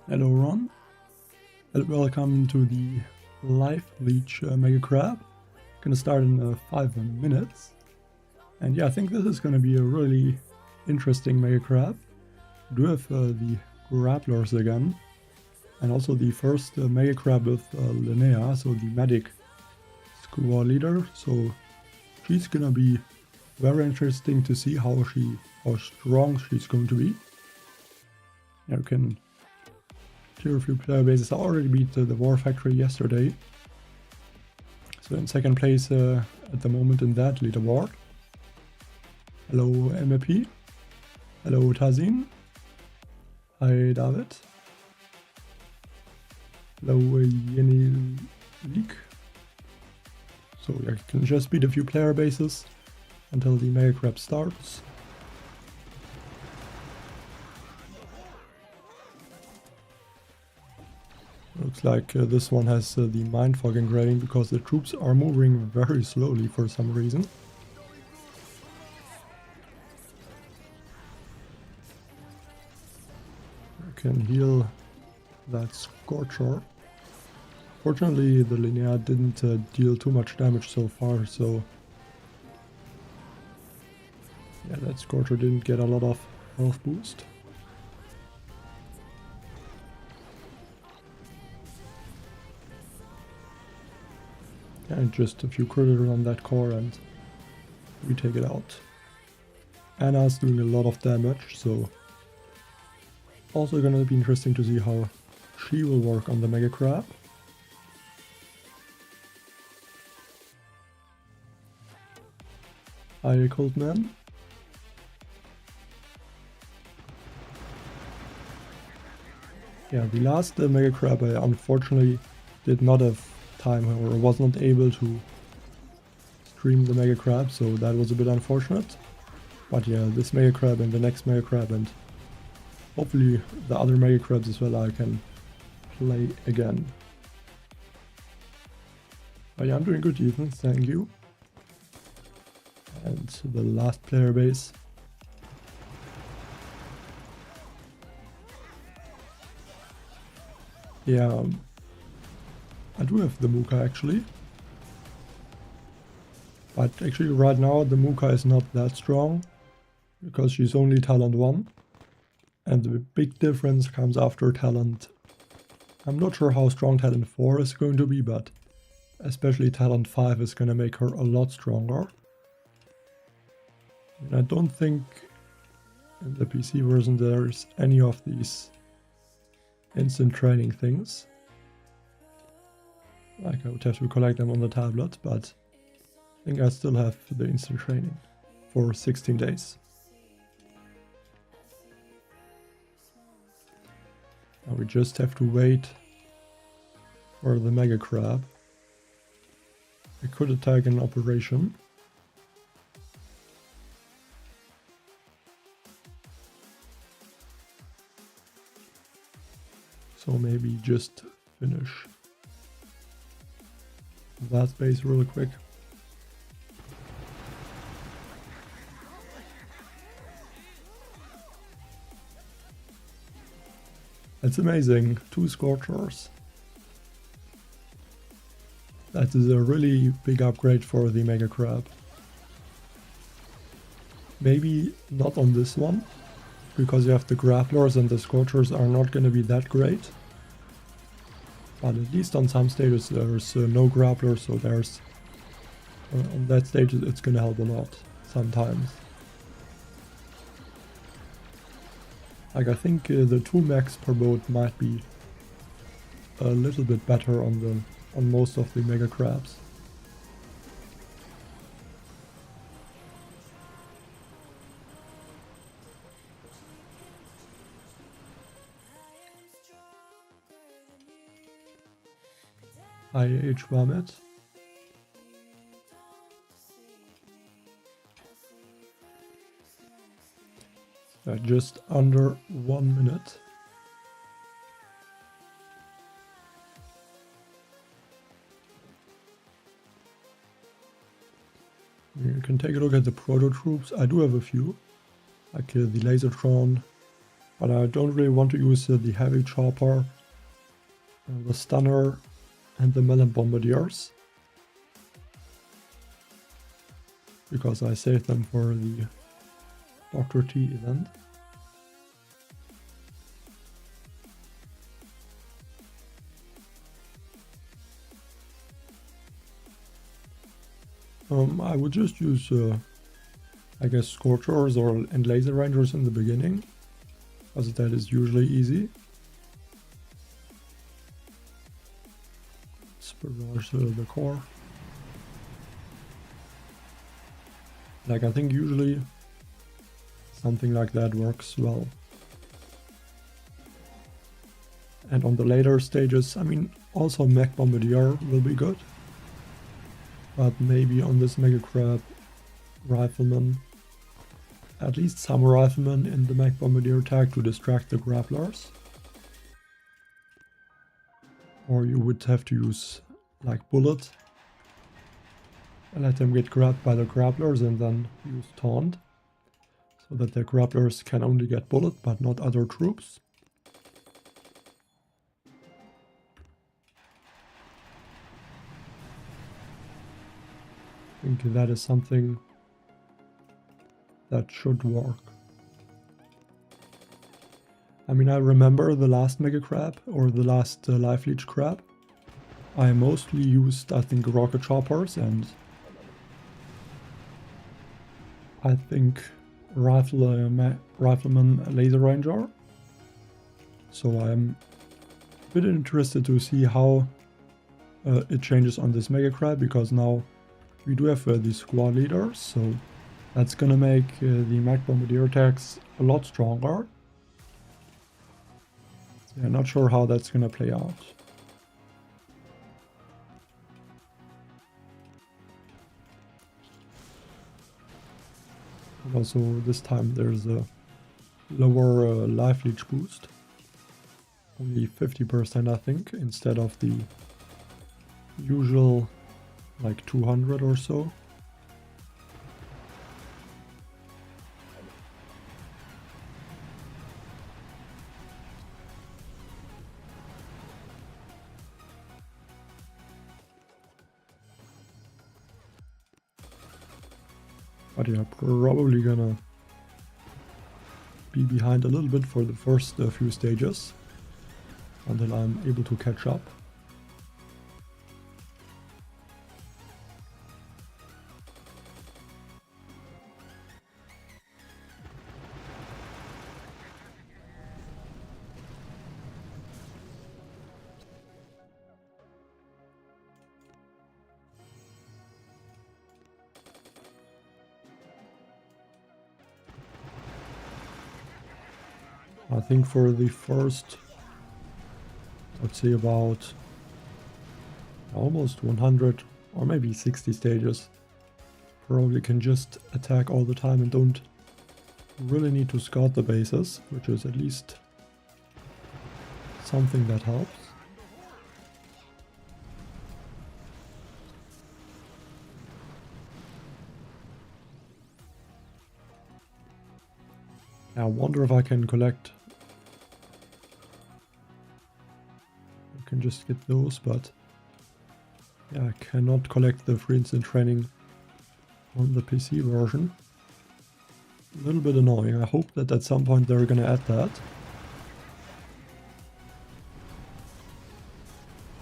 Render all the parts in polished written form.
Hello Ron, and welcome to the live Leech Mega Crab. Gonna start in 5 minutes. And yeah, I think this is gonna be a really interesting Mega Crab. We do have the Grapplers again, and also the first Mega Crab with Linnea, so the medic squad leader. So she's gonna be very interesting to see how strong she's going to be. Yeah, we can clear a few player bases. I already beat the War Factory yesterday. So in second place at the moment in that leaderboard. Hello MVP. Hello Tazin. Hi David. Hello Yeni Leek. So yeah, you can just beat a few player bases until the Mega Crab starts. Looks like this one has the mindfog engraving because the troops are moving very slowly for some reason. I can heal that Scorcher. Fortunately, the Linnea didn't deal too much damage so far, so yeah, that Scorcher didn't get a lot of health boost. And just a few critters on that core and we take it out. Anna's doing a lot of damage, so also gonna be interesting to see how she will work on the Mega Crab. Hi Coldman. Yeah, the last Mega Crab I unfortunately did not have time or was not able to stream the Mega Crab, so that was a bit unfortunate. But yeah, this Mega Crab and the next Mega Crab and hopefully the other Mega Crabs as well I can play again. But yeah, I'm doing good Ethan, thank you. And the last player base. Yeah, I do have the Muka actually. But actually right now the Muka is not that strong because she's only talent 1. And the big difference comes after talent. I'm not sure how strong talent 4 is going to be, but especially talent 5 is going to make her a lot stronger. And I don't think in the PC version there's any of these instant training things. Like I would have to collect them on the tablet, but I think I still have the instant training for 16 days. Now we just have to wait for the Mega Crab. I could attack an operation. So maybe just finish that base really quick. It's amazing, 2 Scorchers. That is a really big upgrade for the Mega Crab. Maybe not on this one, because you have the Grapplers and the Scorchers are not going to be that great. But at least on some stages there's no Grapplers, so there's on that stage it's going to help a lot sometimes. Like I think the 2 max per boat might be a little bit better on most of the Mega Crabs. Hi H. Wahmet. Just under 1 minute. You can take a look at the proto troops. I do have a few, like the Lasertron, But I don't really want to use the heavy chopper, the stunner, and the melon bombardiers, because I saved them for the Dr. T event. I would just use, I guess, Scorchers and Laser Rangers in the beginning, as that is usually easy. Barrage the core. Like, I think usually something like that works well. And on the later stages, I mean, also Mech Bombardier will be good. But maybe on this Mega Crab, Rifleman, at least some Rifleman in the Mech Bombardier tag to distract the Grapplers. Or you would have to use like Bullet and let them get grabbed by the Grapplers and then use Taunt, so that the Grapplers can only get Bullet but not other troops. I think that is something that should work. I mean, I remember the last Mega Crab or the last Life Leech Crab. I mostly used, I think, Rocket Choppers and I think Rifleman Laser Ranger. So I'm a bit interested to see how it changes on this Mega Crab, because now we do have these squad leaders, so that's gonna make the Mech Bombardier attacks a lot stronger. So I'm not sure how that's gonna play out. Also, this time there's a lower life leech boost, only 50% I think, instead of the usual like 200 or so. But yeah, probably gonna be behind a little bit for the first few stages until I'm able to catch up. I think for the first, let's say about almost 100 or maybe 60 stages, probably can just attack all the time and don't really need to scout the bases, which is at least something that helps. I wonder if I can collect. I can just get those, but yeah, I cannot collect the free instant training on the PC version. A little bit annoying. I hope that at some point they're gonna add that.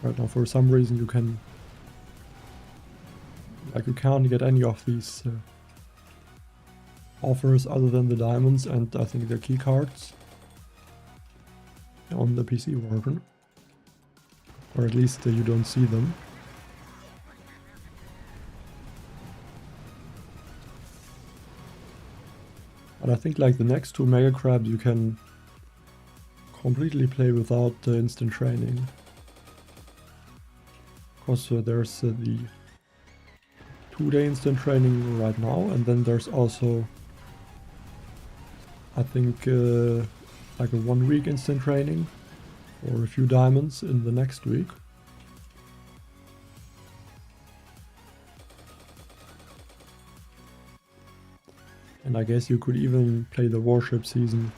Right now, for some reason, you can, like, you can't get any of these offers other than the diamonds and I think the key cards on the PC version, or at least you don't see them. But I think like the next two Mega Crabs you can completely play without instant training. Because there's the 2-day instant training right now, and then there's also, I think, like a 1-week instant training or a few diamonds in the next week. And I guess you could even play the warship season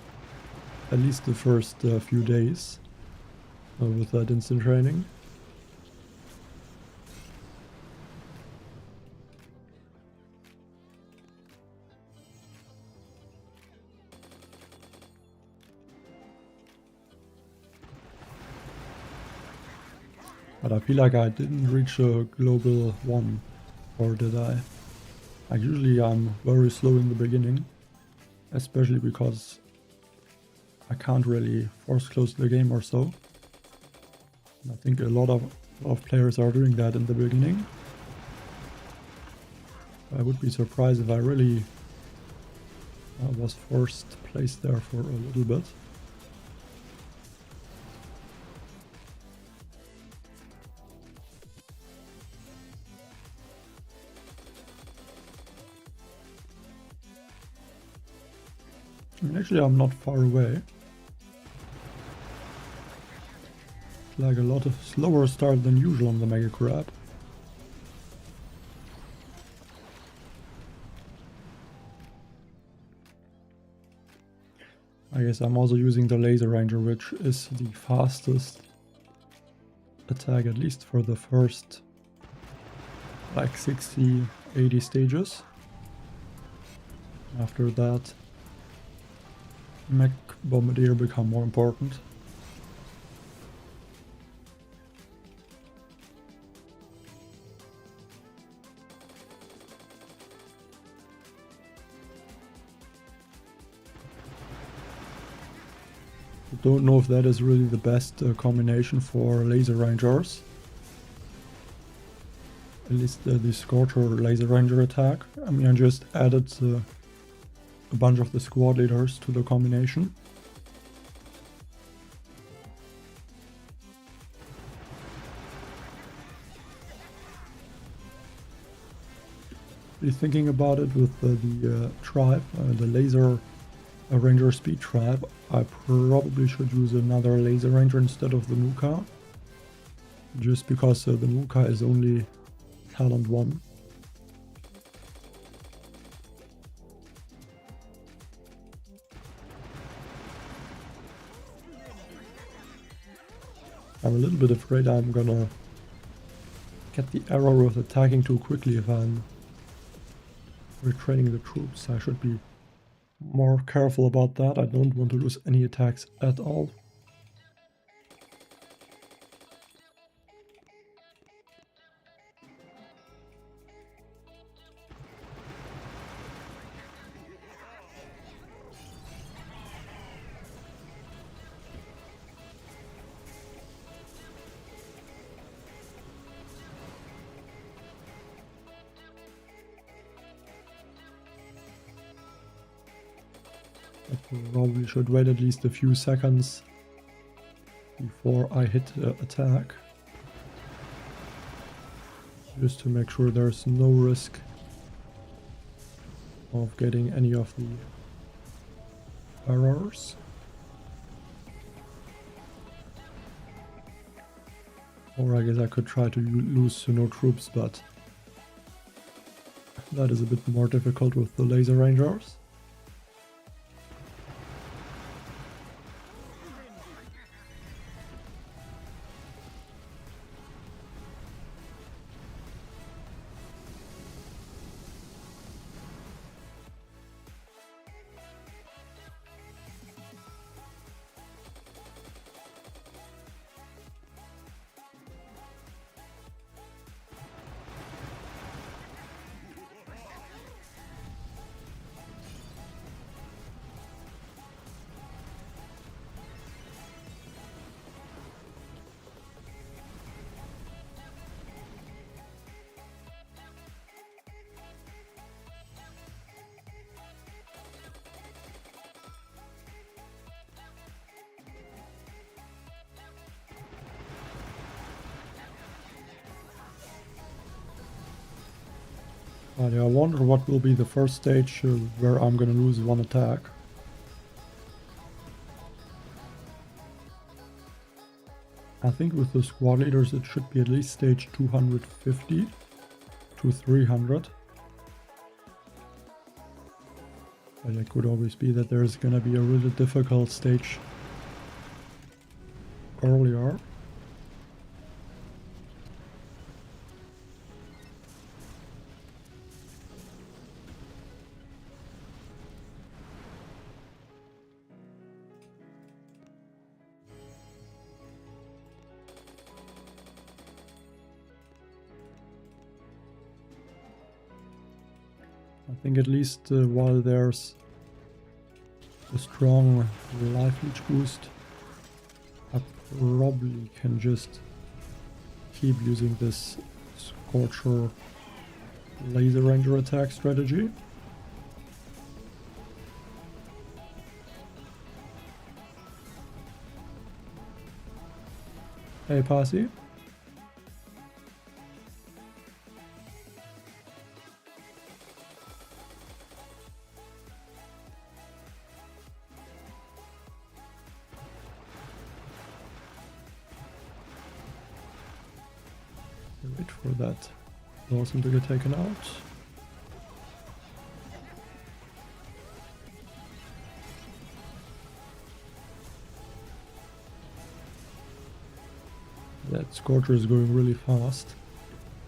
at least the first few days with that instant training. But I feel like I didn't reach a global 1, or did I? Like usually I'm very slow in the beginning, especially because I can't really force close the game or so. And I think a lot of players are doing that in the beginning. I would be surprised if I really was forced placed there for a little bit. I mean, actually I'm not far away. It's like a lot of slower start than usual on the Mega Crab. I guess I'm also using the Laser Ranger, which is the fastest attack, at least for the first like 60-80 stages. After that, Mech Bombardier become more important. I don't know if that is really the best combination for Laser Rangers. At least the Scorcher Laser Ranger attack. I mean, I just added a bunch of the squad leaders to the combination. Be thinking about it with the tribe, the Laser Ranger Speed tribe, I probably should use another Laser Ranger instead of the Nuka. Just because the Nuka is only talent 1. I'm a little bit afraid I'm gonna get the error with attacking too quickly if I'm retraining the troops. I should be more careful about that. I don't want to lose any attacks at all. I probably should wait at least a few seconds before I hit attack. Just to make sure there's no risk of getting any of the errors. Or I guess I could try to lose to no troops, but that is a bit more difficult with the Laser Rangers. I wonder what will be the first stage where I'm gonna lose one attack. I think with the squad leaders it should be at least stage 250 to 300. But it could always be that there's gonna be a really difficult stage earlier. I think at least while there's a strong life leech boost, I probably can just keep using this Scorcher laser ranger attack strategy. Hey Posse. Wait for that Lawson to get taken out. That Scorcher is going really fast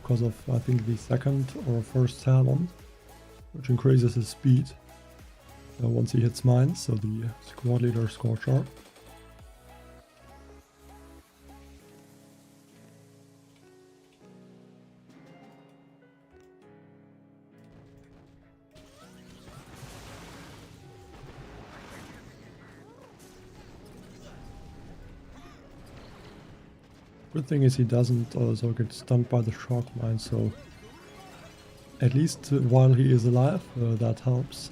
because of, I think, the second or first talent, which increases his speed once he hits mines, so the squad leader Scorcher. Good thing is he doesn't also get stunned by the shock mine, so at least while he is alive, that helps.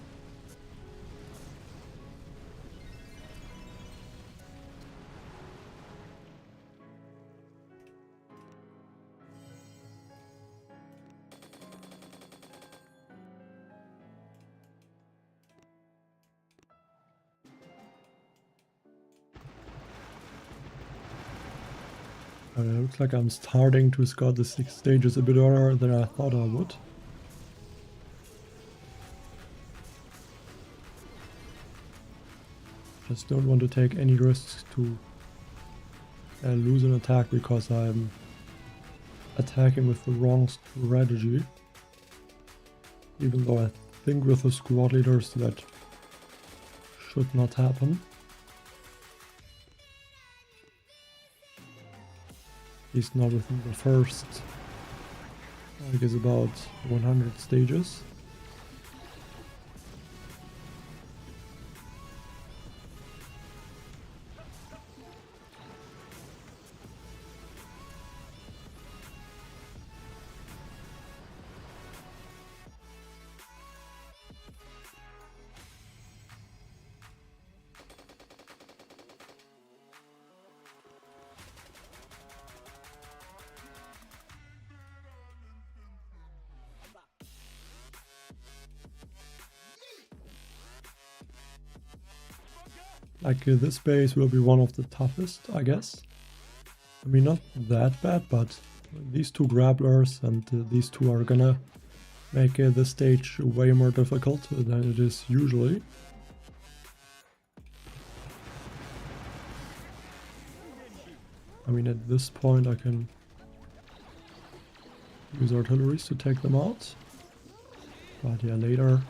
It looks like I'm starting to score the 6 stages a bit earlier than I thought I would. Just don't want to take any risks to lose an attack because I'm attacking with the wrong strategy. Even though I think with the squad leaders that should not happen. He's not within the first, I guess, about 100 stages. Like this base will be one of the toughest, I guess. I mean, not that bad, but these two Grapplers and these two are gonna make this stage way more difficult than it is usually. I mean, at this point I can use artilleries to take them out. But yeah, later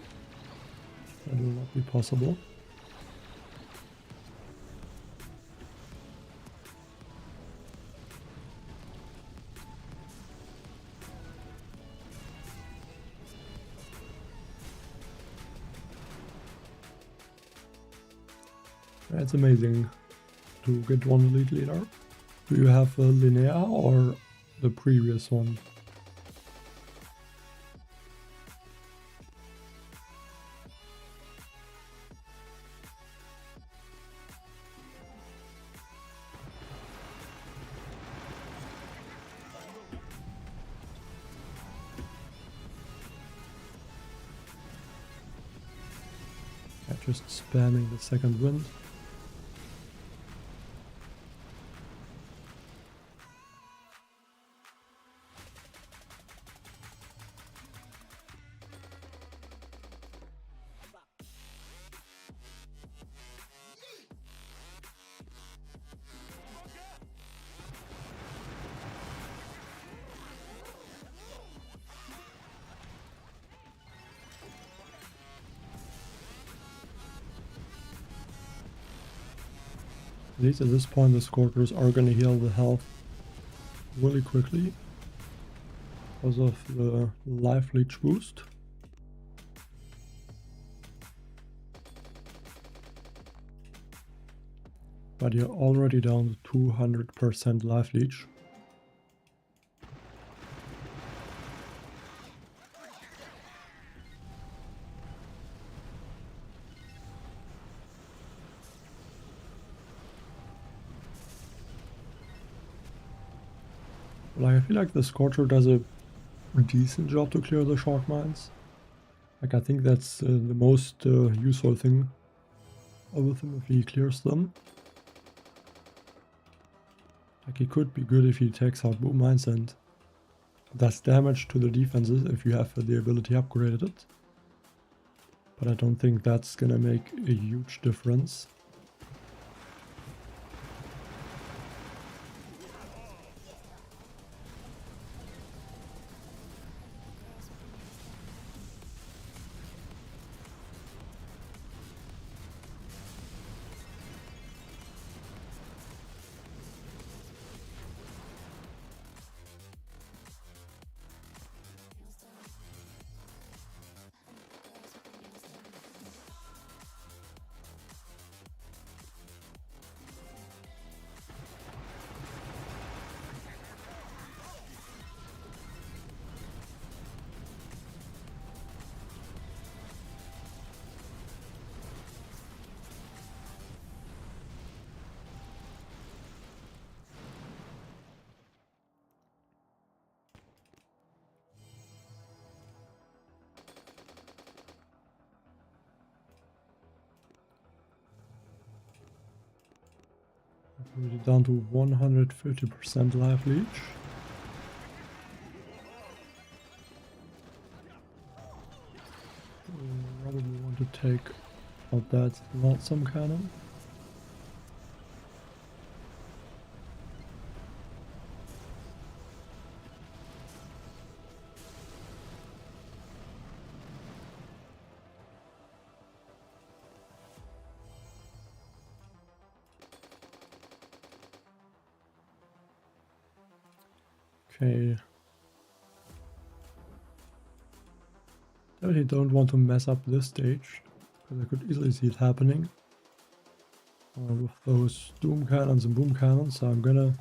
that will not be possible. It's amazing to get one elite leader. Do you have Linnea or the previous one? Yeah, just spamming the second wind. At least at this point the Scorpions are gonna heal the health really quickly because of the life leech boost. But you're already down to 200% life leech. Like, I feel like the Scorcher does a decent job to clear the short mines. Like, I think that's the most useful thing with him if he clears them. Like, he could be good if he takes out boom mines and does damage to the defenses if you have the ability upgraded. But I don't think that's gonna make a huge difference. Really down to 150% life leech. Probably want to take out that not some cannon. Okay. Definitely don't want to mess up this stage, because I could easily see it happening with those doom cannons and boom cannons. So I'm gonna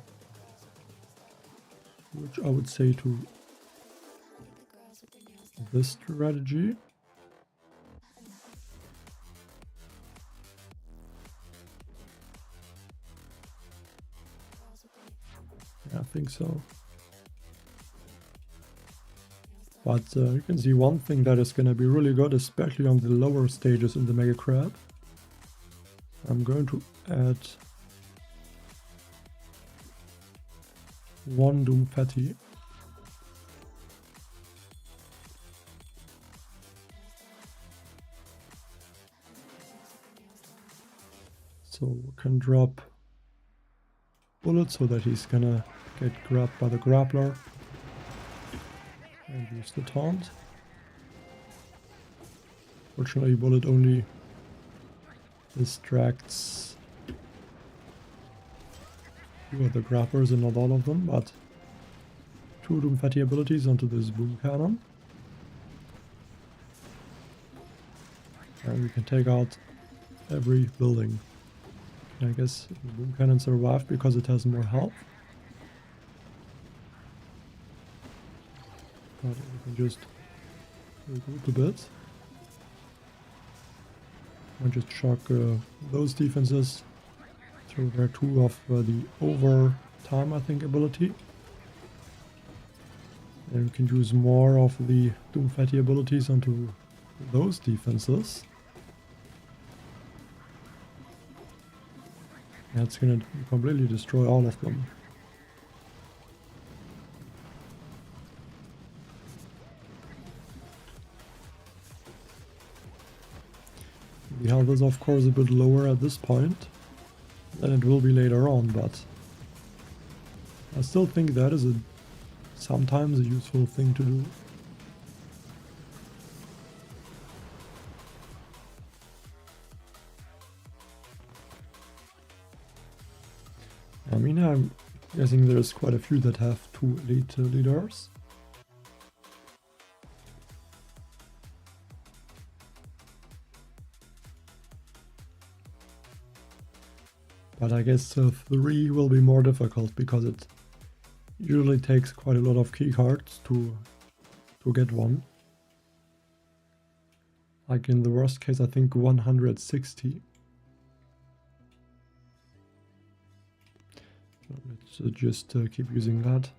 switch, I would say, to this strategy. Yeah, I think so. But you can see one thing that is going to be really good, especially on the lower stages in the Mega Crab. I'm going to add one Doom Fatty. So we can drop bullets so that he's gonna get grabbed by the Grappler. And use the taunt. Fortunately, bullet only distracts few of the Grapplers and not all of them, but 2 Doom Fatty abilities onto this boom cannon. And we can take out every building. And I guess the boom cannon survived because it has more health. But we can just regroup a bit. And just shock those defenses through their 2 of the overtime, I think, ability. And we can use more of the Doom Fatty abilities onto those defenses. That's gonna completely destroy all of them. The health is of course a bit lower at this point than it will be later on, but I still think that is sometimes a useful thing to do. I mean, I'm guessing there's quite a few that have 2 elite leaders. But I guess 3 will be more difficult because it usually takes quite a lot of keycards to get one. Like in the worst case, I think 160. So let's just keep using that.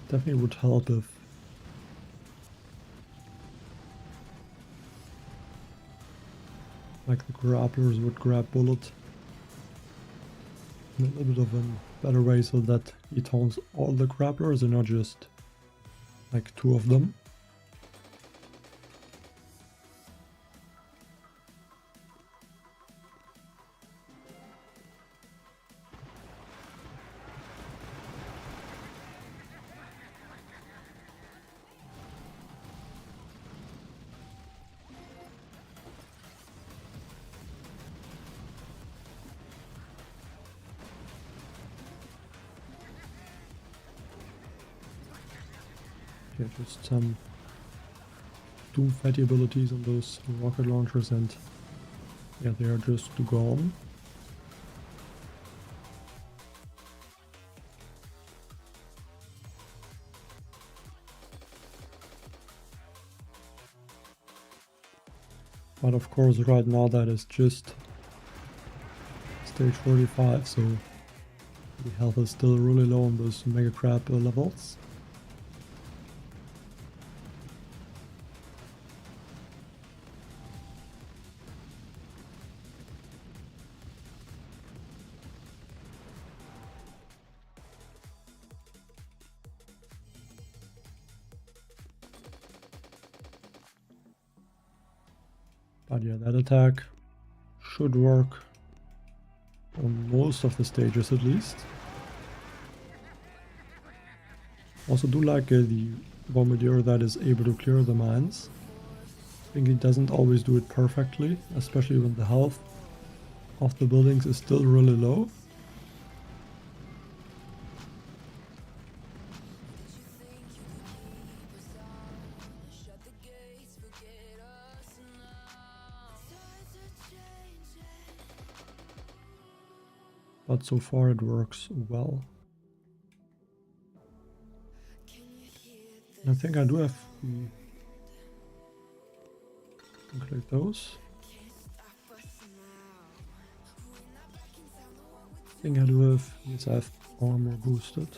Definitely would help if like the Grapplers would grab bullet in a little bit of a better way so that he taunts all the Grapplers and not just like 2 of them. Yeah, just some Doom fatty abilities on those rocket launchers and yeah, they are just gone. But of course right now that is just stage 45, so the health is still really low on those Mega Crab levels. But yeah, that attack should work on most of the stages at least. Also do like the Bombardier that is able to clear the mines. I think he doesn't always do it perfectly, especially when the health of the buildings is still really low. But so far it works well. I think I do have the... Collect those. I think I do have... Yes, I have armor boosted.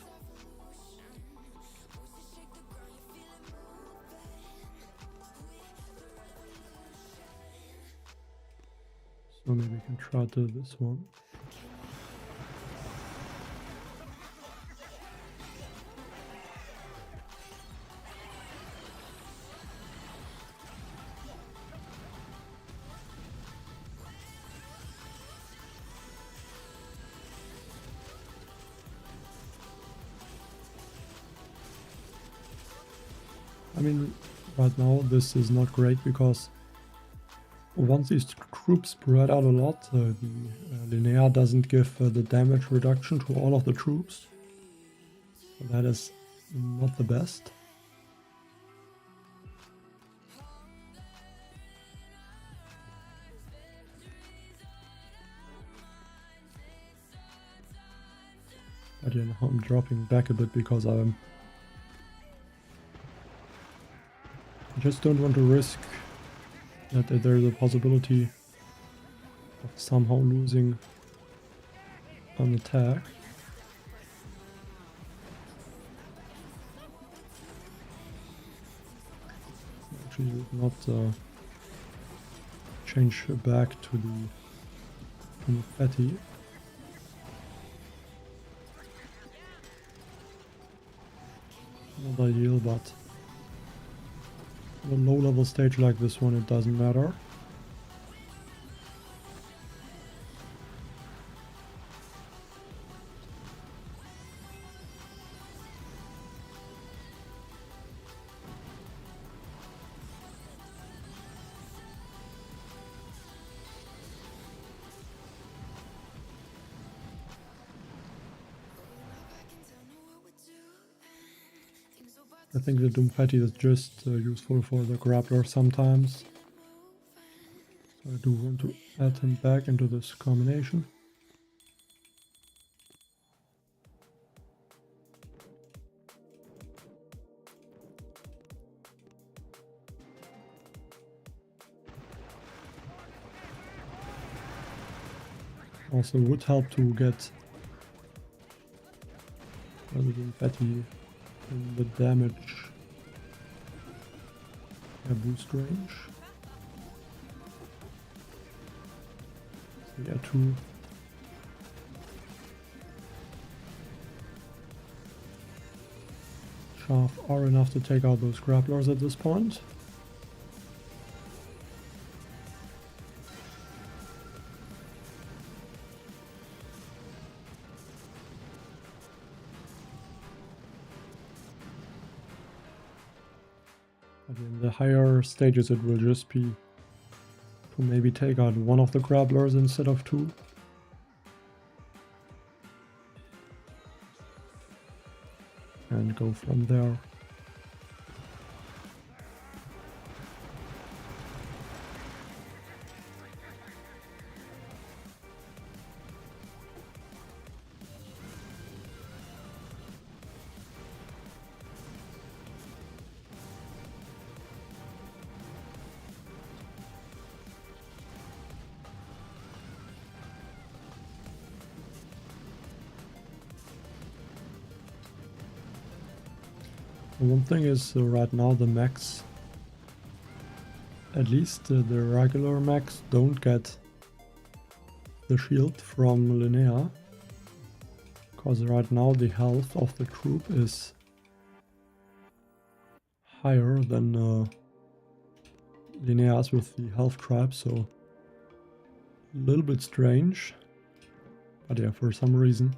So maybe we can try to this one. I mean, right now this is not great because once these troops spread out a lot, the Linnea doesn't give the damage reduction to all of the troops. So that is not the best. But yeah, now I'm dropping back a bit because I just don't want to risk that there's a possibility of somehow losing an attack. Actually, would not change back to the confetti. Not ideal, but on a low-level stage like this one, it doesn't matter. I think the Doom Fatty is just useful for the Grappler sometimes. So I do want to add him back into this combination. Also would help to get the Doom Fatty in the damage boost range. So yeah, 2. Shaft are enough to take out those grapplers at this point. But in the higher stages it will just be to maybe take out one of the grapplers instead of 2. And go from there. One thing is right now the mechs, at least the regular mechs, don't get the shield from Linnea, because right now the health of the troop is higher than Linnea's with the health trap, so a little bit strange, but yeah, for some reason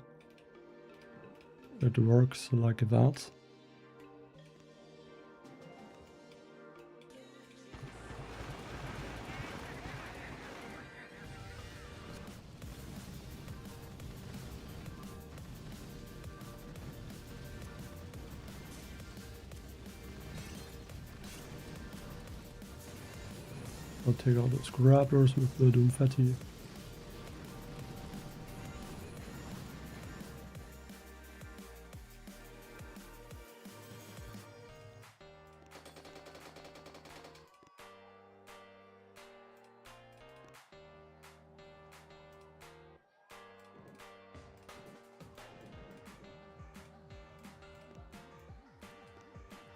it works like that. I'll take out those grapplers with the Doom Fatty.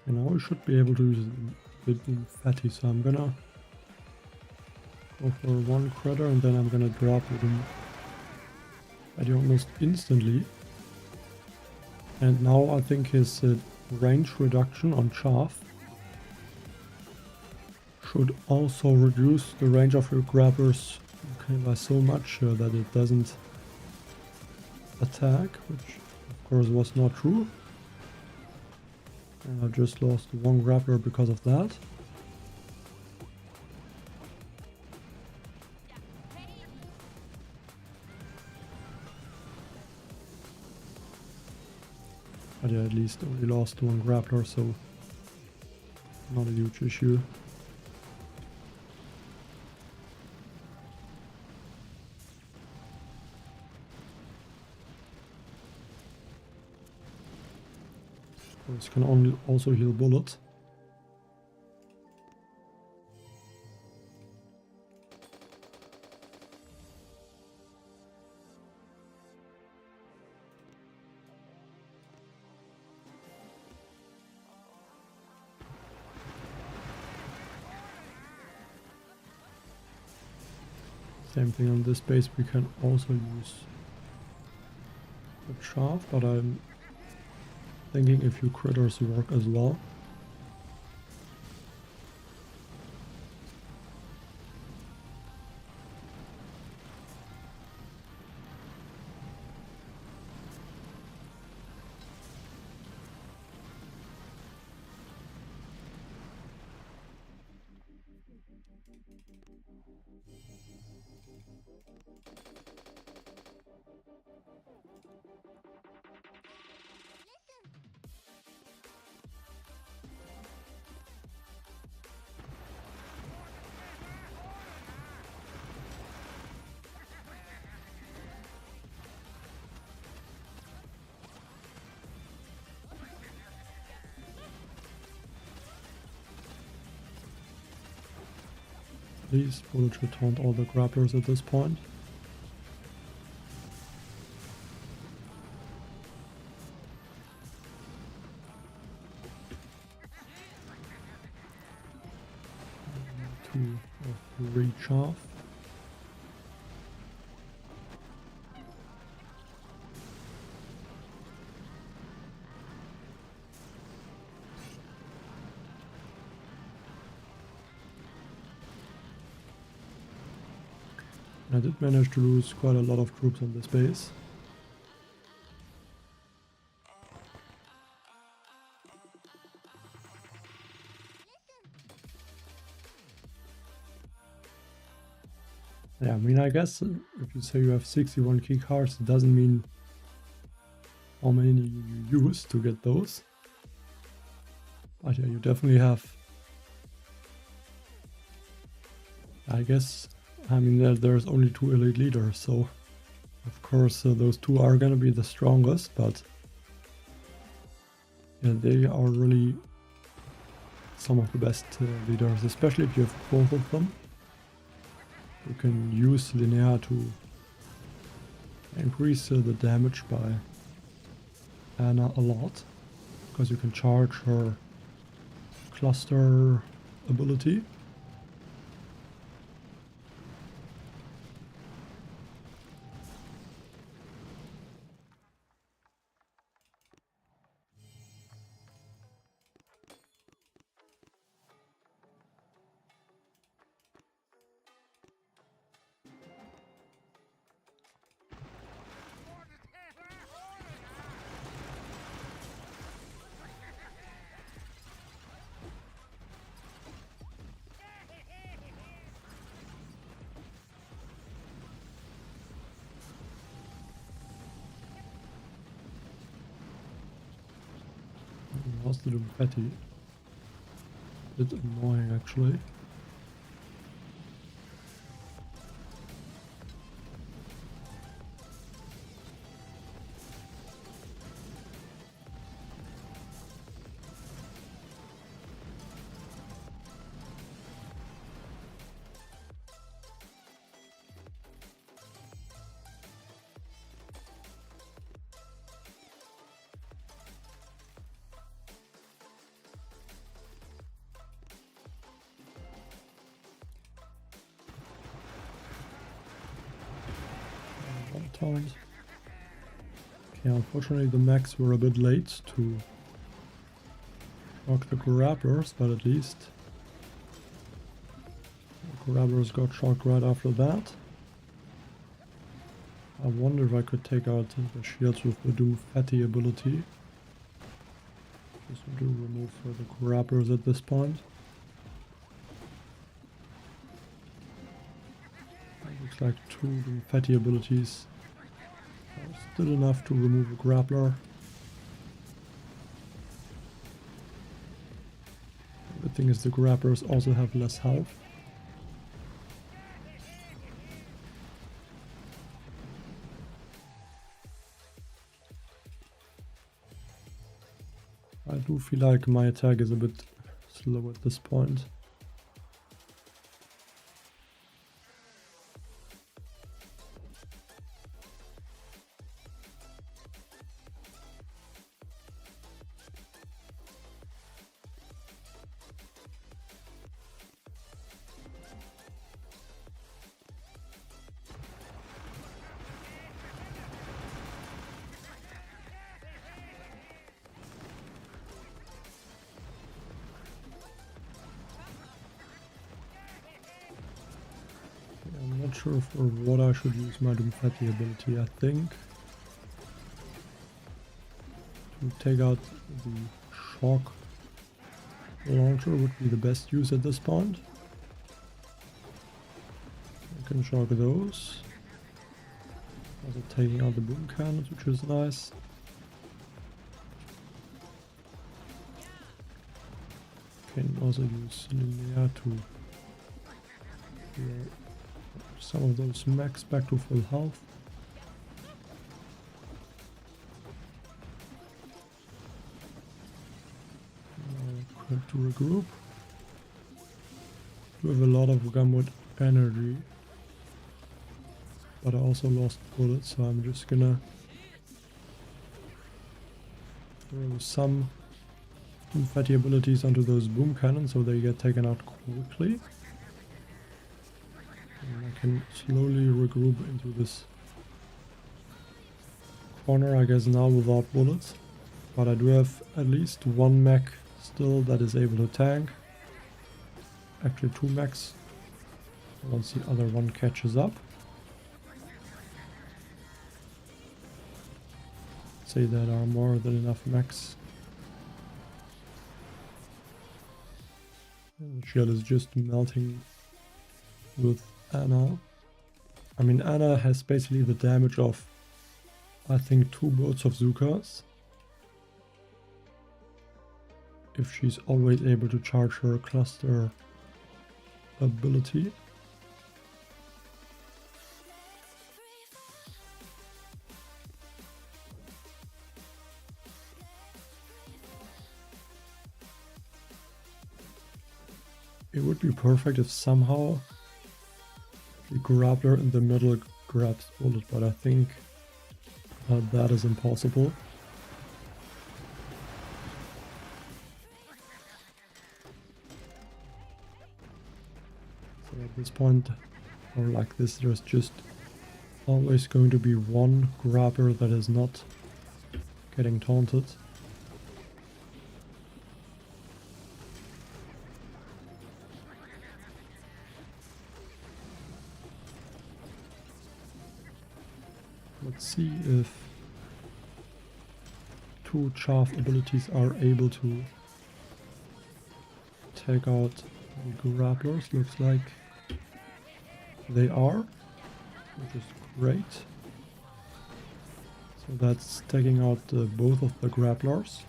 And now we should be able to use the Doom Fatty, so I'm gonna go for one critter and then I'm gonna drop the Doom Fatty almost instantly. And now I think his range reduction on Chaff should also reduce the range of your grabbers by so much that it doesn't attack, which of course was not true. And I just lost one grappler because of that. But yeah, at least only lost one grappler, so not a huge issue. This can only also heal bullets. Same thing on this base, we can also use the shaft, but I'm thinking a few critters work as well. Please bullet taunt all the grapplers at this point. Two or three chaff. I did manage to lose quite a lot of troops on this base. Yeah, I mean, I guess if you say you have 61 key cards, it doesn't mean how many you use to get those. But yeah, you definitely have. I guess, I mean, there's only 2 elite leaders, so of course those 2 are gonna be the strongest, but yeah, they are really some of the best leaders, especially if you have both of them. You can use Linnea to increase the damage by Anna a lot, because you can charge her cluster ability. Lost little Betty. Bit annoying actually. Taunt. Okay, unfortunately the mechs were a bit late to shock the grapplers, but at least the grapplers got shocked right after that. I wonder if I could take out the shields with the Doom Fatty ability. Just to remove the grapplers at this point. Looks like 2 Doom Fatty abilities. Still enough to remove a grappler. The thing is, the grapplers also have less health. I do feel like my attack is a bit slow at this point. I'm not sure for what I should use my Doom Fatty ability. I think to take out the shock launcher would be the best use at this point. I can shock those. Also taking out the boom cannons, which is nice. Can also use Linnea to clear some of those mechs back to full health. Quick to regroup. with a lot of Gumwood energy. But I also lost bullets, so I'm just gonna throw some confetti abilities onto those boom cannons so they get taken out quickly. And I can slowly regroup into this corner, I guess now without bullets. But I do have at least one mech still that is able to tank. Actually 2 mechs, once the other one catches up. Say that are more than enough mechs. And the shell is just melting with Anna. I mean, Anna has basically the damage of, I think, 2 boats of Zukas. If she's always able to charge her cluster ability. It would be perfect if somehow the grappler in the middle grabs bullet, but I think that is impossible. So at this point, or like this, there's just always going to be one grappler that is not getting taunted. Let's see if 2 chaff abilities are able to take out the grapplers. Looks like they are, which is great. So that's taking out both of the grapplers.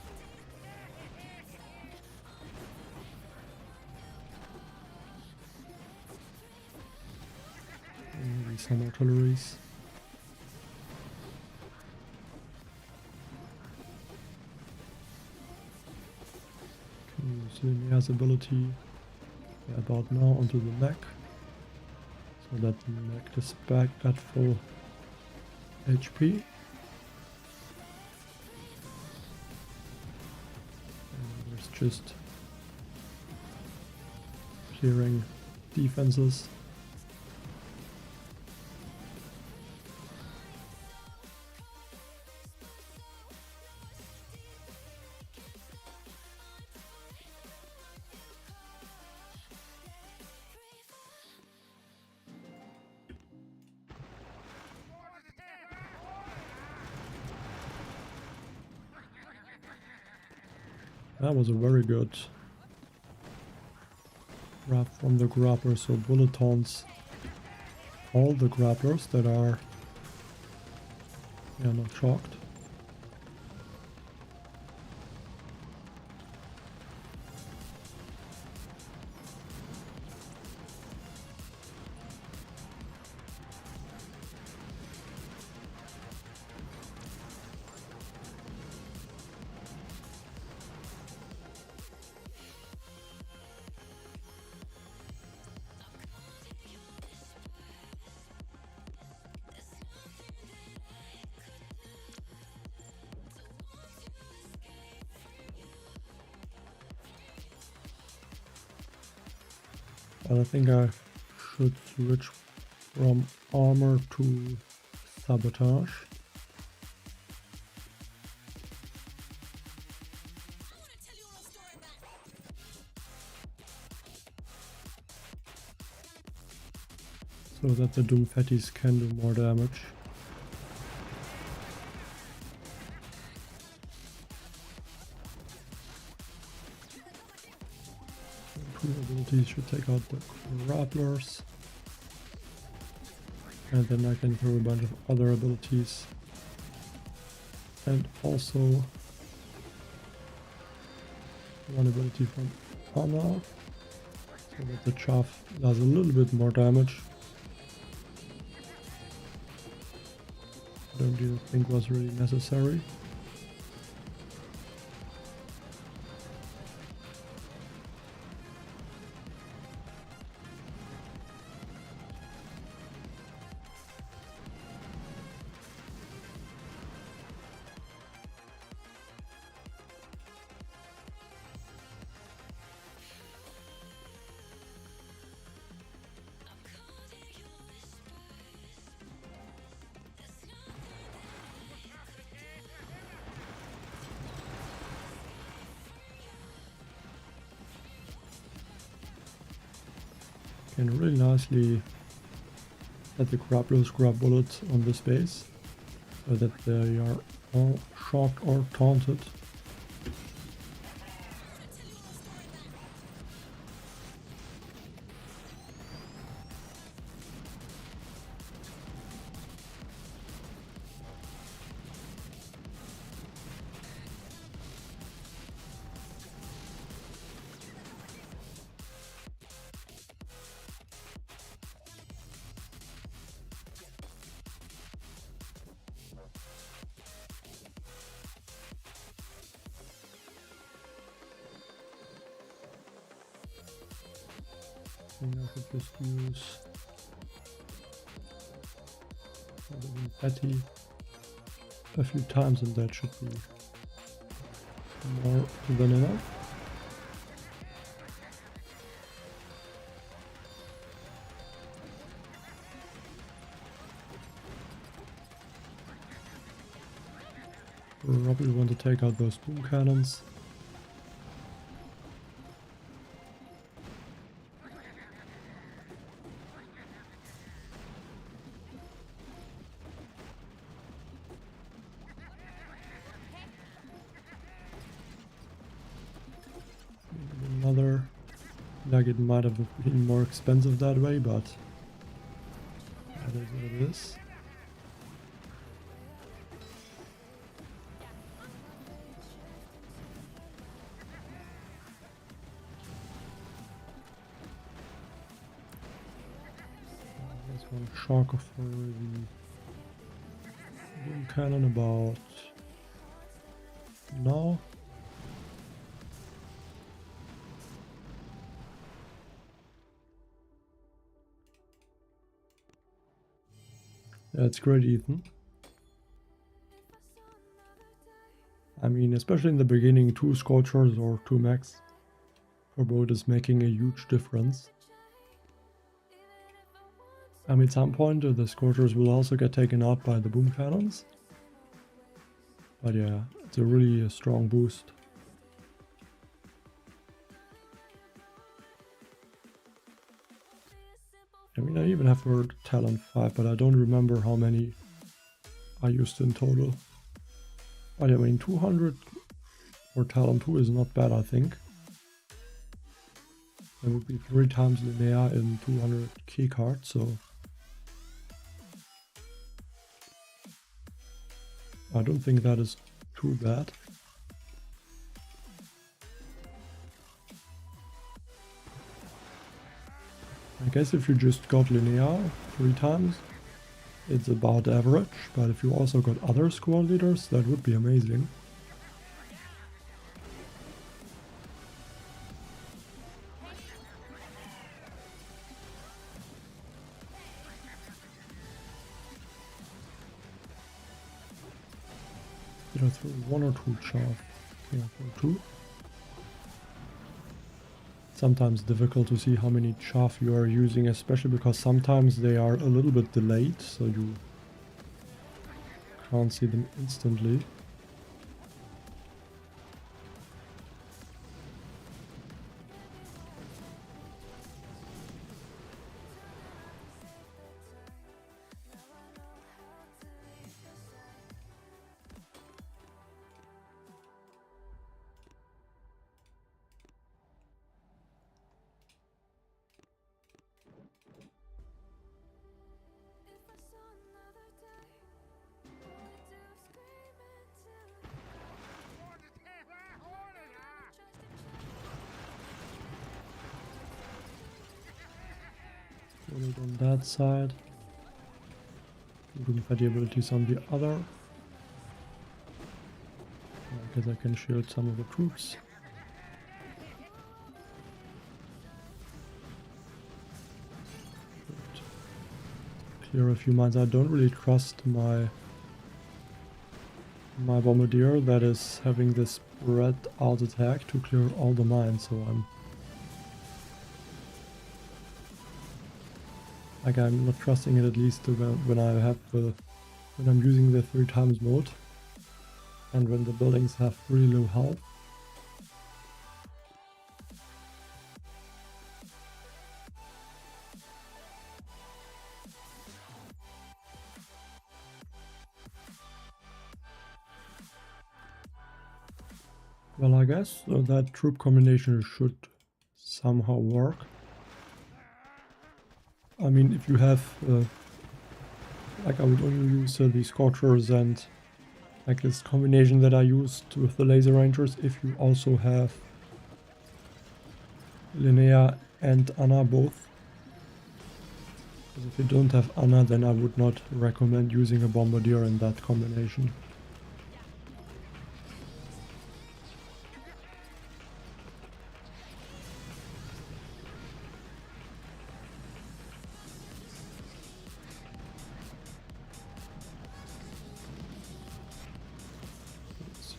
And maybe some artilleries. Linia's ability about now onto the mech, so that the mech is back at full HP. And there's just clearing defenses. That was a very good grab from the grappler, so bullet taunts all the grapplers that are not shocked. But I think I should switch from armor to sabotage. So that the Doomfetties can do more damage. Abilities should take out the Grapplers, and then I can throw a bunch of other abilities, and also one ability from Anna, so that the chaff does a little bit more damage. I don't even think was really necessary. Can really nicely let the Grapplers grab bullets on this base so that they are all shocked or taunted. I think I could just use Patty a few times and that should be more than enough. Probably want to take out those boom cannons. Another, like it might have been more expensive that way, but that is what it is. There's one shock for the boom cannon about now. That's great, Ethan. I mean, especially in the beginning, 2 Scorchers or 2 Mechs per boat is making a huge difference. I mean, at some point the Scorchers will also get taken out by the boom cannons. But yeah, it's a really strong boost. I mean, I even have heard Talent 5, but I don't remember how many I used in total. But I mean, 200 for Talent 2 is not bad, I think. That would be 3 times linear in 200 key cards, so I don't think that is too bad. I guess if you just got linear 3 times, it's about average, but if you also got other squad leaders, that would be amazing. Did I throw 1 or 2 chaff? Yeah, 2. Sometimes difficult to see how many chaff you are using, especially because sometimes they are a little bit delayed, so you can't see them instantly. On that side, looking for the abilities on the other. I guess I can shield some of the troops. Clear a few mines. I don't really trust my bombardier that is having this spread out attack to clear all the mines, so I'm not trusting it, at least when I'm using the 3 times mode and when the buildings have really low health. Well, I guess that troop combination should somehow work. I mean, if you have, like I would only use the Scorchers and like this combination that I used with the Laser Rangers, if you also have Linnea and Anna both. Because if you don't have Anna, then I would not recommend using a Bombardier in that combination.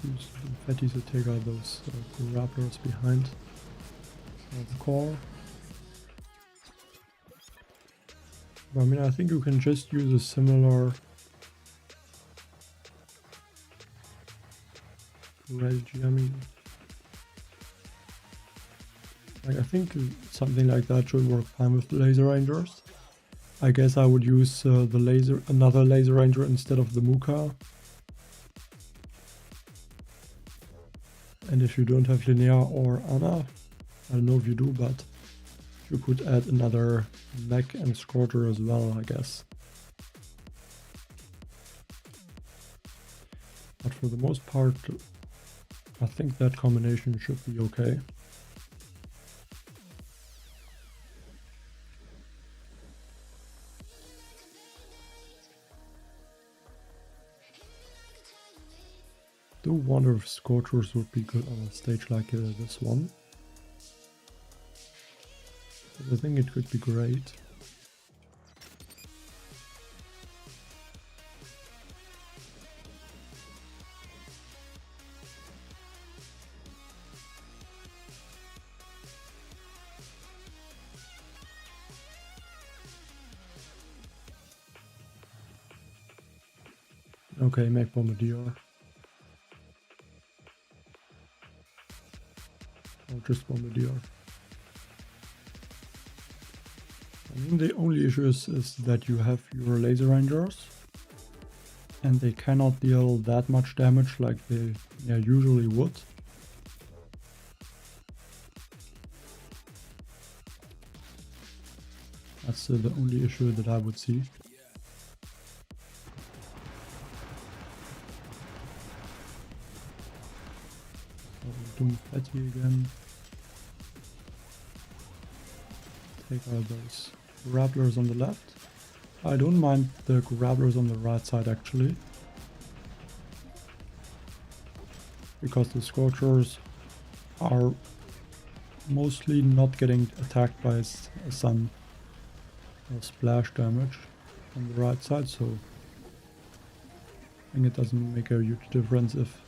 Use confetti to take out those grapplers behind the core. But, I mean, I think you can just use a similar strategy. I mean, like I think something like that should work fine with the Laser Rangers. I guess I would use another Laser Ranger instead of the Muka. And if you don't have Linnea or Anna, I don't know if you do, but you could add another mech and Scorcher as well, I guess. But for the most part, I think that combination should be okay. I do wonder if Scorchers would be good on a stage like this one. I think it could be great. Okay, make Bombardier. Or just Bombardier. I mean, the only issue is that you have your Laser Rangers and they cannot deal that much damage like they usually would. That's the only issue that I would see. Doom Petty again. Take out those Grapplers on the left. I don't mind the Grapplers on the right side actually. Because the Scorchers are mostly not getting attacked by some splash damage on the right side, so I think it doesn't make a huge difference if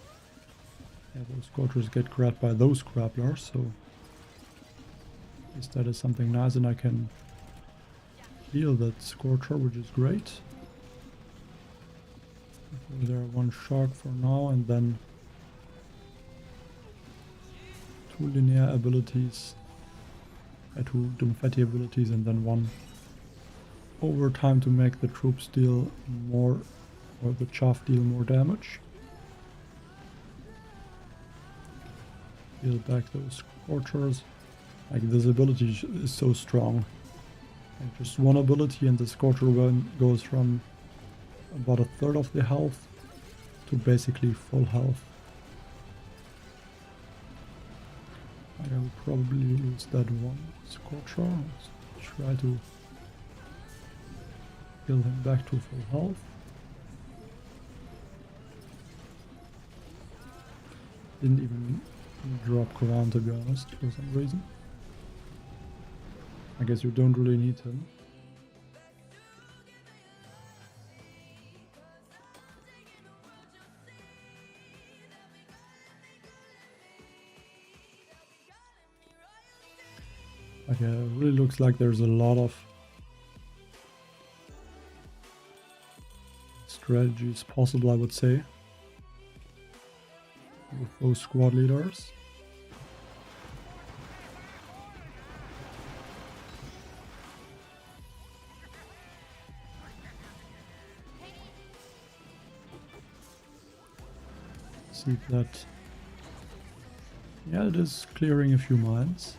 those Scorchers get grabbed by those Grapplers, so at least that is something nice, and I can heal that Scorcher, which is great. There one Shark for now, and then 2 linear abilities, 2 Doomfetti abilities, and then 1 overtime to make the troops deal more, or the chaff deal more damage. Heal back those Scorchers. Like, this ability is so strong. Like, just 1 ability and the Scorcher goes from about 1/3 of the health to basically full health. I will probably use that 1 Scorcher. Let's try to heal him back to full health. Didn't even drop Koran, to be honest, for some reason. I guess you don't really need him. Okay, it really looks like there's a lot of strategies possible, I would say, with those squad leaders. See if that Yeah, it is clearing a few mines.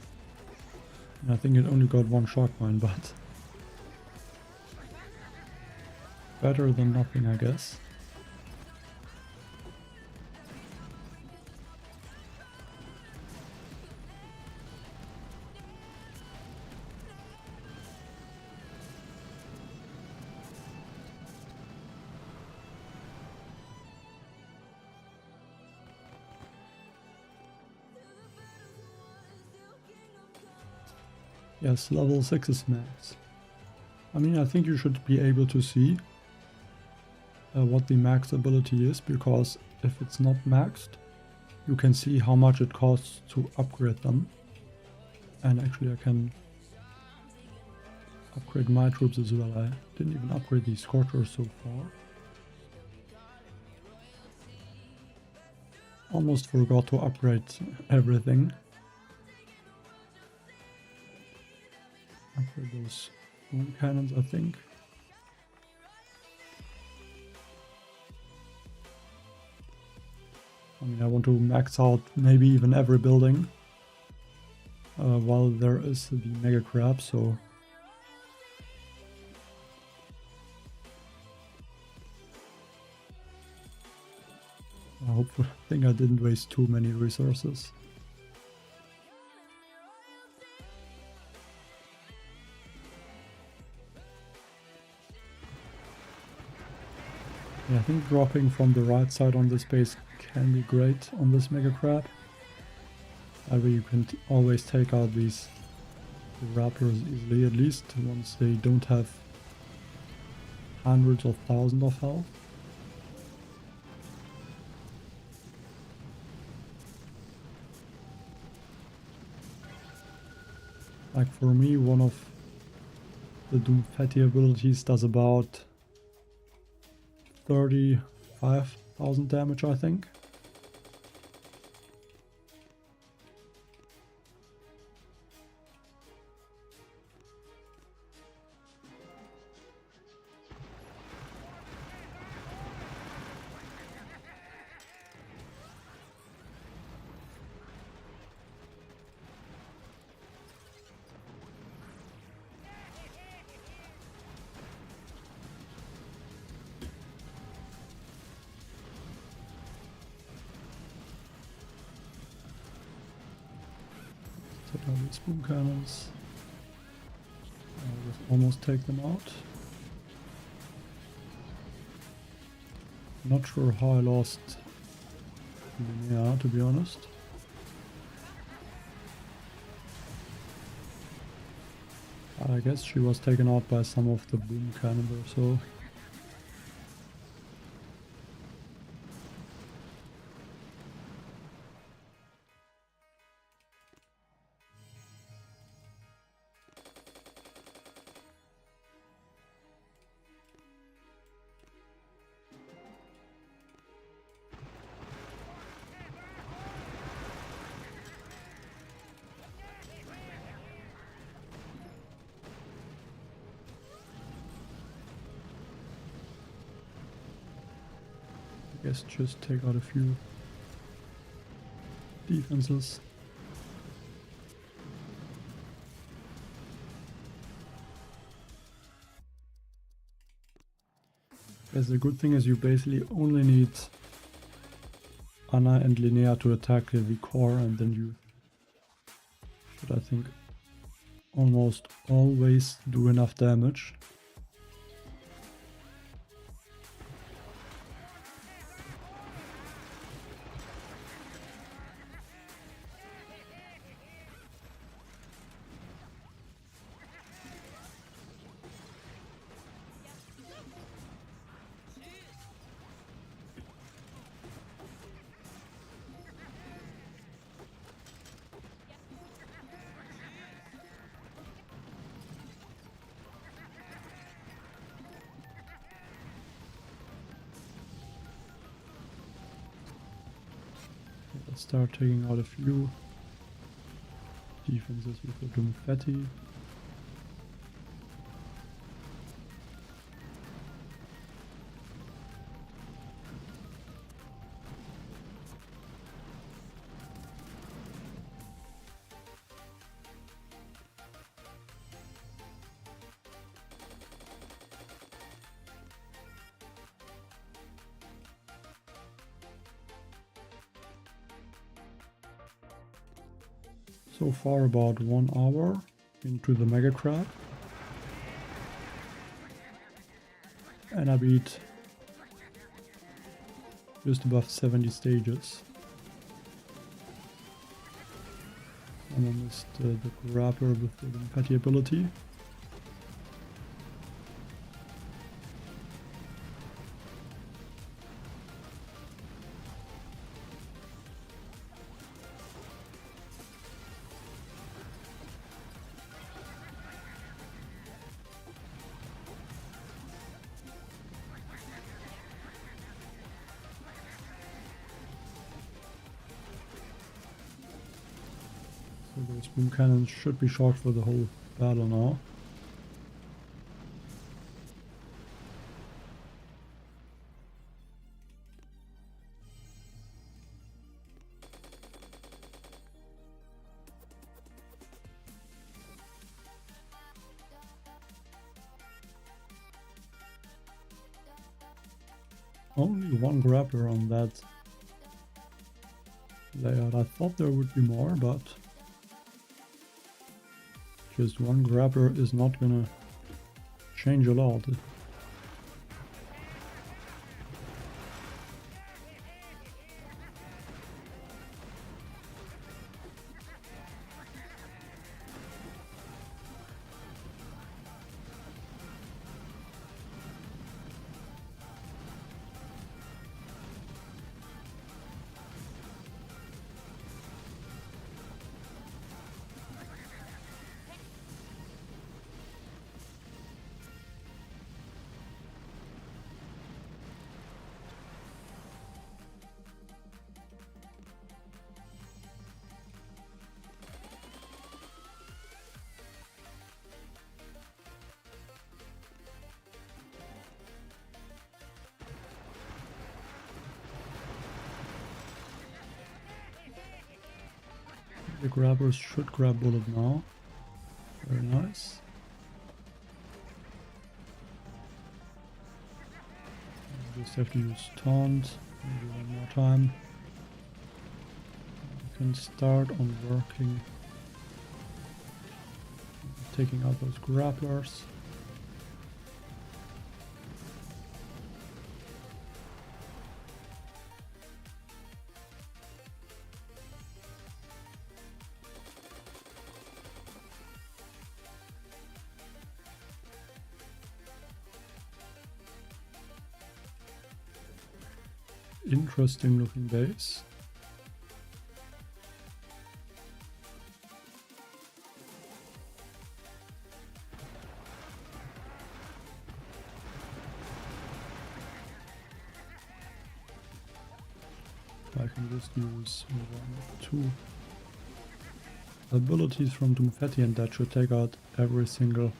And I think it only got one shock mine, but better than nothing, I guess. Yes, level 6 is max. I mean, I think you should be able to see what the max ability is, because if it's not maxed, you can see how much it costs to upgrade them. And actually I can upgrade my troops as well. I didn't even upgrade the Scorchers so far. Almost forgot to upgrade everything. Upgrade those boom cannons, I think. I mean, I want to max out maybe even every building while there is the Mega Crab, so I think I didn't waste too many resources. Yeah, I think dropping from the right side on this base can be great on this Mega Crab. That way you can always take out these Grapplers easily, at least once they don't have hundreds of thousands of health. Like for me, one of the Doomfatti abilities does about 35,000 damage, I think. Take out these boom cannons. I'll almost take them out. Not sure how I lost Linnea, to be honest. I guess she was taken out by some of the boom cannons or so. I guess just take out a few defenses. Yes, the good thing is you basically only need Anna and Linnea to attack the core, and then you should, I think, almost always do enough damage. Let's start taking out a few defenses with the Doomfatti. So far about 1 hour into the Mega Crab. And I beat just above 70 stages. And I missed the Grappler with the Petty ability. So those boom cannons should be short for the whole battle now. Only one grappler on that layout. I thought there would be more, but just one grappler is not gonna change a lot. The grabbers should grab bullet now. Very nice. Just have to use taunt. Maybe one more time. We can start on working, taking out those grapplers. Interesting looking base. I can just use 1, 2 abilities from Doomfetti and that should take out every single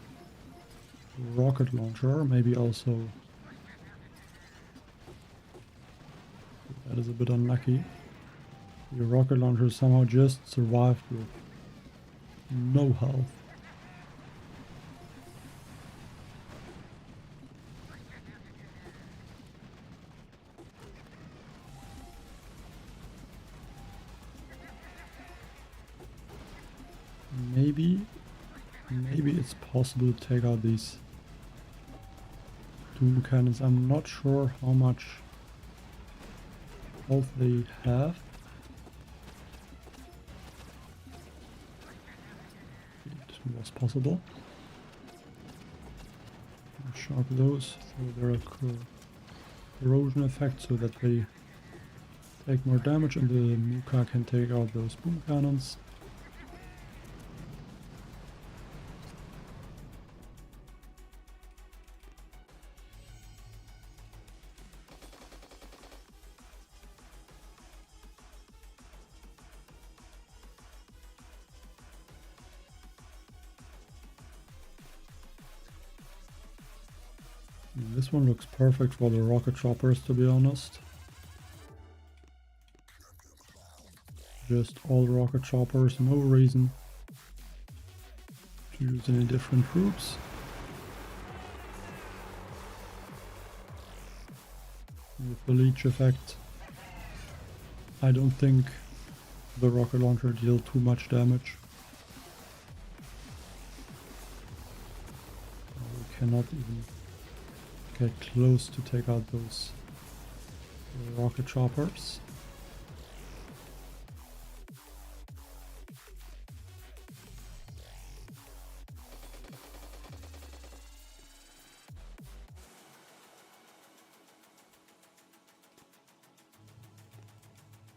rocket launcher, maybe also. That is a bit unlucky. The rocket launcher somehow just survived with no health. Maybe it's possible to take out these doom cannons. I'm not sure how much health they have. It was possible. Sharp those through their corrosion effect so that they take more damage and the Muka can take out those boom cannons. This one looks perfect for the rocket choppers, to be honest. Just all rocket choppers, no reason to use any different troops. With the Leech effect, I don't think the rocket launcher deals too much damage. cannot even get close to take out those rocket choppers.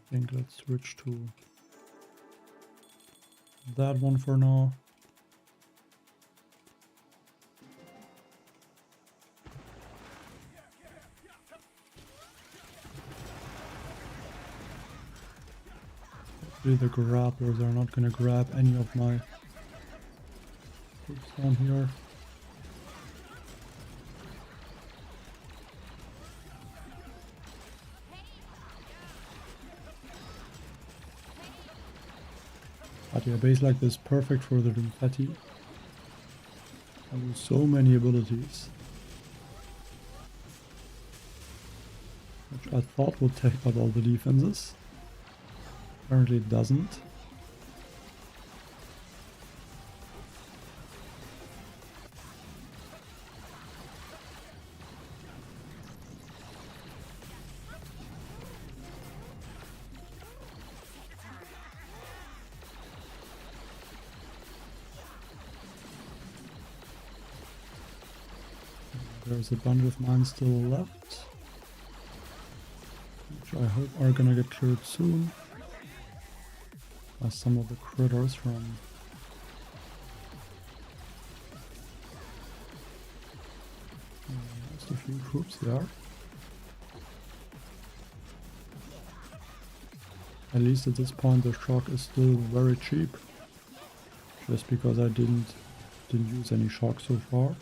I think let's switch to that one for now. Hopefully the grapplers are not going to grab any of my troops down here. But yeah, base like this perfect for the Confetti. I use so many abilities, which I thought would take out all the defenses. Apparently it doesn't. There's a bunch of mines still left, which I hope are gonna get cleared soon. As some of the critters from just a few troops there. At least at this point the shock is still very cheap, just because I didn't use any shock so far.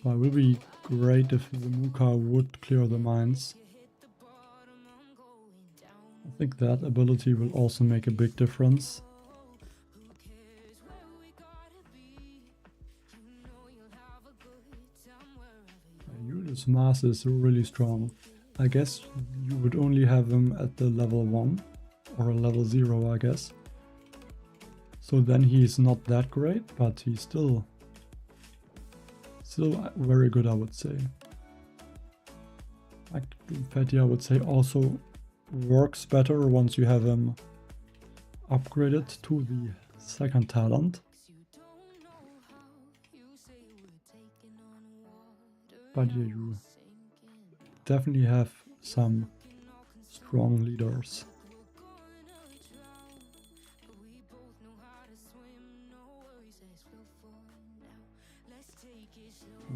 But it would be great if the Muka would clear the mines. I think that ability will also make a big difference. Yuli's mass is really strong. I guess you would only have him at the level 1 or a level 0, I guess. So then he's not that great, but he's still very good, I would say. Like Confetti, I would say, also works better once you have him upgraded to the second talent. But yeah, you definitely have some strong leaders.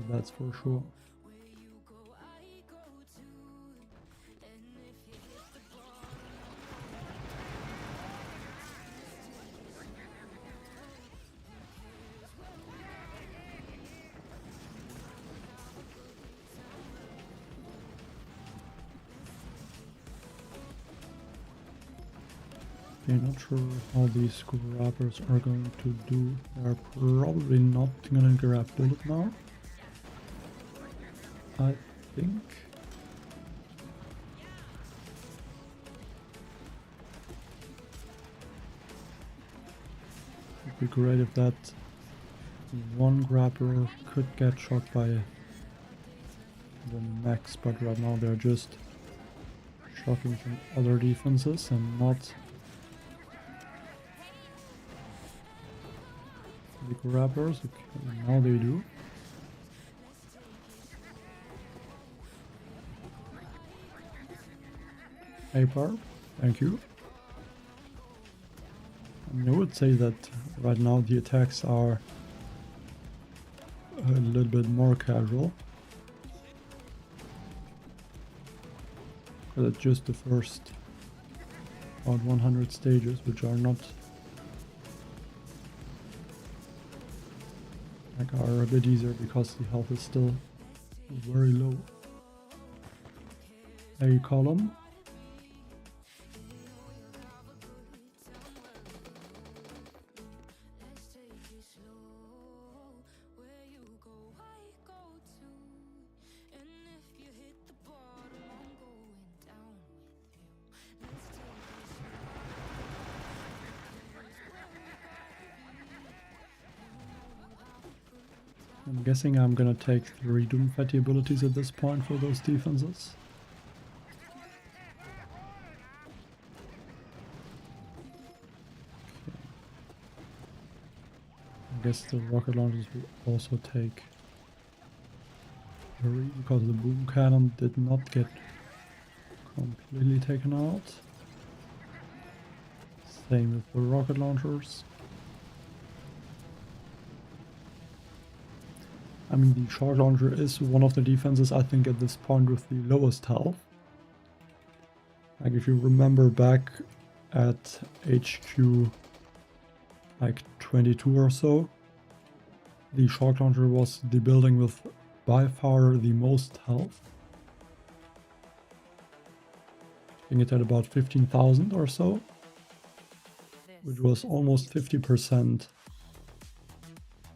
That's for sure. I'm not sure how these grabbers are going to do. They're probably not gonna grab bullet now, I think. It'd be great if that one grabber could get shot by the mechs, but right now they're just shocking from other defenses and not the grabbers. Okay, now they do. Paper, thank you. I would say that right now the attacks are a little bit more casual. But it's just the first about 100 stages, which are not like are a bit easier because the health is still very low. A column. I'm guessing I'm gonna take 3 Doomfatty abilities at this point for those defenses. I guess the rocket launchers will also take 3 because the boom cannon did not get completely taken out. Same with the rocket launchers. I mean, the shark launcher is one of the defenses I think at this point with the lowest health. Like if you remember back at HQ like 22 or so, the shark launcher was the building with by far the most health. I think it had about 15,000 or so, which was almost 50%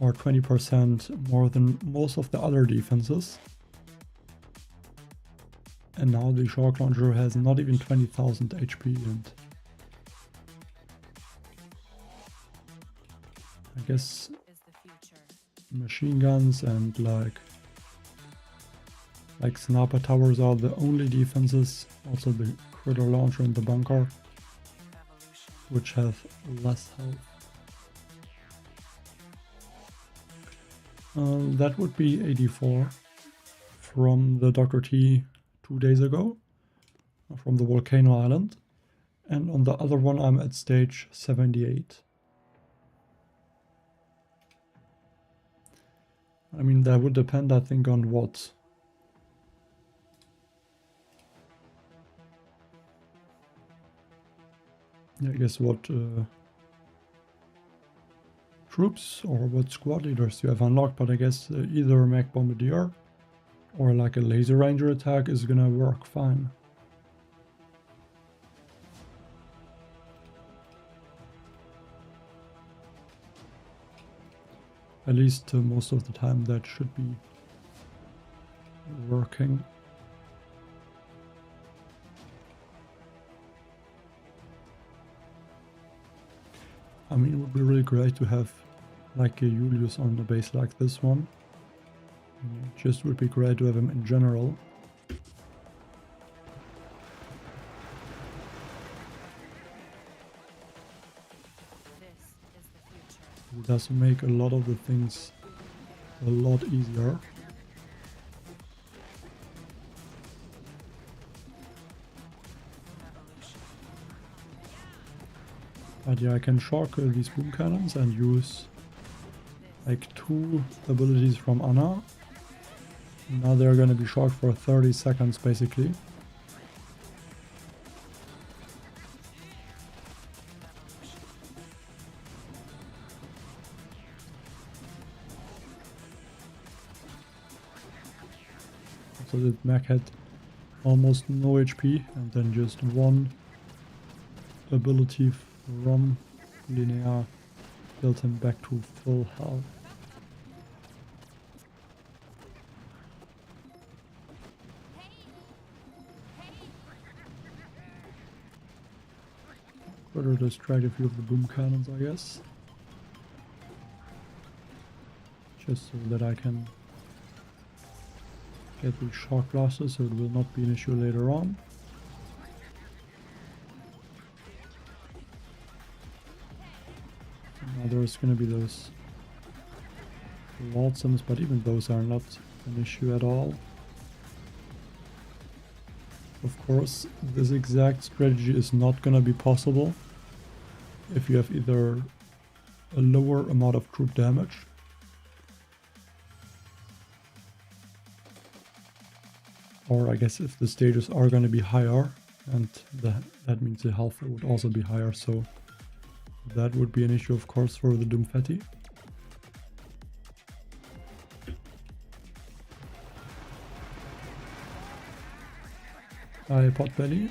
or 20% more than most of the other defenses. And now the shark launcher has not even 20,000 HP, and I guess machine guns and like sniper towers are the only defenses, also the critter launcher and the bunker, which have less health. That would be 84 from the Dr. T 2 days ago, from the volcano island, and on the other one I'm at stage 78. I mean, that would depend, I think, on what I guess what troops or what squad leaders you have unlocked, but I guess either a mech bombardier or like a laser ranger attack is gonna work fine. At least most of the time that should be working. I mean, it would be really great to have like a Julius on a base like this one. It just would be great to have him in general. It does make a lot of the things a lot easier. But yeah, I can shock these boom cannons and use like 2 abilities from Anna. Now they're gonna be shocked for 30 seconds basically. So the mech had almost no HP, and then just 1 ability from Linnea built him back to full health. Better distract a few of the boom cannons, I guess. Just so that I can get the shock blasters, so it will not be an issue later on. Now there's gonna be those Waltzoms, but even those are not an issue at all. Of course, this exact strategy is not gonna be possible if you have either a lower amount of troop damage or I guess if the stages are gonna be higher, and that means the health would also be higher, so that would be an issue of course for the Doomfatty. Hi Potbelly.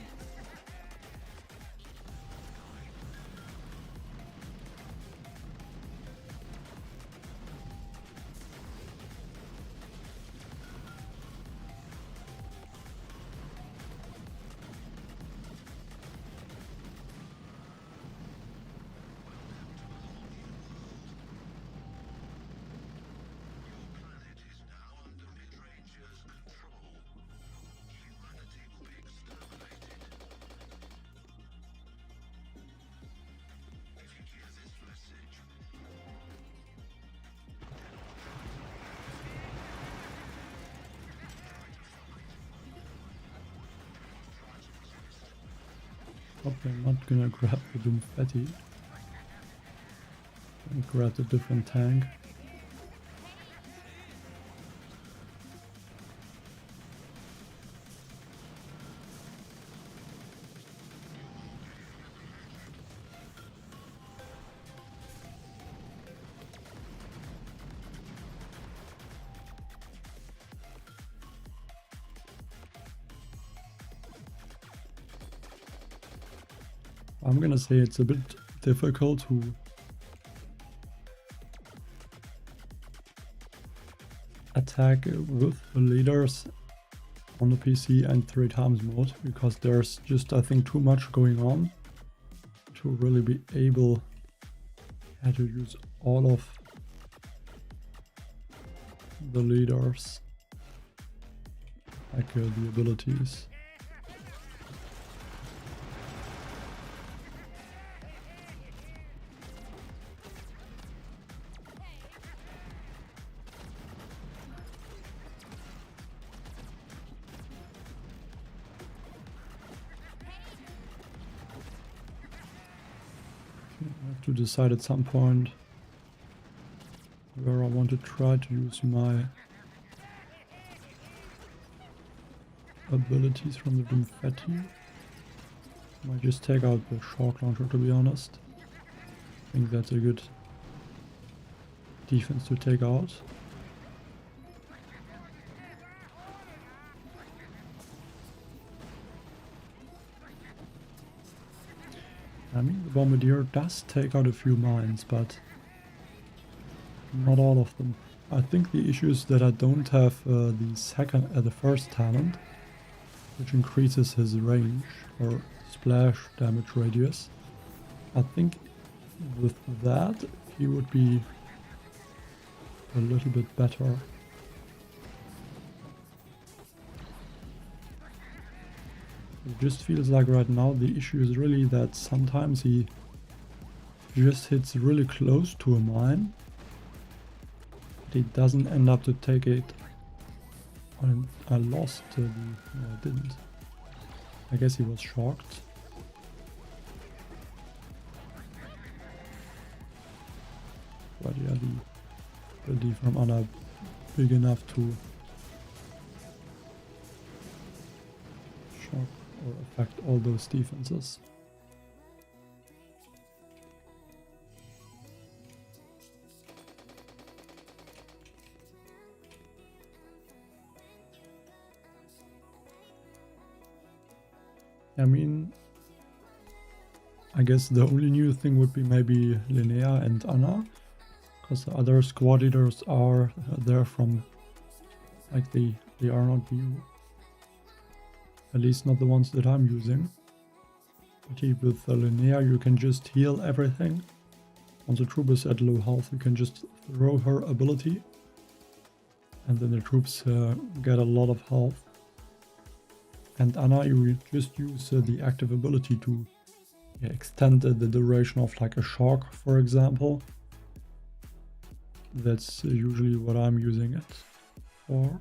Probably not gonna grab the Doomfetti and grab a different tank. I'm gonna say it's a bit difficult to attack with the leaders on the PC and 3x mode, because there's just, I think, too much going on to really be able to use all of the leaders, like the abilities. I have to decide at some point where I want to try to use my abilities from the Doomfetti. Might just take out the shock launcher, to be honest. I think that's a good defense to take out. I mean, the Bombardier does take out a few mines, but not all of them. I think the issue is that I don't have the first talent, which increases his range or splash damage radius. I think with that he would be a little bit better. It just feels like right now the issue is really that sometimes he just hits really close to a mine, but he doesn't end up to take it. I lost no, I didn't. I guess he was shocked. But yeah, the ability from Anna big enough to shock or affect all those defenses. I mean, I guess the only new thing would be maybe Linnea and Anna, because the other squad leaders are there from, like, they are not new. At least not the ones that I'm using. But with Linnea you can just heal everything. Once the troop is at low health you can just throw her ability, and then the troops get a lot of health. And Anna, you just use the active ability to extend the duration of, like, a shock, for example. That's usually what I'm using it for.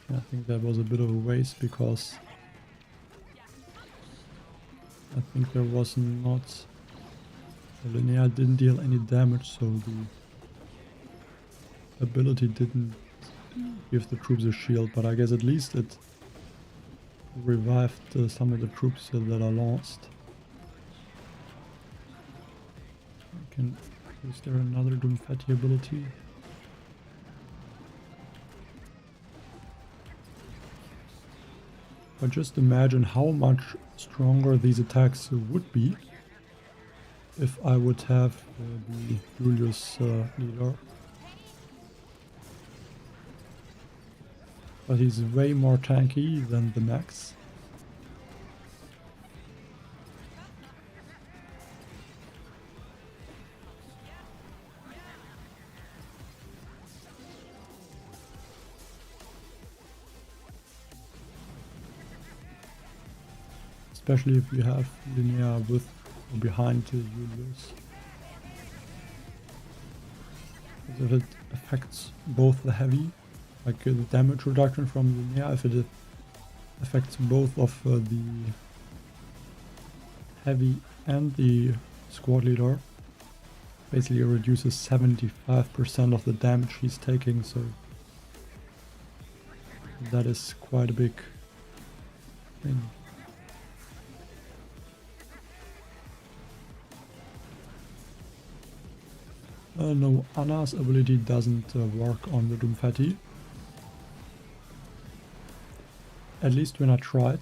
I think that was a bit of a waste, because I think there was not... Linnea didn't deal any damage, so the ability didn't give the troops a shield, but I guess at least it revived some of the troops that are lost. Is there another Doomfetti ability? But just imagine how much stronger these attacks would be if I would have the Julius leader. But he's way more tanky than the Max. especially if you have linear with or behind the Julius. If it affects both the heavy, like the damage reduction from linear, if it affects both of the heavy and the squad leader, basically it reduces 75% of the damage he's taking, so that is quite a big thing. No, Anna's ability doesn't work on the Doomfatti. At least when I tried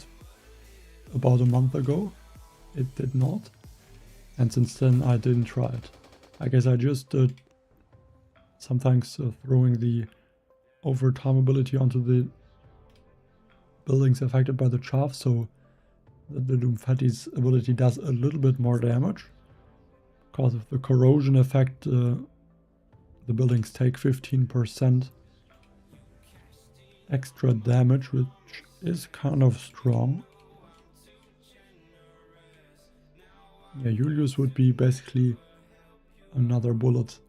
about a month ago, it did not. And since then I didn't try it. I guess I just sometimes throwing the overtime ability onto the buildings affected by the chaff, so that the Doomfatti's ability does a little bit more damage. Because of the corrosion effect, the buildings take 15% extra damage, which is kind of strong. Yeah, Julius would be basically another bullet.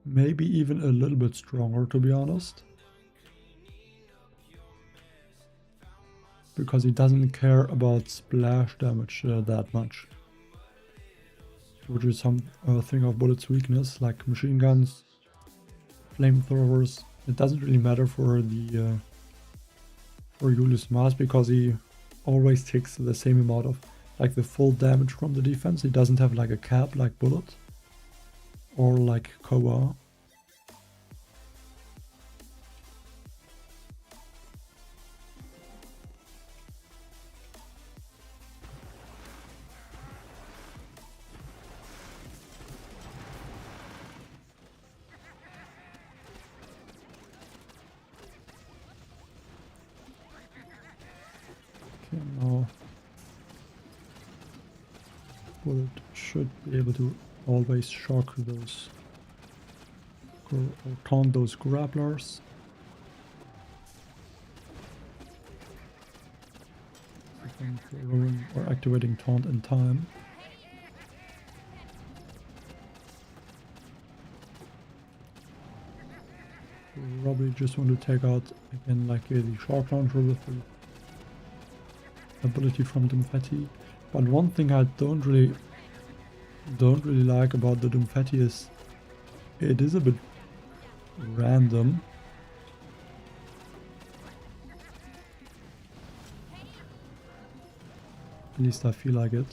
Maybe even a little bit stronger, to be honest. Because he doesn't care about splash damage that much. Which is something of Bullet's weakness, like machine guns, flamethrowers. It doesn't really matter for the for Julius Mars, because he always takes the same amount of, like, the full damage from the defense. He doesn't have like a cap like Bullet or like Koa. Okay, now Bullet should be able to always shock those or taunt those grapplers. Or activating taunt in time. Probably just want to take out again like the shark launcher with the ability from Doomfatti. But one thing I don't really like about the Doomfatti is it is a bit random. At least I feel like it.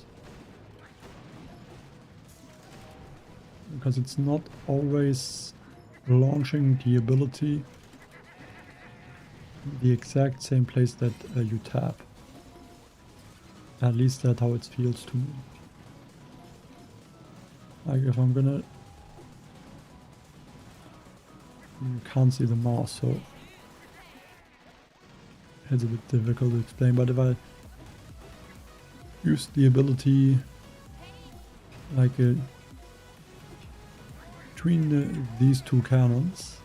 Because it's not always launching the ability the exact same place that you tap. At least that's how it feels to me. Like if I'm gonna... You can't see the mouse, so it's a bit difficult to explain, but if I use the ability like between these two cannons,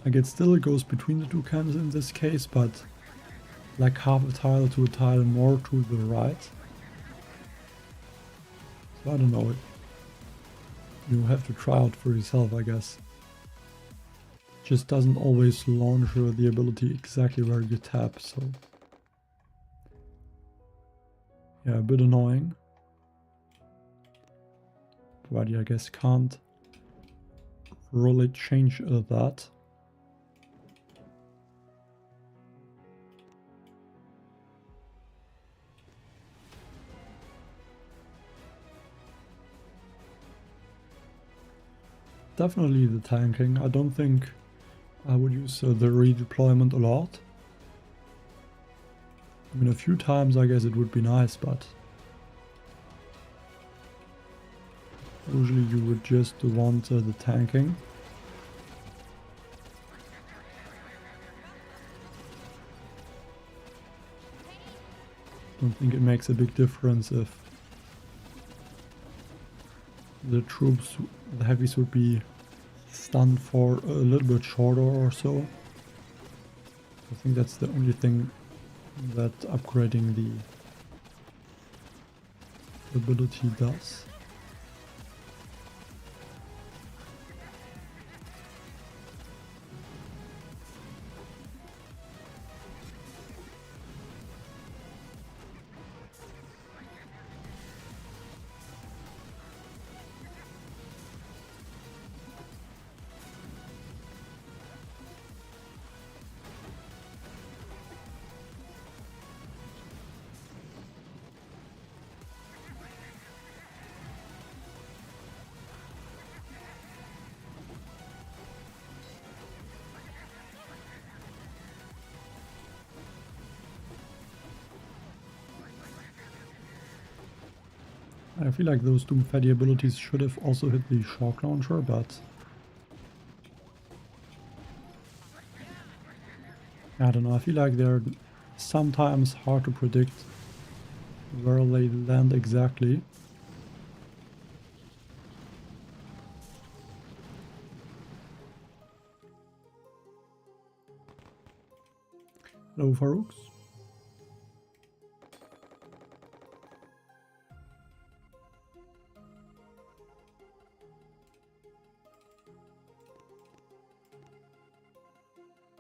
like it still goes between the two cannons in this case, but like half a tile to a tile more to the right. So I don't know, you have to try out for yourself, I guess. Just doesn't always launch the ability exactly where you tap, so yeah, a bit annoying. But yeah, I guess can't really change that. Definitely the tanking. I don't think I would use the redeployment a lot. I mean, a few times I guess it would be nice, but usually you would just want the tanking. Don't think it makes a big difference if the troops, the heavies, would be stunned for a little bit shorter or so. I think that's the only thing that upgrading the ability does. I feel like those Doom Fatty abilities should have also hit the shock launcher, but I don't know, I feel like they're sometimes hard to predict where they land exactly. Hello, Farouks.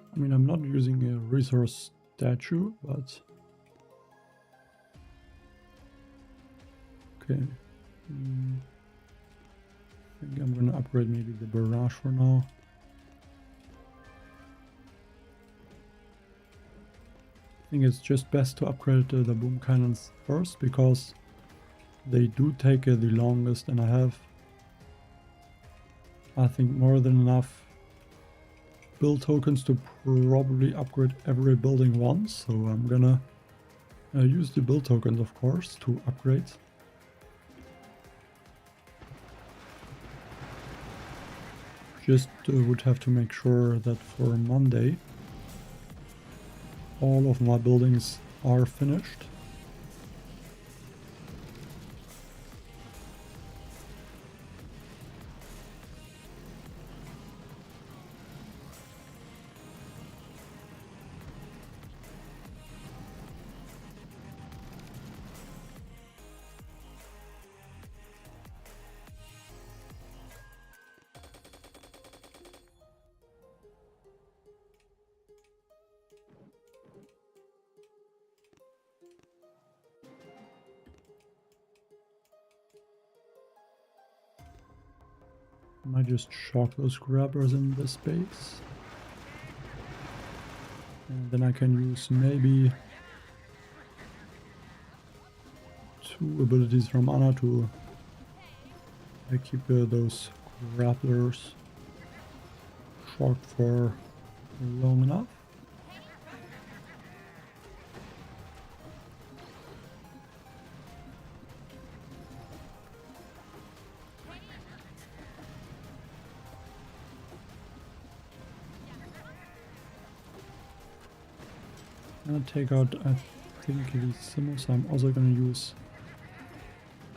I mean, I'm not using a resource statue, but okay. I think I'm gonna upgrade maybe the barrage for now. I think it's just best to upgrade the boom cannons first, because they do take the longest, and I have, I think, more than enough build tokens to probably upgrade every building once. So I'm gonna use the build tokens, of course, to upgrade. Just would have to make sure that for Monday all of my buildings are finished. I might just shock those Grapplers in this space. And then I can use maybe 2 abilities from Anna to keep those Grapplers shocked for long enough. I'm gonna take out, I think, the Simmos. I'm also gonna use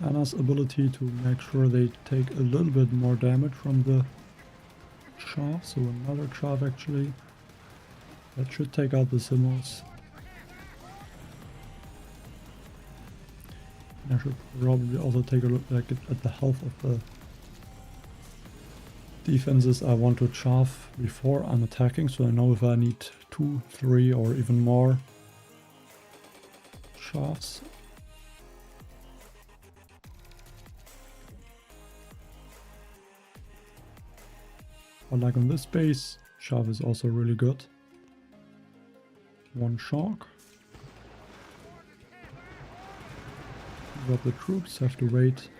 Anna's ability to make sure they take a little bit more damage from the chaff, so another chaff actually. That should take out the Simmos. I should probably also take a look at the health of the defenses I want to chaff before I'm attacking, so I know if I need 2, 3 or even more chaffs. But like on this base, chaff is also really good. 1 shock. But the troops have to wait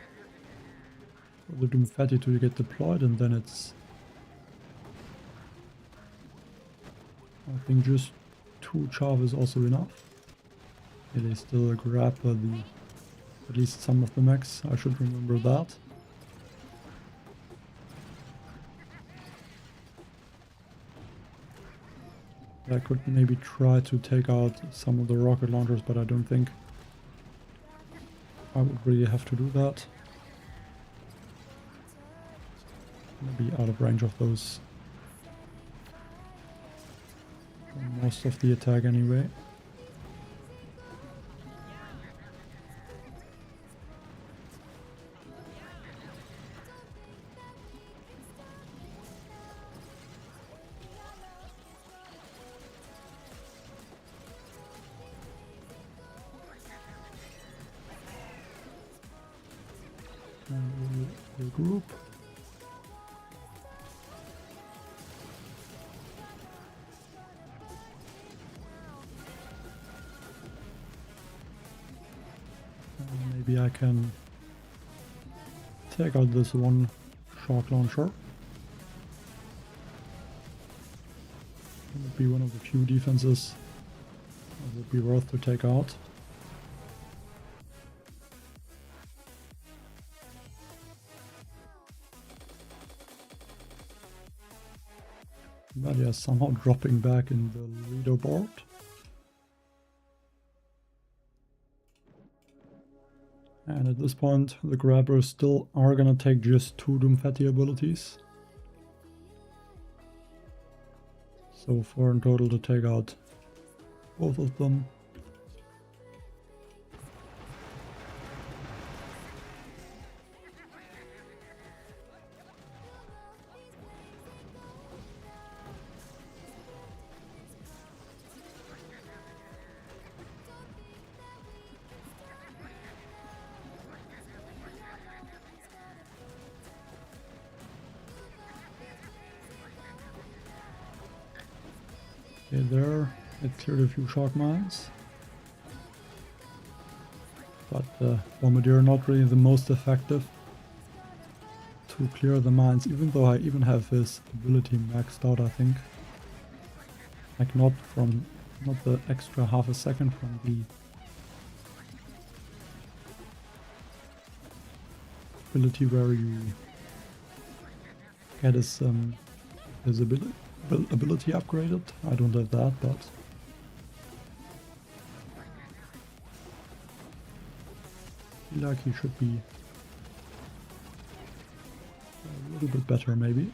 for the Doom Fatty to get deployed, and then it's, I think, just 2 chaff is also enough. Yeah, they still grab at least some of the mechs, I should remember that. I could maybe try to take out some of the rocket launchers, but I don't think I would really have to do that. Maybe out of range of those for most of the attack anyway. regroup. Maybe I can take out this one shock launcher. It would be one of the few defenses that would be worth to take out. But yeah, somehow dropping back in the leaderboard. And at this point, the Grapplers still are gonna take just 2 Doomfatty abilities. So 4 in total to take out both of them. Okay, there, it cleared a few shock mines. But Bombardier not really the most effective to clear the mines, even though I even have his ability maxed out, I think. Like not the extra half a second from the ability where you get his ability upgraded. I don't have that, but I feel like he should be a little bit better maybe.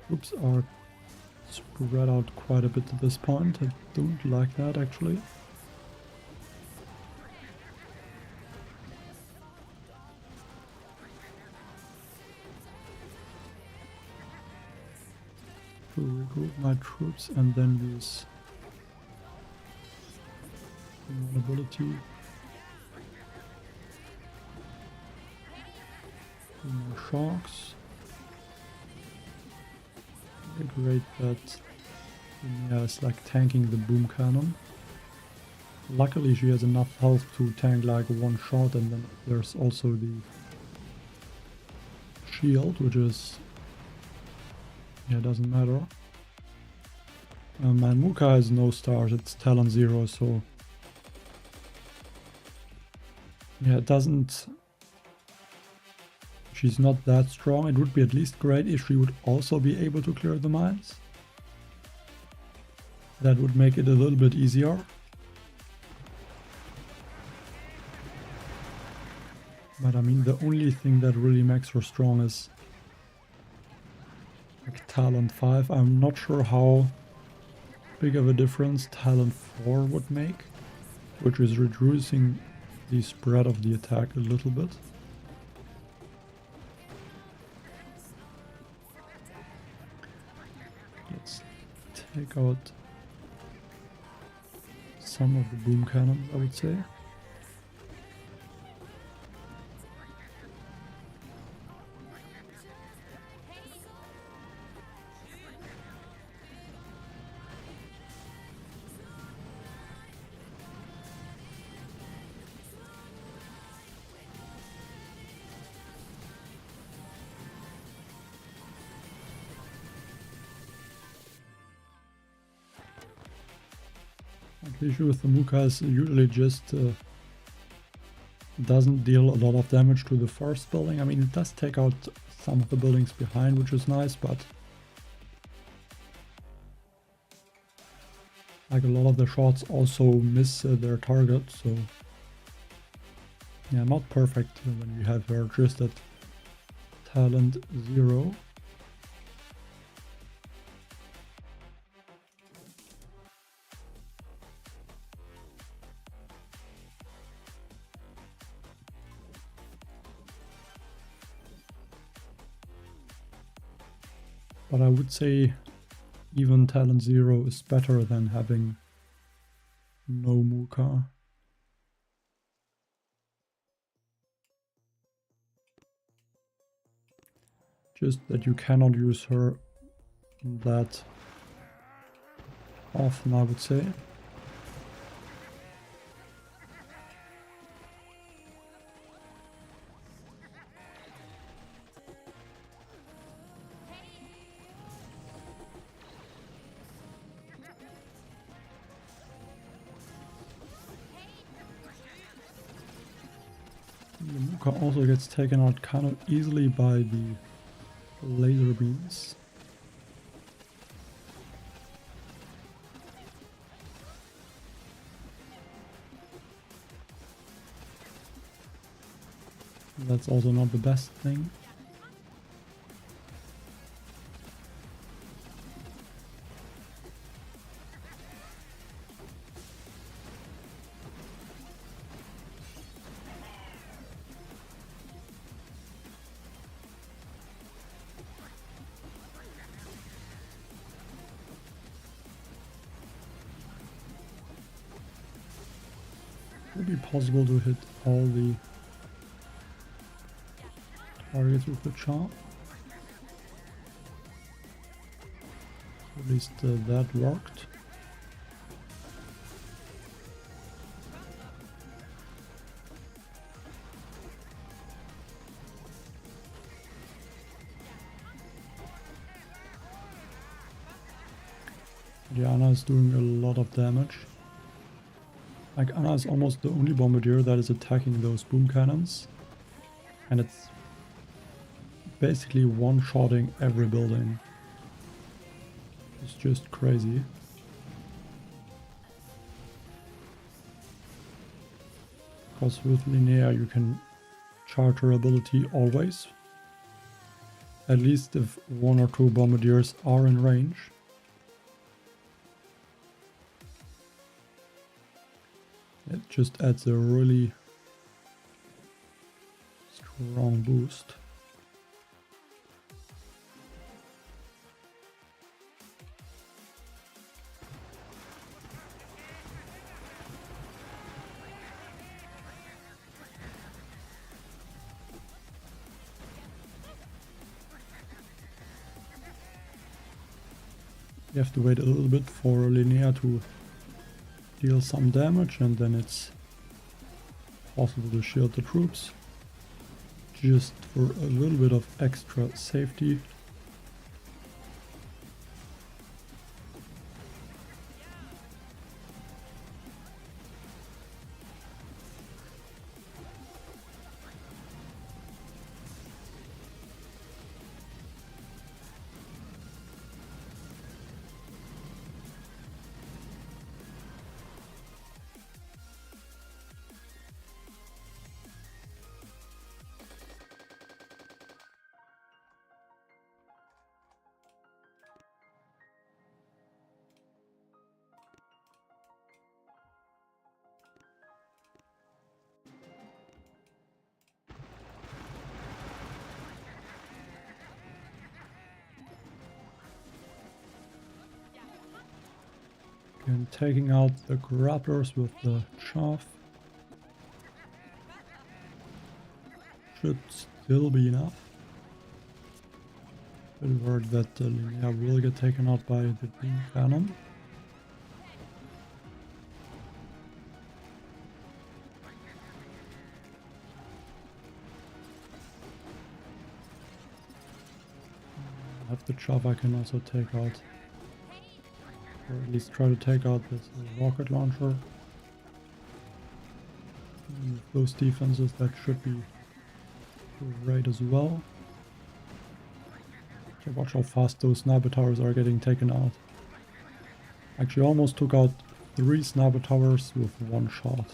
Troops are spread out quite a bit at this point. I don't like that actually. To regroup my troops and then use vulnerability. More shocks. Great that Emilia is like tanking the boom cannon. Luckily she has enough health to tank like one shot, and then there's also the shield, which is, yeah, doesn't matter. My Muka has no stars, it's talent 0, so yeah, it doesn't, she's not that strong. It would be at least great if she would also be able to clear the mines. That would make it a little bit easier. But I mean, the only thing that really makes her strong is like talent 5. I'm not sure how big of a difference talent 4 would make, which is reducing the spread of the attack a little bit. Let's take out some of the boom cannons, I would say. The issue with the Muka is usually just doesn't deal a lot of damage to the first building. I mean, it does take out some of the buildings behind, which is nice, but like a lot of the shots also miss their target, so yeah, not perfect when you have her just at talent 0. But I would say even talent 0 is better than having no Muka. Just that you cannot use her that often, I would say. The Muka also gets taken out kind of easily by the laser beams. That's also not the best thing. Would be possible to hit all the targets with the charm. At least that worked. Diana is doing a lot of damage. Like, Anna is almost the only bombardier that is attacking those boom cannons. And it's basically one-shotting every building. It's just crazy. Because with Linnea you can charge her ability always. At least if 1 or 2 bombardiers are in range. It just adds a really strong boost. You have to wait a little bit for Linnea to deal some damage, and then it's possible to shield the troops. Just for a little bit of extra safety. And taking out the grapplers with the chaff should still be enough. Bit worried that Linnea will get taken out by the beam cannon. Have the chaff I can also take out. Or at least try to take out this rocket launcher. And with those defenses, that should be great as well. Okay, watch how fast those sniper towers are getting taken out. Actually almost took out 3 sniper towers with 1 shot.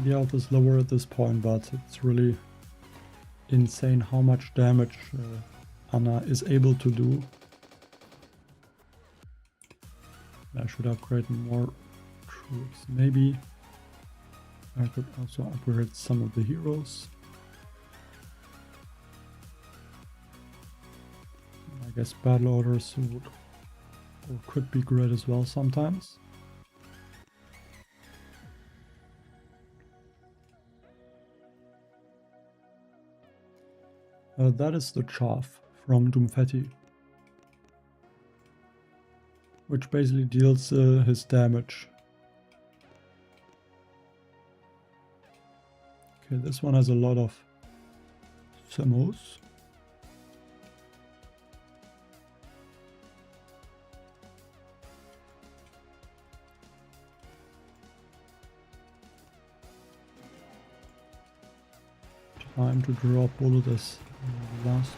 The health is lower at this point, but it's really insane how much damage Anna is able to do. I should upgrade more troops. Maybe I could also upgrade some of the heroes. I guess battle orders would or could be great as well sometimes. That is the chaff from Doomfetti, which basically deals his damage. Okay, this one has a lot of Samos. Time to draw bullet as the last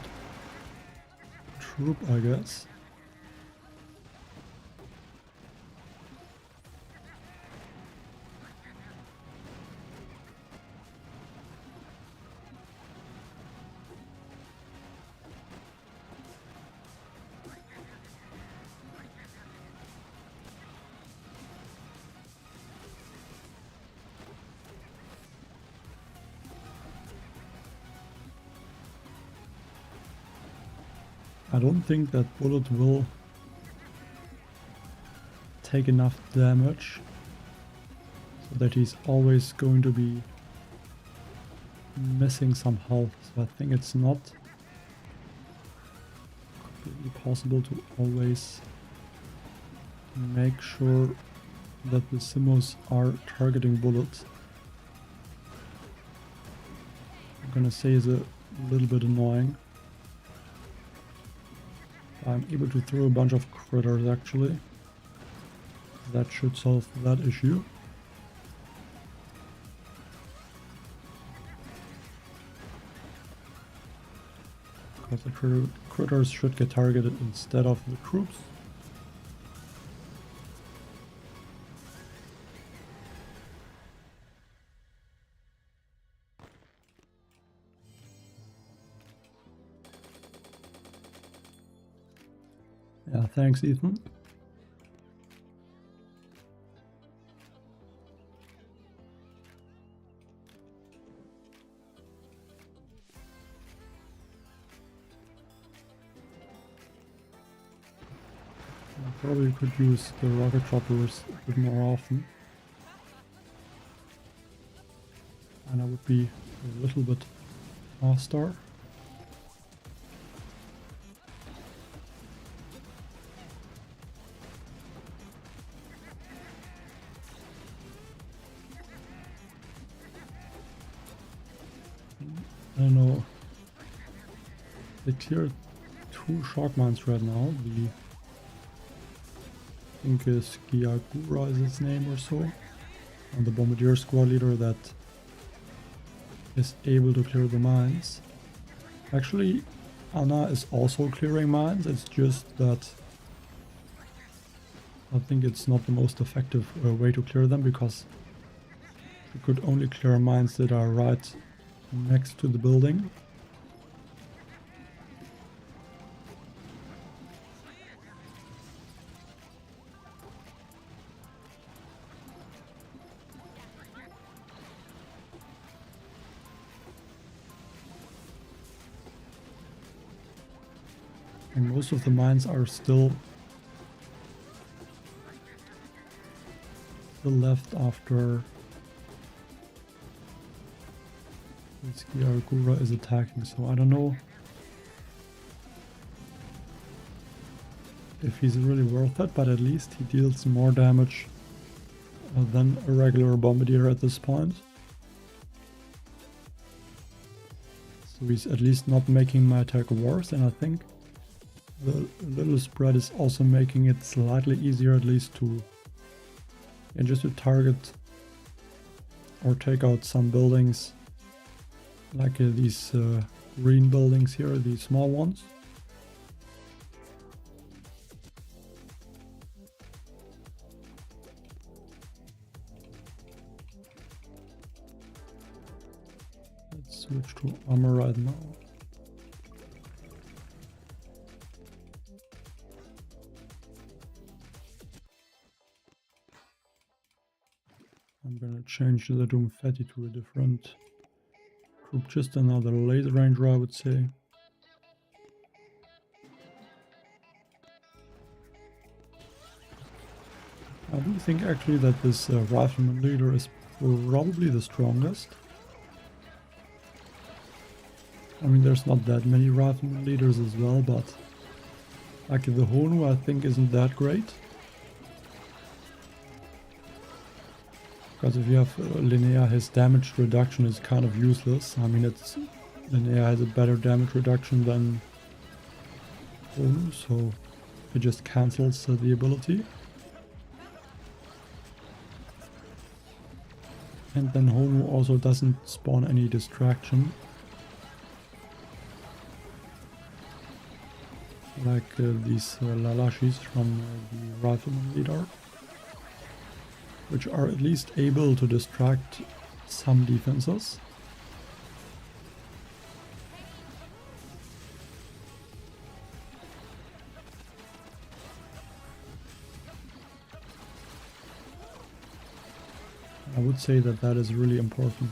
troop, I guess. I don't think that bullet will take enough damage so that he's always going to be missing some health. So I think it's not completely possible to always make sure that the Simos are targeting bullets. I'm gonna say is a little bit annoying. I'm able to throw a bunch of critters actually. That should solve that issue. Because the critters should get targeted instead of the troops. Yeah, thanks, Ethan. I probably could use the rocket choppers a bit more often. And I would be a little bit faster. I don't know. They cleared 2 shock mines right now. I think Skiagura is its name or so. And the bombardier squad leader that is able to clear the mines. Actually, Anna is also clearing mines. It's just that I think it's not the most effective way to clear them, because you could only clear mines that are right next to the building. And most of the mines are still left after Skiagura is attacking, so I don't know if he's really worth it, but at least he deals more damage than a regular bombardier at this point. So he's at least not making my attack worse, and I think the little spread is also making it slightly easier at least to just to target or take out some buildings, like these green buildings here, these small ones. Let's switch to armor right now. I'm gonna change the Doomfetti to a different group, just another laser ranger, I would say. I do think actually that this rifleman leader is probably the strongest. I mean, there's not that many rifleman leaders as well, but like the Honu I think isn't that great. Because if you have Linnea, his damage reduction is kind of useless. I mean, Linnea has a better damage reduction than Honu, so it just cancels the ability. And then Honu also doesn't spawn any distraction. Like these Lalashis from the Rifleman leader, which are at least able to distract some defenses. I would say that that is really important.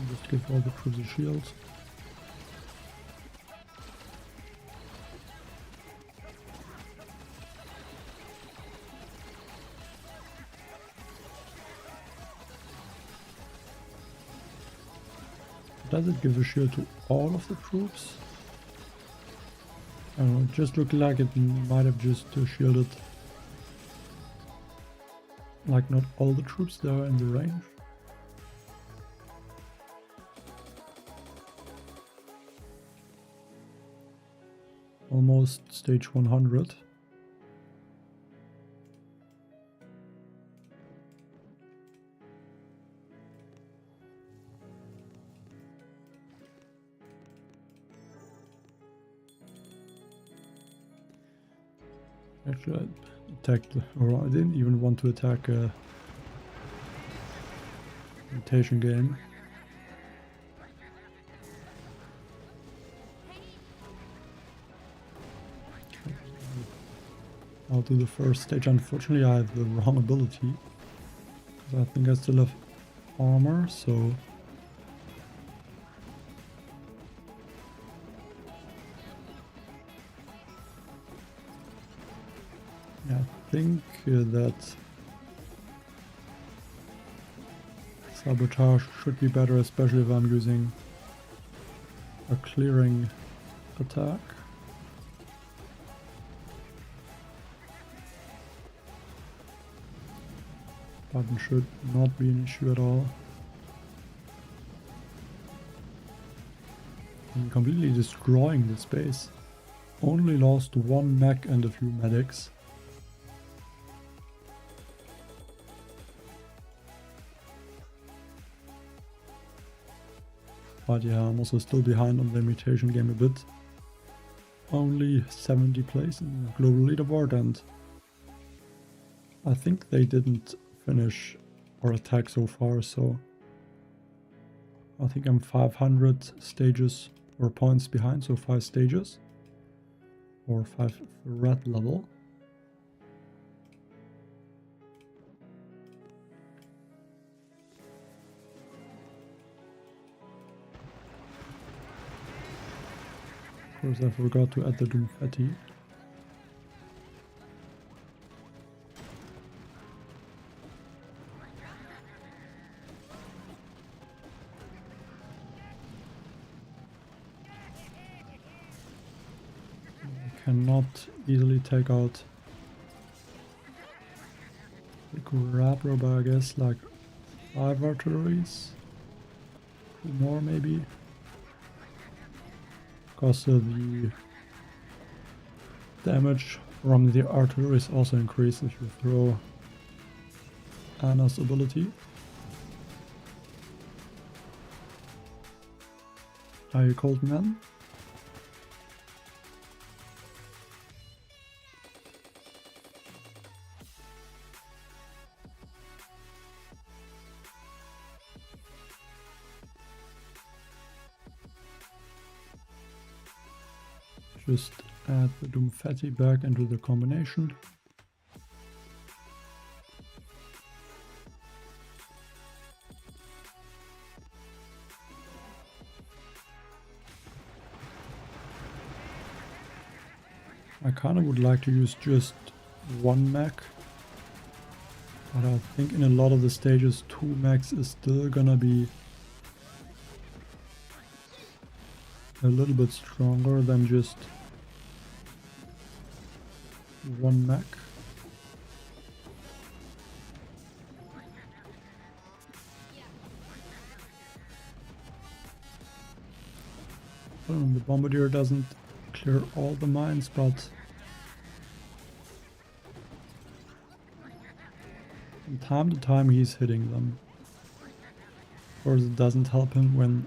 Just give all the troops a shield. Does it give a shield to all of the troops? I don't know, it just looked like it might have just shielded like not all the troops that are in the range. Almost stage 100. Actually, I attacked, or I didn't even want to attack a mutation game. I'll do the first stage. Unfortunately, I have the wrong ability. I think I still have armor, so... yeah, I think that sabotage should be better, especially if I'm using a clearing attack. Button should not be an issue at all. I'm completely destroying this base. Only lost one mech and a few medics. But yeah, I'm also still behind on the mutation game a bit. Only 70 place in the global leaderboard, and I think they didn't finish or attack so far, so I think I'm 500 stages or points behind, so 5 stages or 5 red level. Of course, I forgot to add the Doomfetti. Cannot easily take out the Grappler, but I guess like 5 artilleries, 2 more maybe, because the damage from the artillery also increases if you throw Anna's ability. Are you cold, man? just add the Doomfetti back into the combination. I kind of would like to use just one mech, but I think in a lot of the stages 2 mechs is still gonna be a little bit stronger than just one mech. The Bombardier doesn't clear all the mines, but from time to time he's hitting them. Of course it doesn't help him when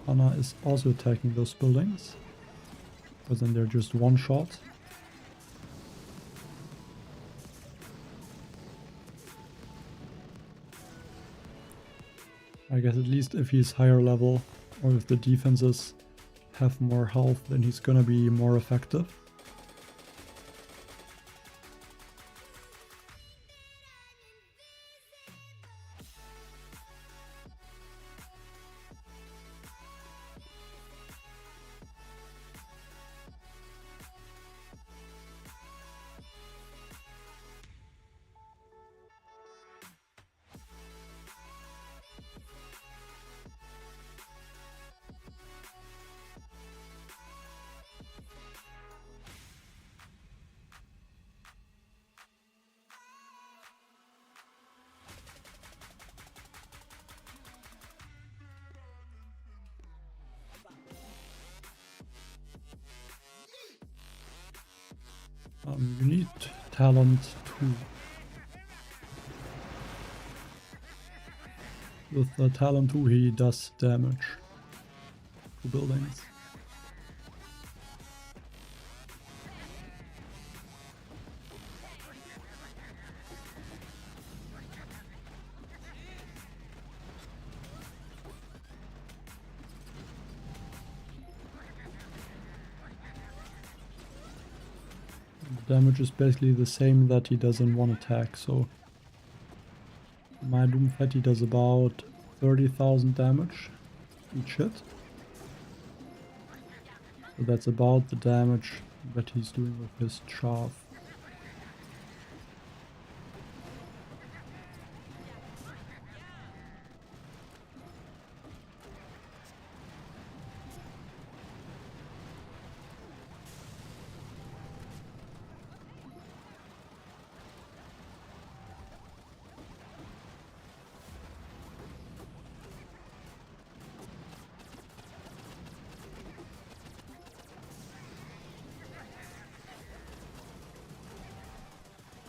Anna is also attacking those buildings, because then they're just one shot. I guess at least if he's higher level, or if the defenses have more health, then he's gonna be more effective. You need talent 2. With the talent 2 he does damage to buildings. Damage is basically the same that he does in one attack, so my Doomfetti does about 30,000 damage each hit. So that's about the damage that he's doing with his chaff.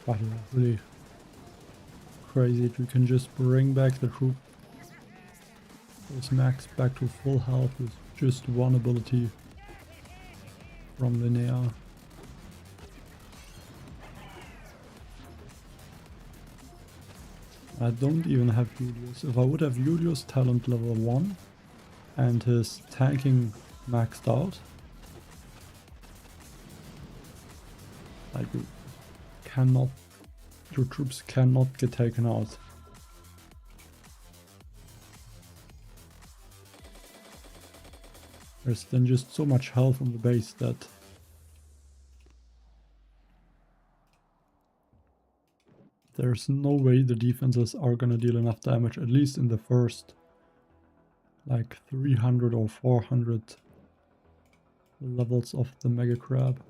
But yeah, really crazy if you can just bring back the troop, those max back to full health with just one ability from Linnea. I don't even have Julius. If I would have Julius talent level 1 and his tanking maxed out, like your troops cannot get taken out. There's then just so much health on the base that there's no way the defenses are gonna deal enough damage, at least in the first like 300 or 400 levels of the Mega Crab.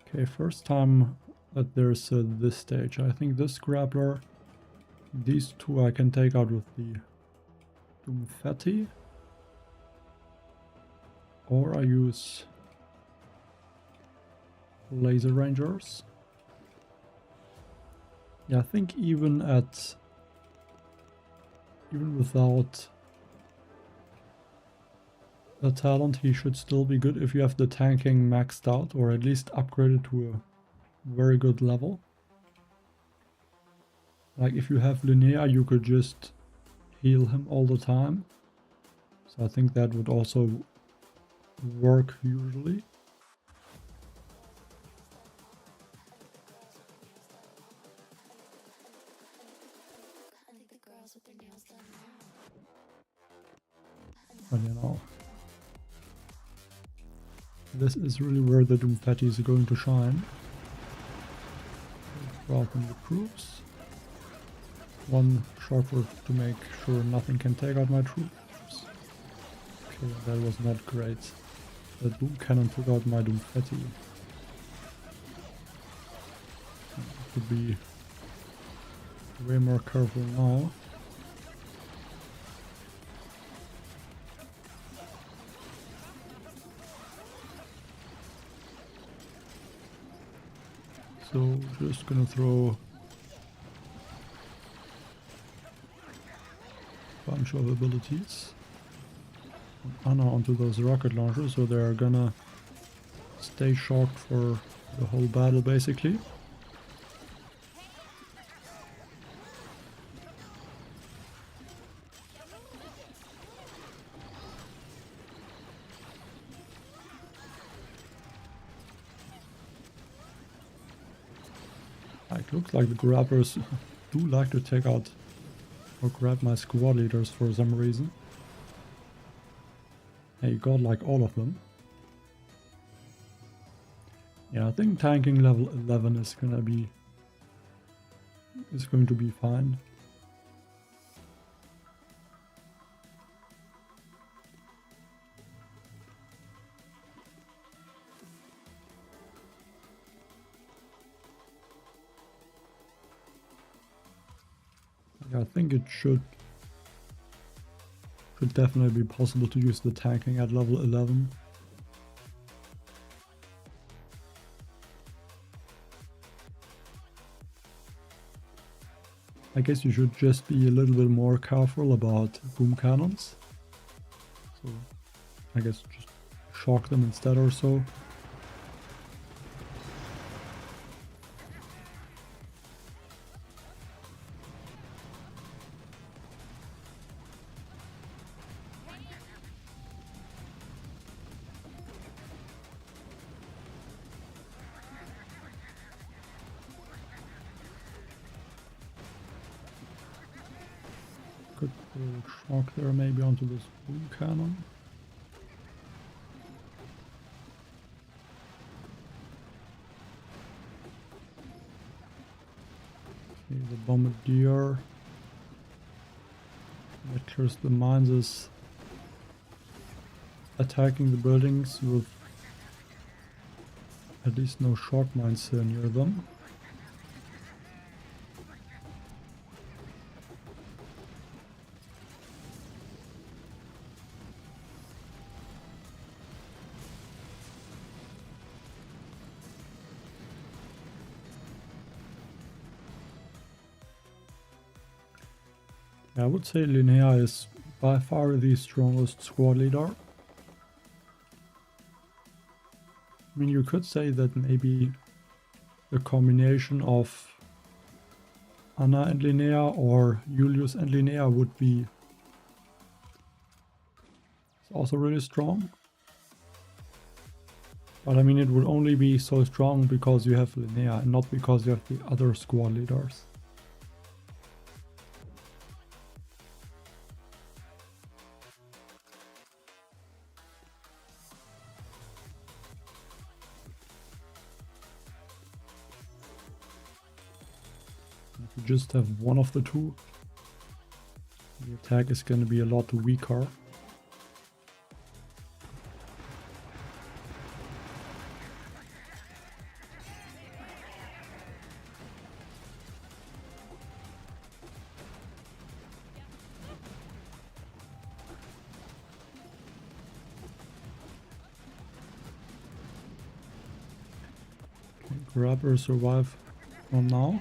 Okay, first time that there's this stage. I think this Grappler, these two I can take out with the Doomfetti. Or I use Laser Rangers. Yeah, I think even without a talent he should still be good if you have the tanking maxed out, or at least upgraded to a very good level. Like if you have Linnea, you could just heal him all the time. So I think that would also work usually. But you know, this is really where the Doomfetti is going to shine. Drop in the troops. One sharper to make sure nothing can take out my troops. Okay, that was not great. The boom cannon took out my Doomfetti. Could be way more careful now. So just gonna throw a bunch of abilities onto those rocket launchers, so they're gonna stay shocked for the whole battle basically. Looks like the Grapplers do like to take out or grab my squad leaders for some reason. Hey, got like all of them. Yeah, I think tanking level 11 is going to be fine. I think it should definitely be possible to use the tanking at level 11. I guess you should just be a little bit more careful about boom cannons. So I guess just shock them instead or so. Could put a shock there maybe onto this boom cannon. Okay, the bombardier that clears the mines is attacking the buildings with at least no shock mines near them. I would say Linnea is by far the strongest squad leader. I mean, you could say that maybe the combination of Anna and Linnea or Julius and Linnea would be also really strong. But I mean, it would only be so strong because you have Linnea and not because you have the other squad leaders. If you just have one of the two, the attack is going to be a lot weaker. Grabber survive from now.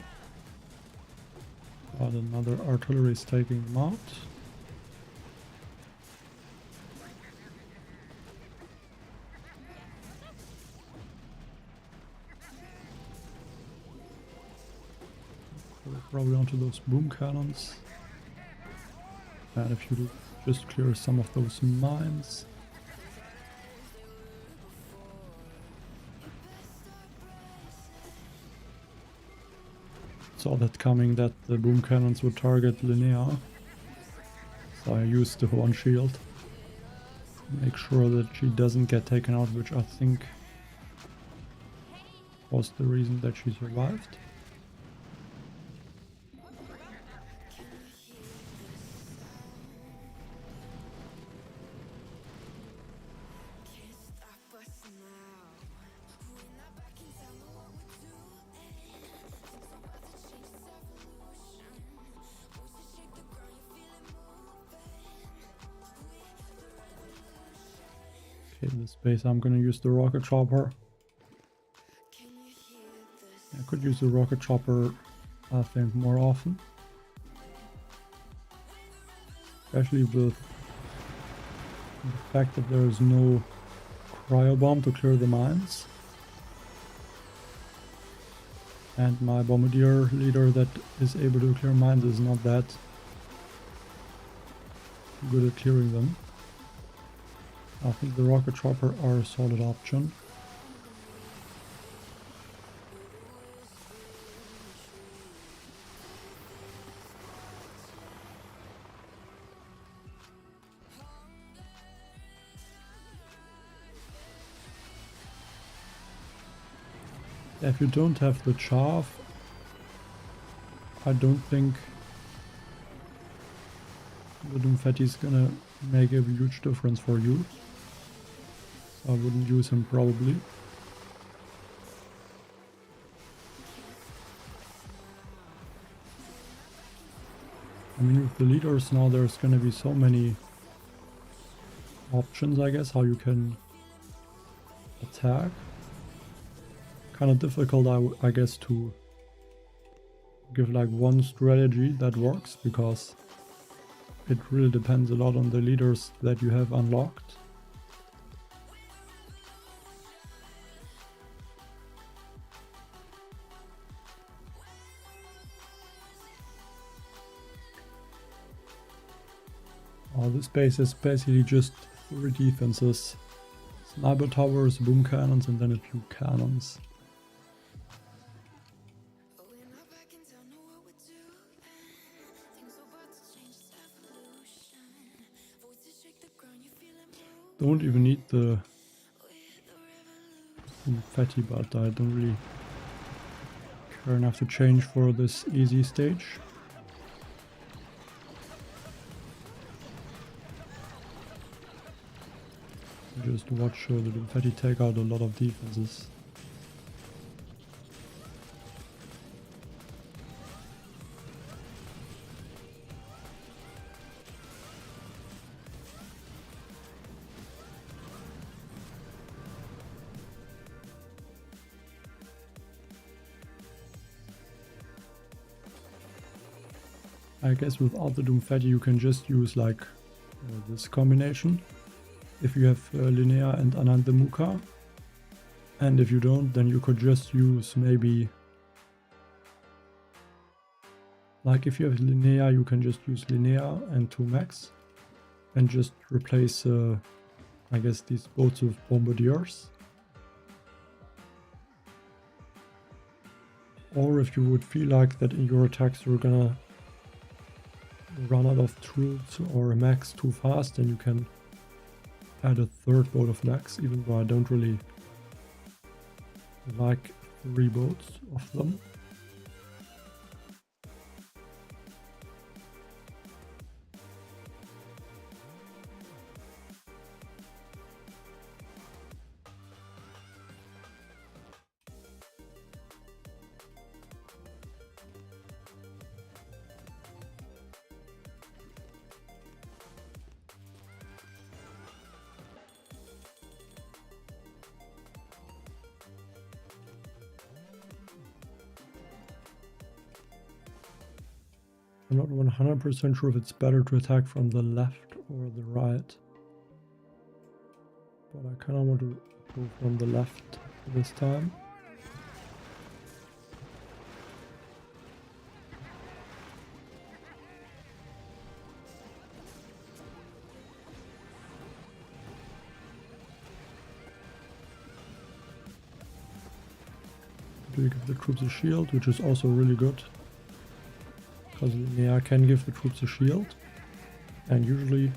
But another artillery is taking them out. Probably onto those boom cannons. And if you just clear some of those mines. saw that coming, that the boom cannons would target Linnea. So I used the horn shield to make sure that she doesn't get taken out, which I think was the reason that she survived. Okay, in this space I'm gonna use the rocket chopper. I could use the rocket chopper, I think, more often. Especially with the fact that there is no cryo bomb to clear the mines. And my bombardier leader that is able to clear mines is not that good at clearing them. I think the rocket chopper are a solid option. If you don't have the chaff, I don't think the Doomfetti is gonna make a huge difference for you. So I wouldn't use him probably. I mean, with the leaders now there's gonna be so many options, I guess, how you can attack. Kind of difficult, I guess, to give like one strategy that works, because it really depends a lot on the leaders that you have unlocked. This base is basically just 3 defenses: sniper towers, boom cannons, and then a few cannons. Don't even need the fatty, but I don't really care enough to change for this easy stage. Just watch the fatty take out a lot of defenses. I guess without the Doomfetti you can just use like this combination. If you have Linnea and Anand the Muka, and if you don't, then you could just use maybe, like if you have Linnea, you can just use Linnea and 2 max and just replace I guess these boats with bombardiers. Or if you would feel like that in your attacks you're gonna run out of troops or max too fast, then you can add a 3rd boat of max, even though I don't really like 3 boats of them. I'm not 100% sure if it's better to attack from the left or the right, but I kind of want to go from the left this time. To give the troops a shield, which is also really good. because Linnea can give the troops a shield, and usually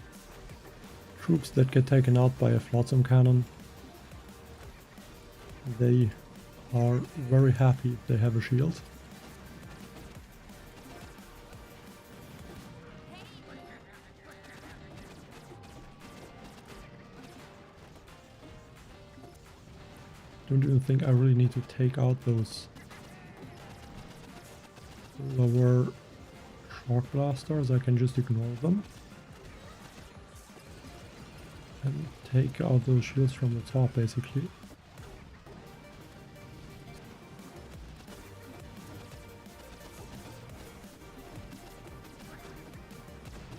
troops that get taken out by a flotsam cannon, they are very happy if they have a shield. Don't even think I really need to take out those lower shock blasters. I can just ignore them and take out those shields from the top, basically.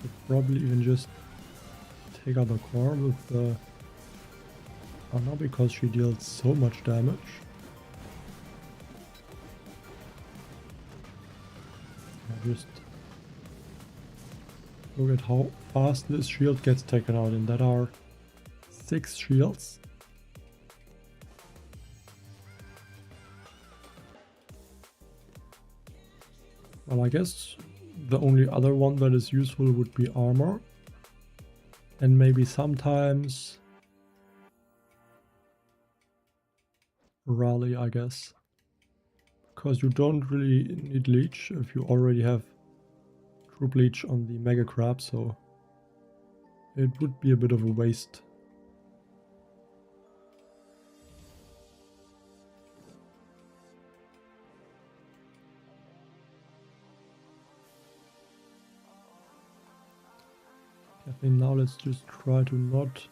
Could probably even just take out the core with the Anna because she deals so much damage. Just look at how fast this shield gets taken out, and that are 6 shields. Well, I guess the only other one that is useful would be armor, and maybe sometimes rally, I guess, because you don't really need Leech if you already have Troop Leech on the Mega Crab, so it would be a bit of a waste. I think now let's just try to not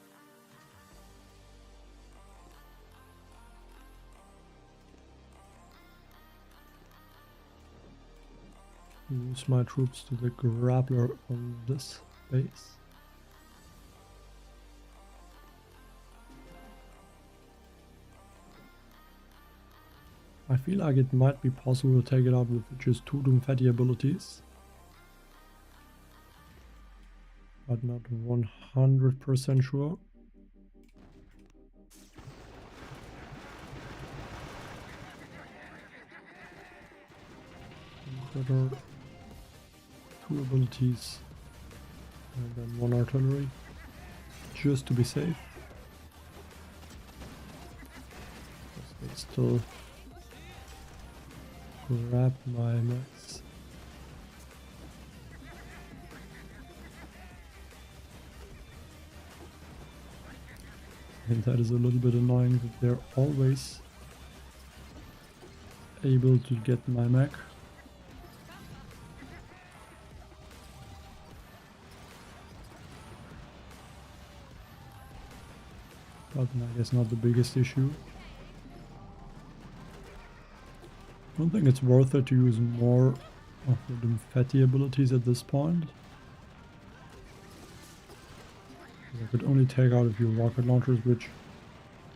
use my troops to the Grappler on this base. I feel like it might be possible to take it out with just 2 Doomfatty abilities, but not 100% sure. Better 2 abilities and then 1 artillery, just to be safe. Let's still grab my mechs. And that is a little bit annoying that they're always able to get my mech. But I guess not the biggest issue. I don't think it's worth it to use more of the Doomfatty abilities at this point. I could only take out a few rocket launchers, which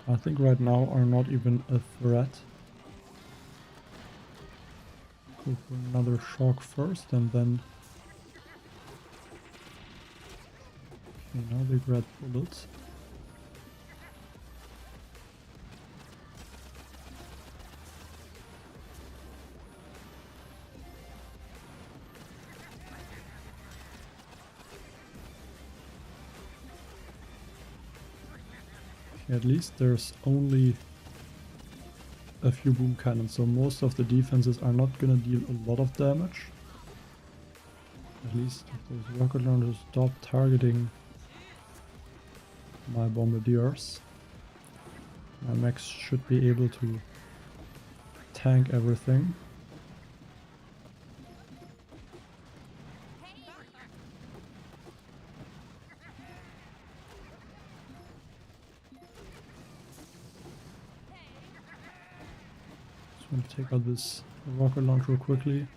I think right now are not even a threat. Go for another shock first and then... Okay, now they grab bullets. At least there's only a few boom cannons, so most of the defenses are not gonna deal a lot of damage. At least if those rocket launchers stop targeting my bombardiers, my mechs should be able to tank everything. Just want to take out this rocket launcher quickly. It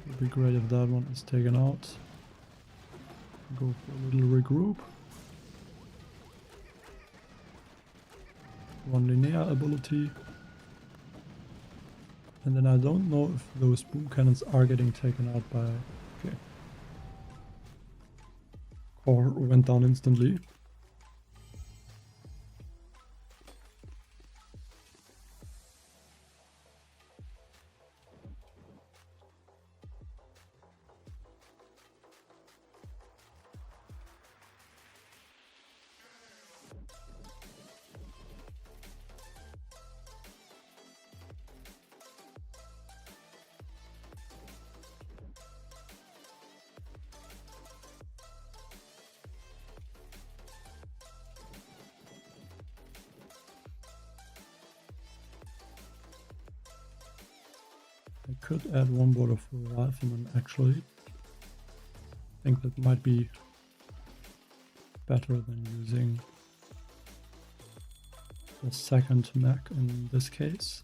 would be great if that one is taken out. Go for a little regroup. One Linnea ability. And then I don't know if those boom cannons are getting taken out by... Okay. Core went down instantly. could add one board of riflemen actually. I think that might be better than using the second mech in this case.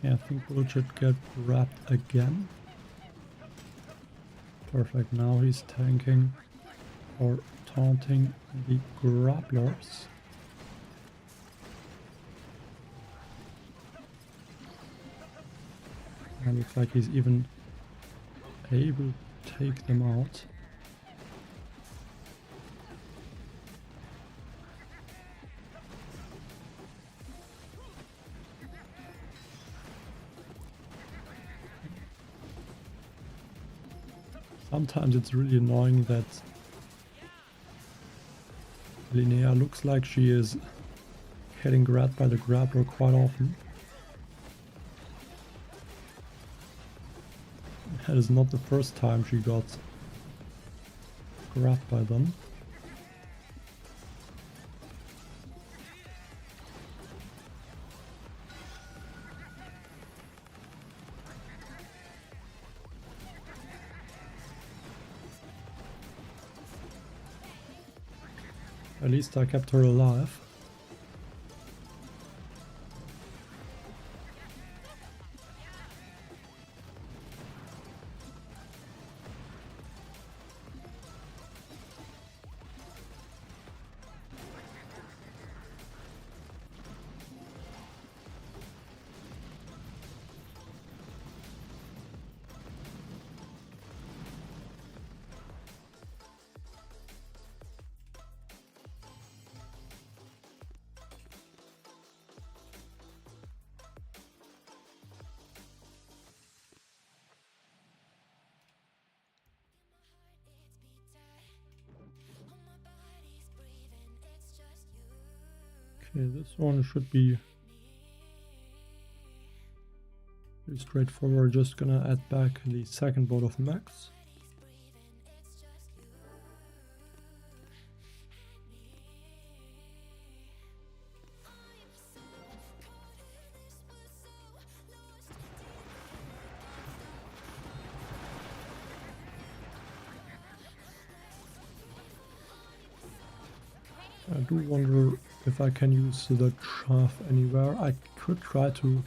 Okay, I think we'll just get wrapped again. Perfect, now he's tanking or taunting the Grapplers. And looks like he's even able to take them out. Sometimes it's really annoying that Linnea looks like she is getting grabbed by the grappler quite often. That is not the first time she got grabbed by them. At least I kept her alive. Okay, this one should be pretty straightforward. Just gonna add back the second boat of mechs. I do wonder if I can use the chaff anywhere. I could try to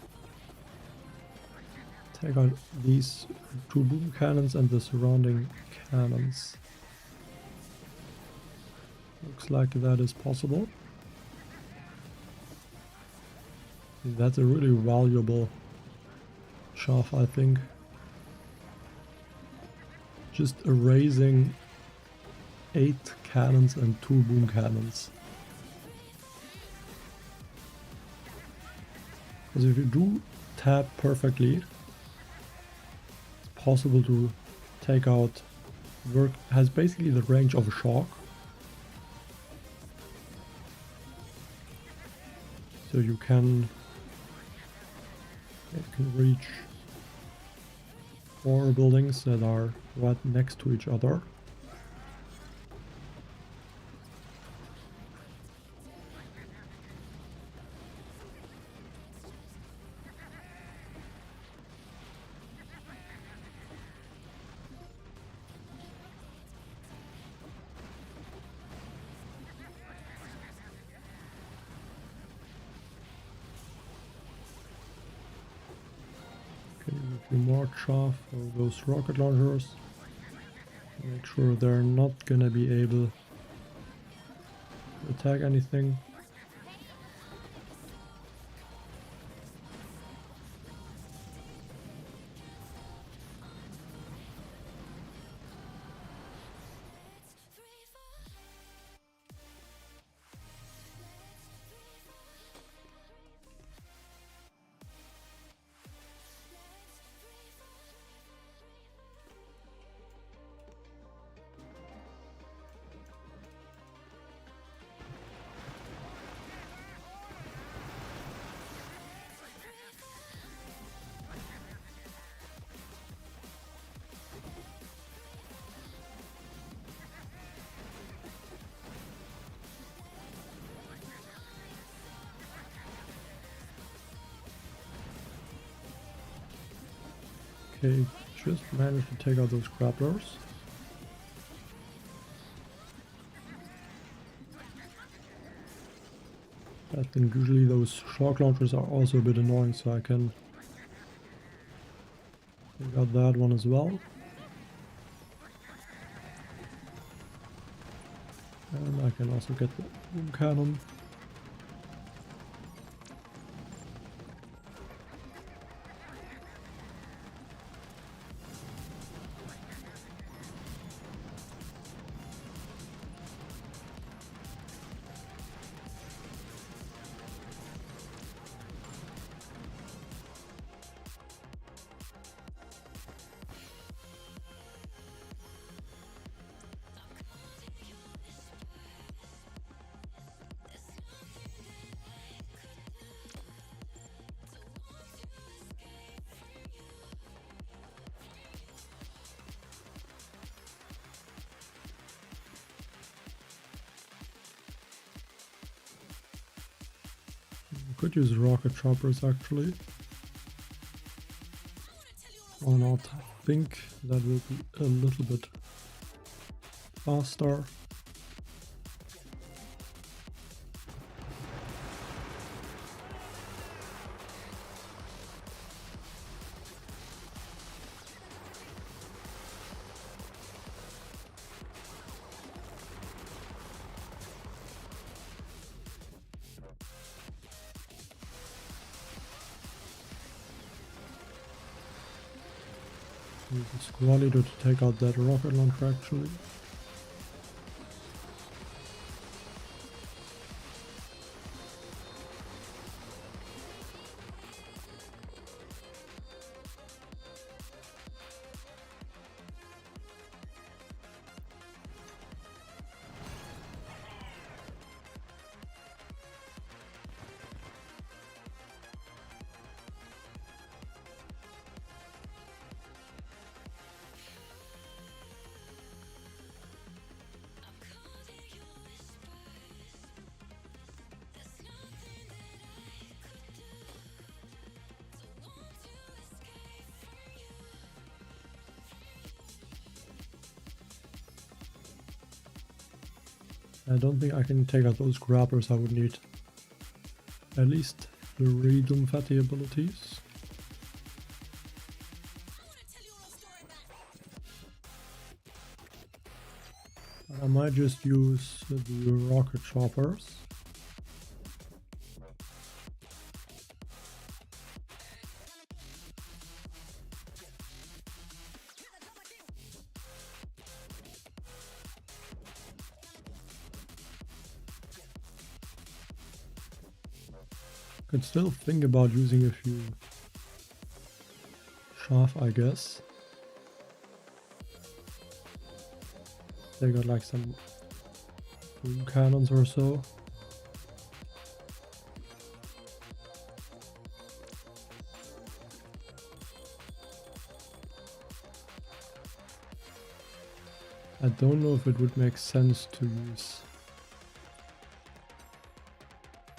take out these two boom cannons and the surrounding cannons. Looks like that is possible. That's a really valuable chaff, I think. Just erasing 8 cannons and 2 boom cannons. Because if you do tap perfectly, it's possible to take out work. Has basically the range of a shock. So you can reach 4 buildings that are right next to each other. A few more chaff for those rocket launchers. Make sure they're not gonna be able to attack anything. Okay, just managed to take out those grapplers. I think usually those shock launchers are also a bit annoying, so I can take out that one as well. And I can also get the boom cannon. Could use rocket choppers actually. Or not. I think that will be a little bit faster. Use the squad leader to take out that rocket launcher actually. I don't think I can take out those grapplers. I would need at least 3 Doom Fatty abilities. I might just use the rocket choppers. Could still think about using a few chaff, I guess. They got like some boom cannons or so. I don't know if it would make sense to use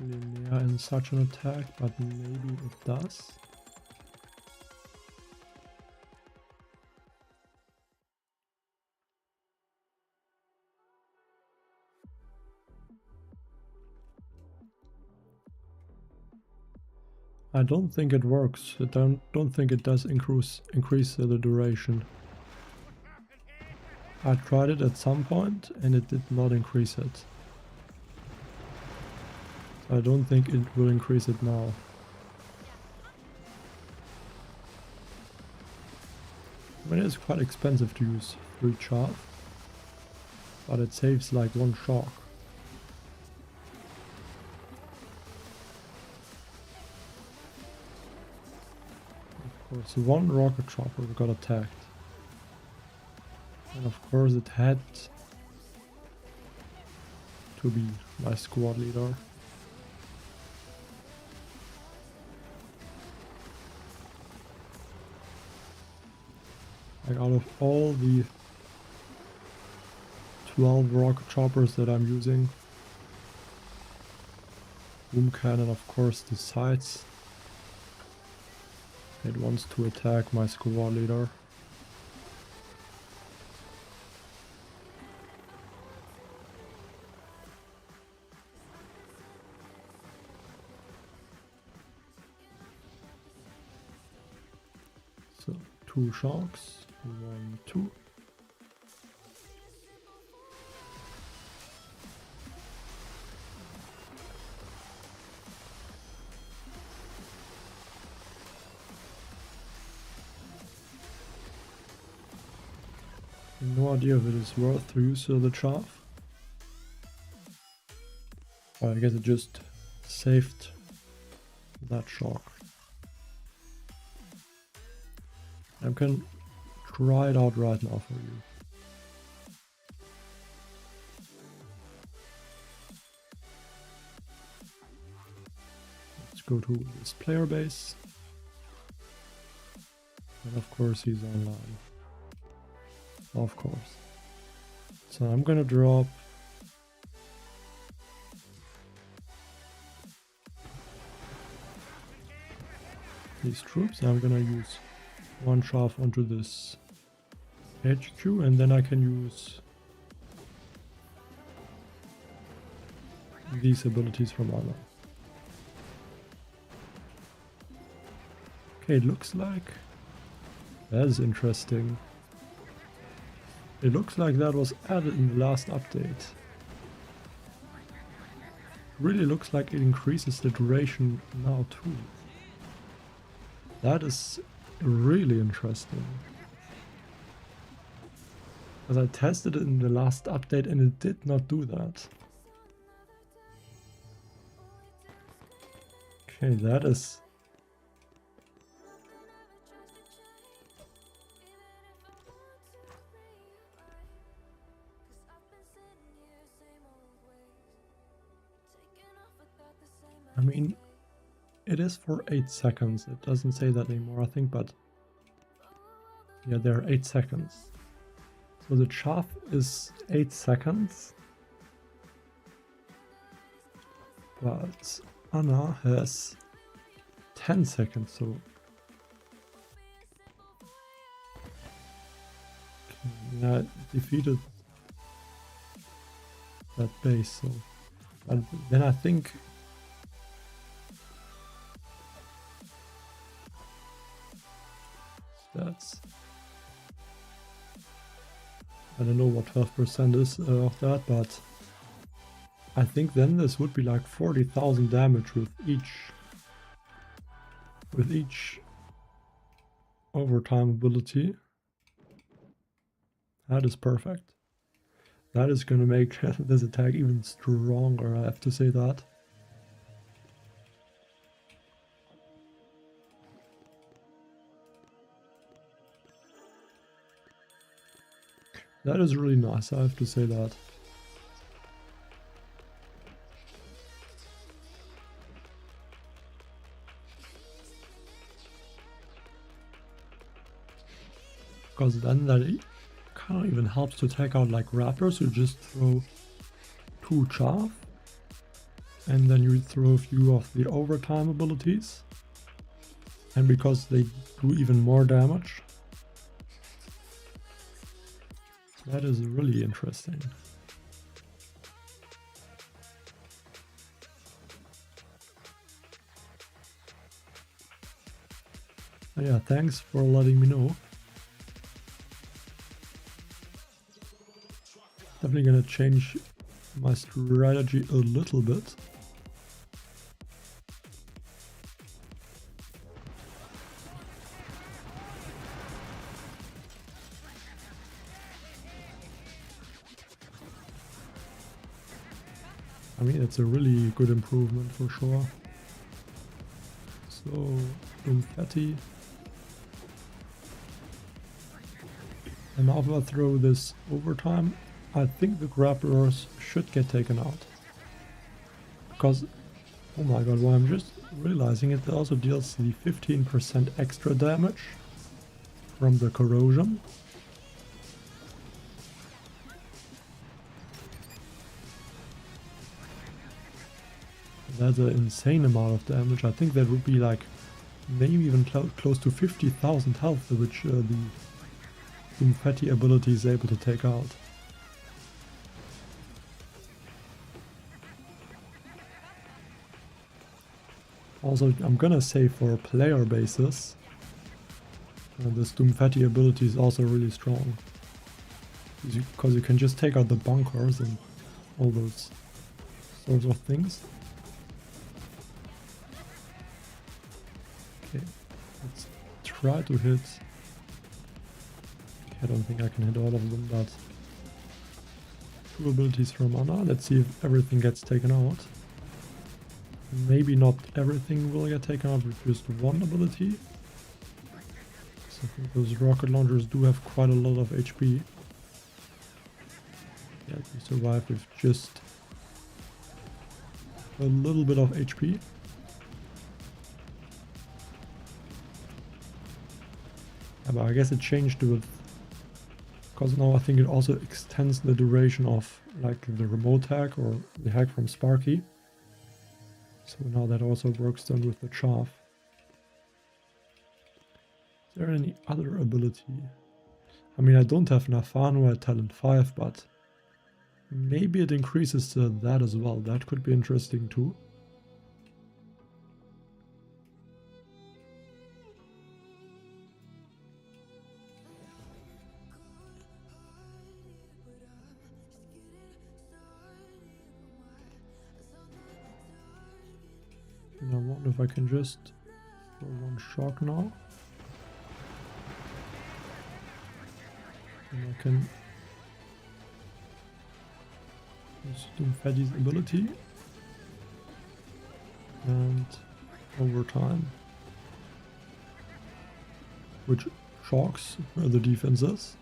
Linnea in such an attack, but maybe it does. I don't think it works. I don't think it does increase the duration. I tried it at some point and it did not increase it. I don't think it will increase it now. I mean, it's quite expensive to use 3 chaff, but it saves like 1 shock. Of course, 1 rocket chopper got attacked. And of course it had to be my squad leader. Like out of all the 12 rocket choppers that I'm using, boom cannon of course decides. It wants to attack my squad leader. So 2 sharks, 1, 2. No idea if it is worth to use the chaff. Well, I guess it just saved that shark. I can try it out right now for you. Let's go to this player base. And of course he's online. Of course. So I'm gonna drop these troops. I'm gonna use 1 chaff onto this HQ, and then I can use these abilities from Anna. Okay, it looks like that is interesting. It looks like that was added in the last update. Really looks like it increases the duration now too. That is really interesting. Because I tested it in the last update and it did not do that. Okay, that is... I mean, it is for 8 seconds. It doesn't say that anymore, I think, but yeah, there are 8 seconds. So the chaff is 8 seconds, but Anna has 10 seconds, so yeah, it defeated that base. So, but then I think that's, I don't know what 12% is of that, but I think then this would be like 40,000 damage with each overtime ability. That is perfect. That is gonna make this attack even stronger, I have to say that. That is really nice, I have to say that. Because then that kind of even helps to take out like Grapplers who just throw 2 chaff. And then you throw a few of the overtime abilities. And because they do even more damage. That is really interesting. Yeah, thanks for letting me know. Definitely gonna change my strategy a little bit. I mean, it's a really good improvement for sure. So, confetti. And now if I throw this overtime, I think the grapplers should get taken out. Because, oh my god, well, I'm just realizing it also deals the 15% extra damage from the corrosion. That's an insane amount of damage. I think that would be like maybe even close to 50,000 health, which the Doomfatti ability is able to take out. Also, I'm gonna say for a player basis, this Doomfatti ability is also really strong. Because you can just take out the bunkers and all those sorts of things. Okay, let's try to hit. Okay, I don't think I can hit all of them, but 2 abilities from mana. Let's see if everything gets taken out. Maybe not everything will get taken out with just 1 ability. So I think those rocket launchers do have quite a lot of HP. Yeah, we survived with just a little bit of HP. Yeah, but I guess it changed with, because now I think it also extends the duration of like the remote hack or the hack from Sparky. So now that also works then with the chaff. Is there any other ability? I mean, I don't have Nafano at talent 5, but maybe it increases that as well. That could be interesting too. And I wonder if I can just throw 1 shock now. And I can use Doomfatti's ability. And overtime. Which shocks where the defense is.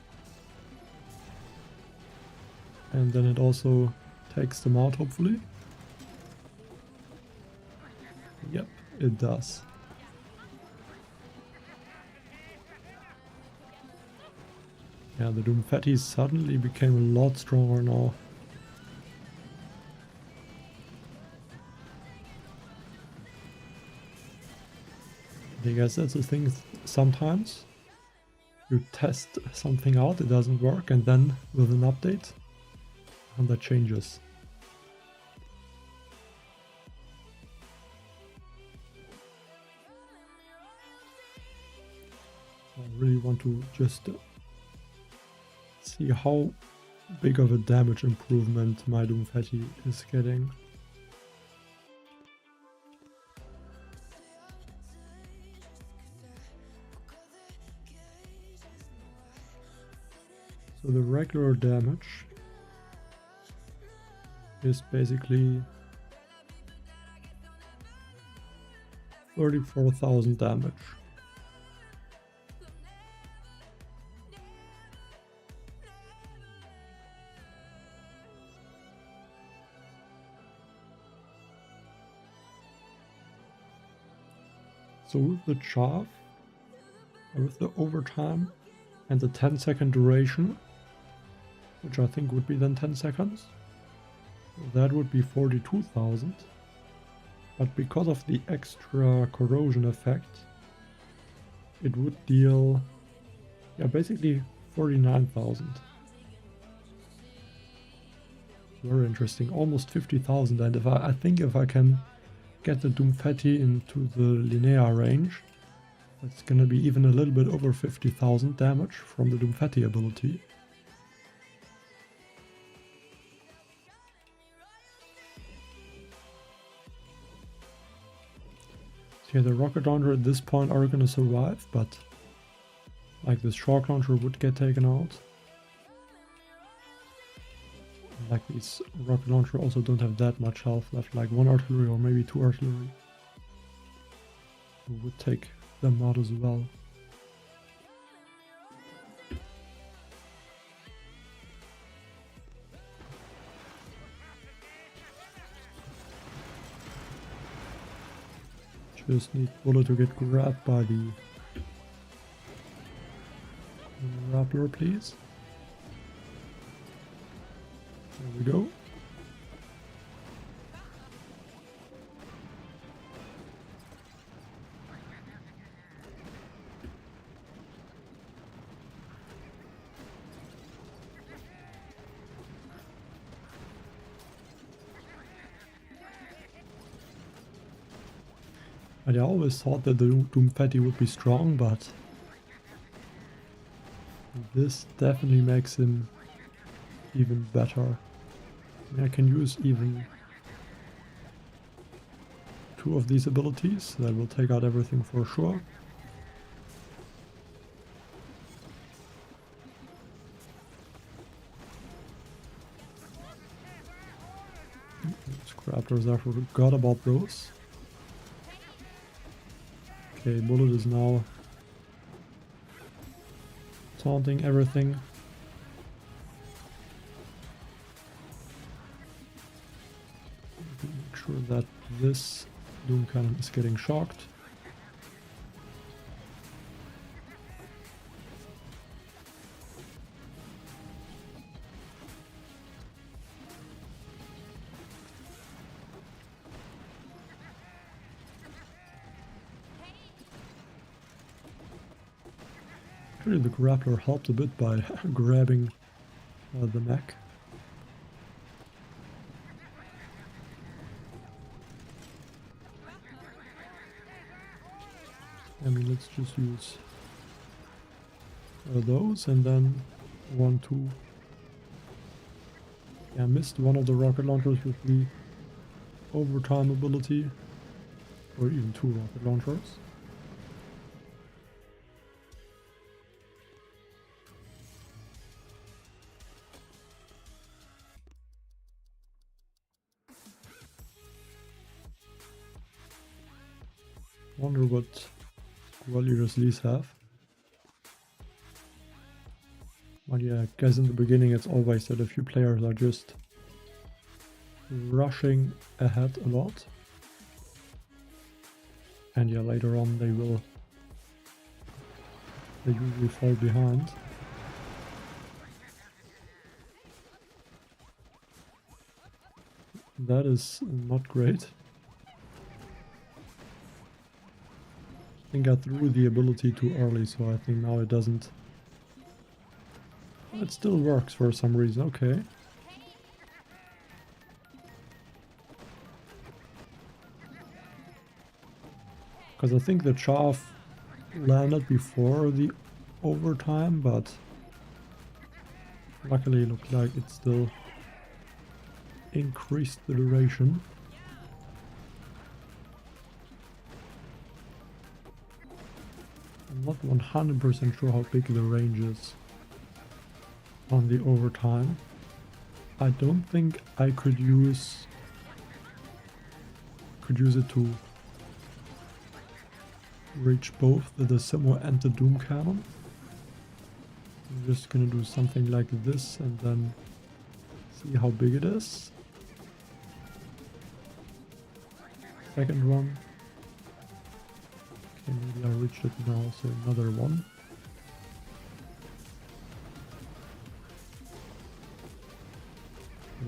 And then it also takes them out, hopefully. Yep, it does. Yeah, the Doomfatti suddenly became a lot stronger now. I guess that's the thing, sometimes you test something out, it doesn't work, and then with an update, and that changes. I really want to just see how big of a damage improvement my Doomfatti is getting. So the regular damage is basically 34,000 damage. So with the chaff, with the overtime and the 10-second duration, which I think would be then 10 seconds, that would be 42,000. But because of the extra corrosion effect, it would deal, yeah, basically 49,000. Very interesting, almost 50,000. And if I think if I can get the Doomfatti into the Linnea range, that's gonna be even a little bit over 50,000 damage from the Doomfatti ability. So yeah, the rocket launcher at this point are gonna survive, but like this shock launcher would get taken out. Like these rocket launcher also don't have that much health left, like 1 artillery or maybe 2 artillery. We would take them out as well. Just need Bullet to get grabbed by the Grappler, please. There we go. I always thought that the Doom Fatty would be strong, but this definitely makes him even better. I can use even 2 of these abilities. That will take out everything for sure. Grapplers, I forgot about those. Okay, Bullet is now taunting everything. Make sure that this Doom Cannon is getting shocked. Actually, the Grappler helped a bit by grabbing the mech. I mean, let's just use those and then 1, 2. Yeah, I missed one of the rocket launchers with the overtime ability, or even 2 rocket launchers. Wonder what squad leaders these have. But yeah, I guess in the beginning it's always that a few players are just rushing ahead a lot. And yeah, later on they usually fall behind. That is not great. I think I threw the ability too early, so I think now it doesn't. It still works for some reason, okay. Because I think the chaff landed before the overtime, but luckily it looked like it still increased the duration. I'm not 100% sure how big the range is on the overtime. I don't think I could use it to reach both the Simo and the Doom Cannon. I'm just gonna do something like this and then see how big it is. Second one. Okay, maybe I reached it now, so another one.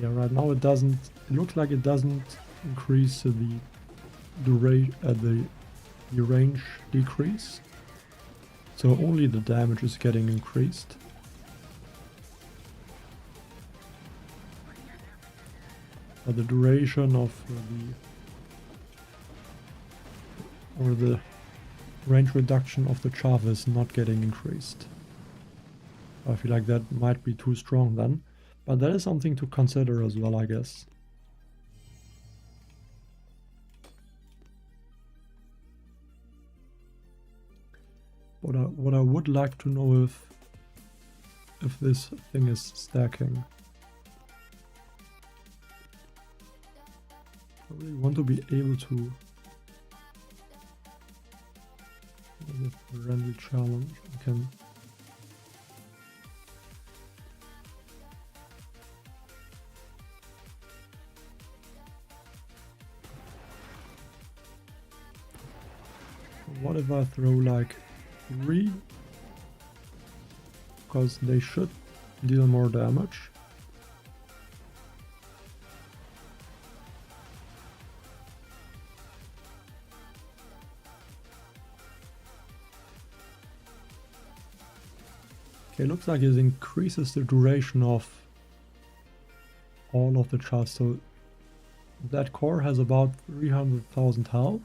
Yeah, right now it looks like it doesn't increase the range decrease. So only the damage is getting increased. But the duration of the range reduction of the chaff is not getting increased. I feel like that might be too strong then. But that is something to consider as well, I guess. What I would like to know if this thing is stacking. I really want to be able to with a friendly challenge. I can what if I throw like 3? Because they should deal more damage. Okay, looks like it increases the duration of all of the charts. So that core has about 300,000 health.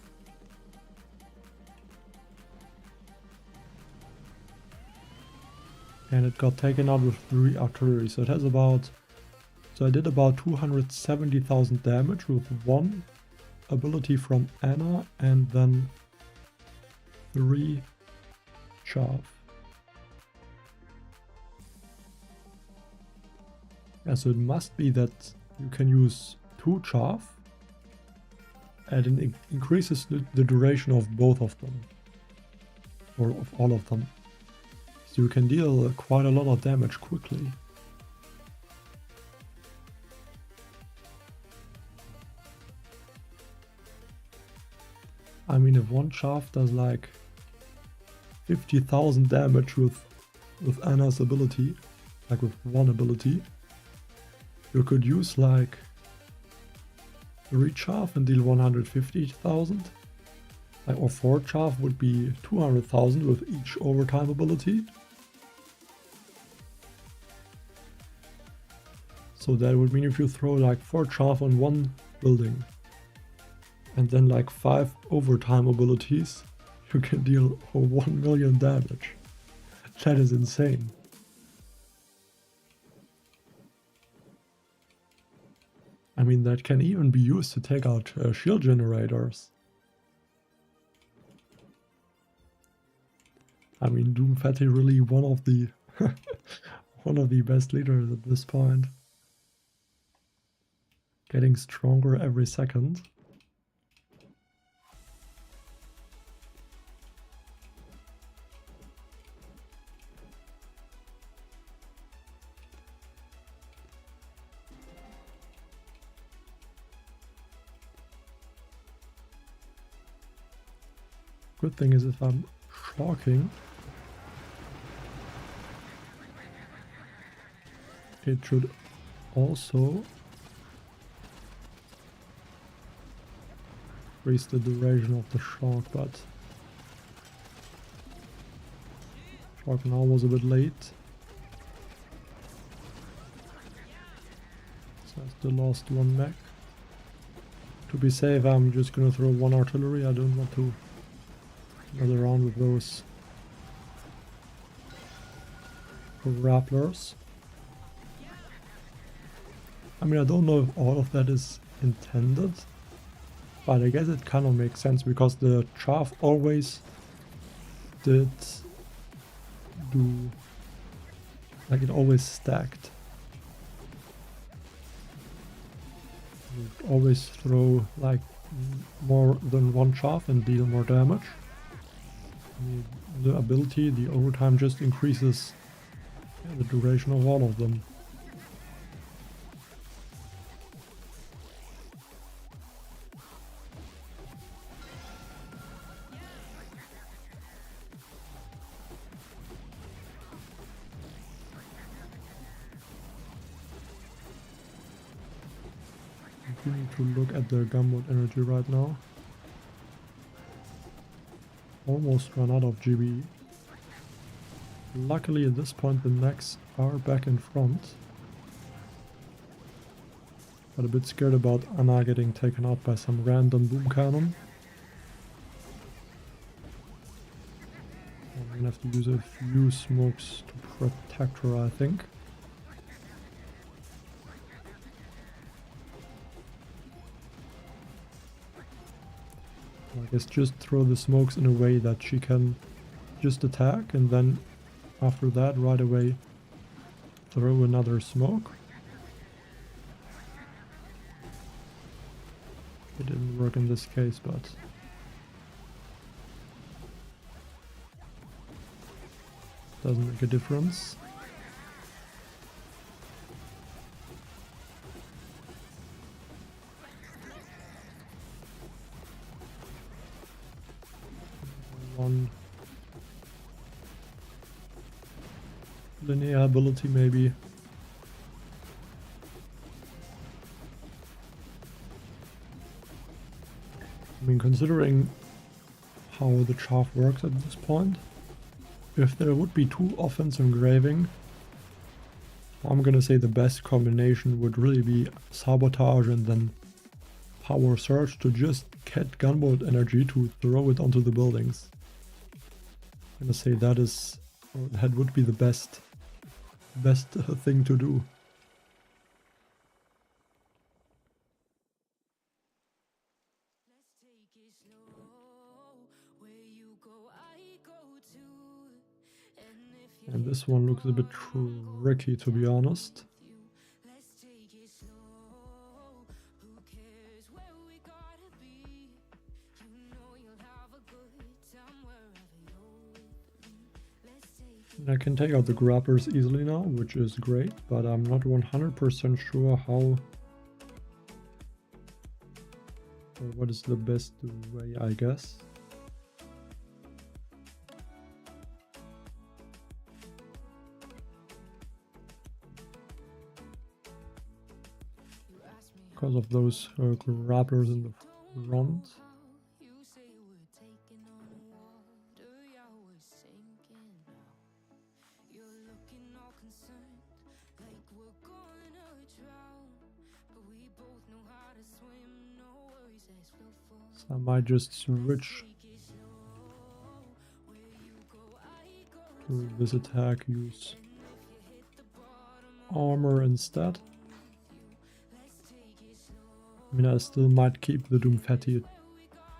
And it got taken out with 3 artillery, so it has about... So I did about 270,000 damage with 1 ability from Anna and then 3 chaff. Yeah, so it must be that you can use 2 chaff and it increases the duration of both of them. Or of all of them. So you can deal quite a lot of damage quickly. I mean, if one chaff does like 50,000 damage with Anna's ability, like with 1 ability, you could use like 3 chaff and deal 150,000. Or 4 chaff would be 200,000 with each overtime ability. So that would mean if you throw like 4 chaff on 1 building and then like 5 overtime abilities, you can deal 1 million damage. That is insane. I mean, that can even be used to take out shield generators. I mean, Doomfatti really one of the one of the best leaders at this point. Getting stronger every second. Good thing is if I'm shocking, it should also increase the duration of the shock, but shock now was a bit late. So I still lost 1 mech. To be safe, I'm just gonna throw 1 artillery. I don't want to mess around with those grapplers. I mean, I don't know if all of that is intended, but I guess it kind of makes sense because the chaff always did do, like, it always stacked. You'd always throw like more than 1 chaff and deal more damage. The ability, the overtime just increases the duration of all of them. We need to look at the gunboat energy right now. Almost run out of GB. Luckily at this point the mechs are back in front. But a bit scared about Anna getting taken out by some random boom cannon. I'm gonna have to use a few smokes to protect her, I think. I guess just throw the smokes in a way that she can just attack, and then after that right away throw another smoke. It didn't work in this case, but doesn't make a difference. One linear ability maybe. I mean, considering how the chaff works at this point, if there would be 2 offense engraving, I'm gonna say the best combination would really be sabotage and then power surge to just get gunboat energy to throw it onto the buildings. I'm gonna say that would be the best best thing to do. And this one looks a bit tricky, to be honest. I can take out the Grapplers easily now, which is great, but I'm not 100% sure how or what is the best way, I guess. Because of those Grapplers in the front. So I might just switch to this attack, use armor instead. I mean, I still might keep the Doomfetti. It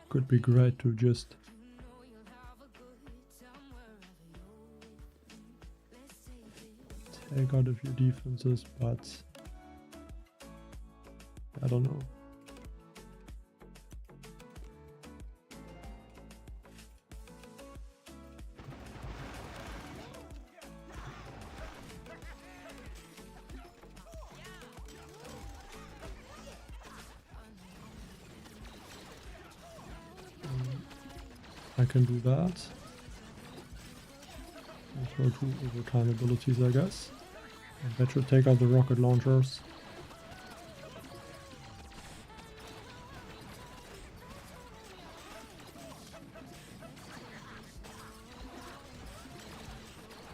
could be great to just take out a few defenses, but I don't know. I can do that. Throw 2 overtime abilities, I guess. And that should take out the rocket launchers.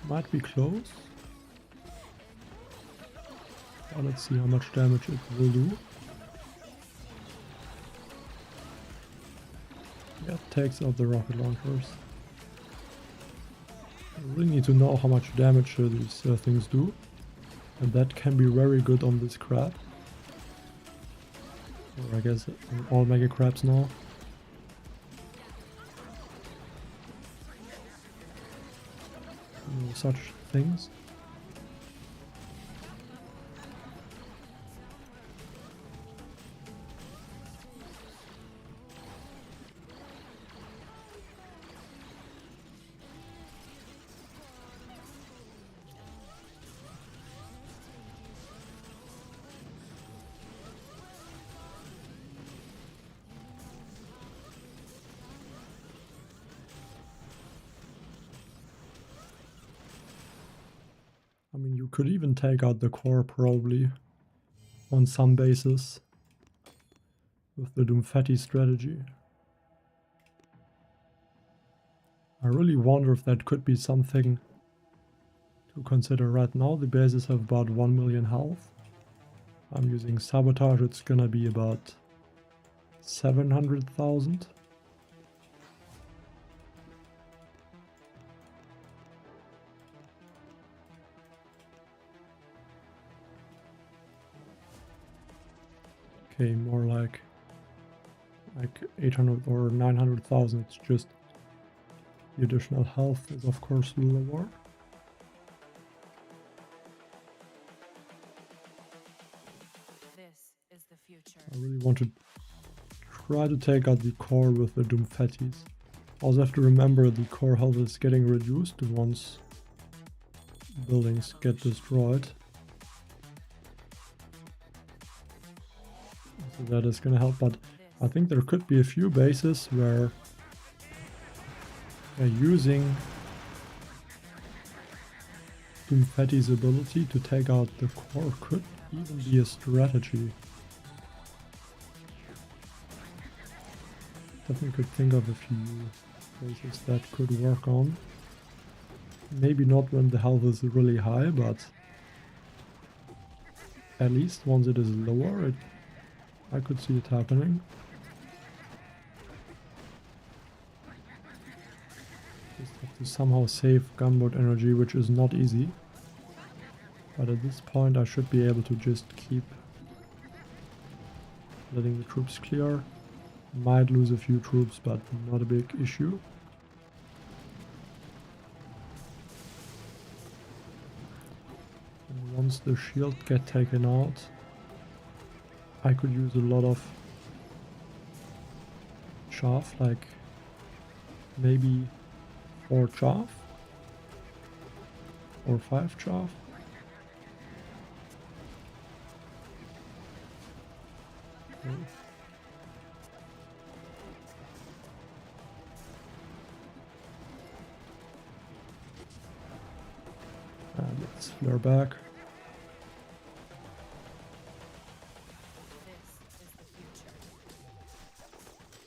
Might be close. But let's see how much damage it will do. Yeah, it takes out the rocket launchers. I really need to know how much damage these things do. And that can be very good on this crab. Or I guess on all mega crabs now. Such things. I mean, you could even take out the core probably on some bases with the Doomfetti strategy. I really wonder if that could be something to consider right now. The bases have about 1 million health. I'm using Sabotage, it's gonna be about 700,000. Okay, more like 800 or 900,000. It's just the additional health is of course lower. This is the future. I really want to try to take out the core with the Doomfettis. Also have to remember the core health is getting reduced once buildings get destroyed. So that is gonna help, but I think there could be a few bases where using Doomfetti's ability to take out the core could even be a strategy. Definitely could think of a few bases that could work on. Maybe not when the health is really high, but at least once it is lower, I could see it happening. Just have to somehow save gunboat energy, which is not easy. But at this point I should be able to just keep letting the troops clear. Might lose a few troops, but not a big issue. And once the shield get taken out, I could use a lot of chaff, like maybe 4 chaff or 5 chaff. Okay. And let's flare back. This is the future.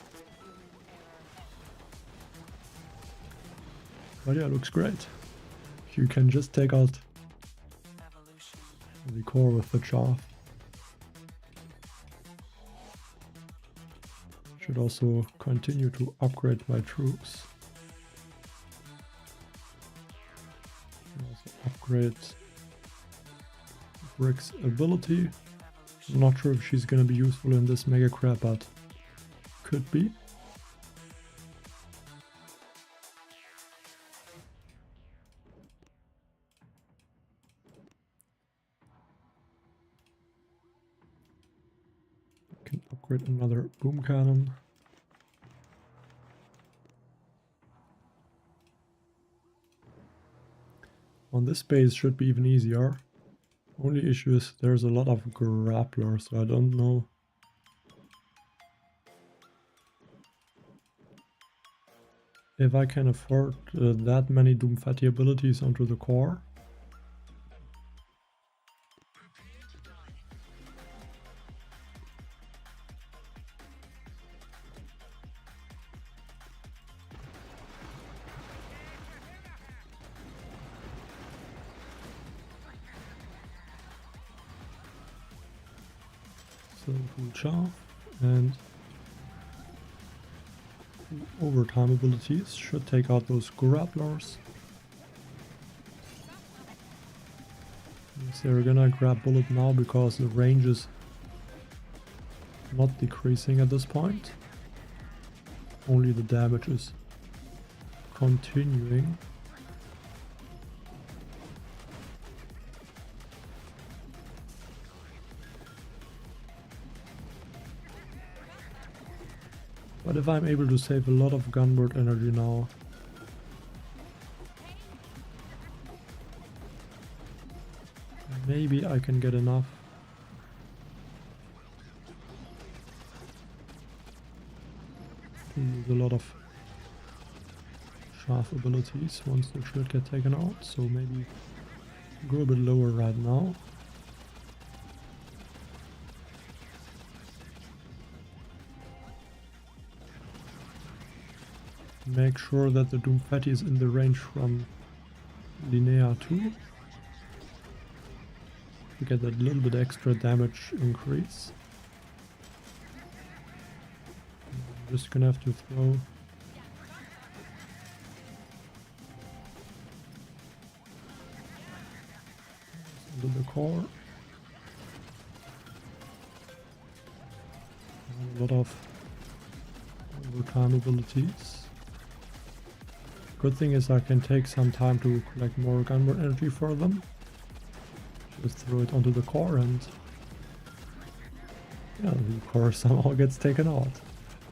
Human error. But yeah, looks great. You can just take out Evolution. the core with the chaff. Should also continue to upgrade my troops. Also upgrade Brick's ability. I'm not sure if she's gonna be useful in this mega crab, but could be. Can upgrade another boom cannon. On this base should be even easier. Only issue is there's a lot of grapplers, so I don't know if I can afford that many Doomfatti abilities onto the core. So full chaff and overtime abilities should take out those grapplers. So we're gonna grab bullet now because the range is not decreasing at this point. Only the damage is continuing. But if I'm able to save a lot of gunboat energy now, maybe I can get enough. To use a lot of chaff abilities once the shield get taken out, so maybe go a bit lower right now. Make sure that the Doomfatti is in the range from Linnea 2 to get that little bit extra damage increase. I'm just gonna have to throw into the core. And a lot of overtime abilities. Good thing is I can take some time to collect more gunboat energy for them. Just throw it onto the core and yeah, the core somehow gets taken out.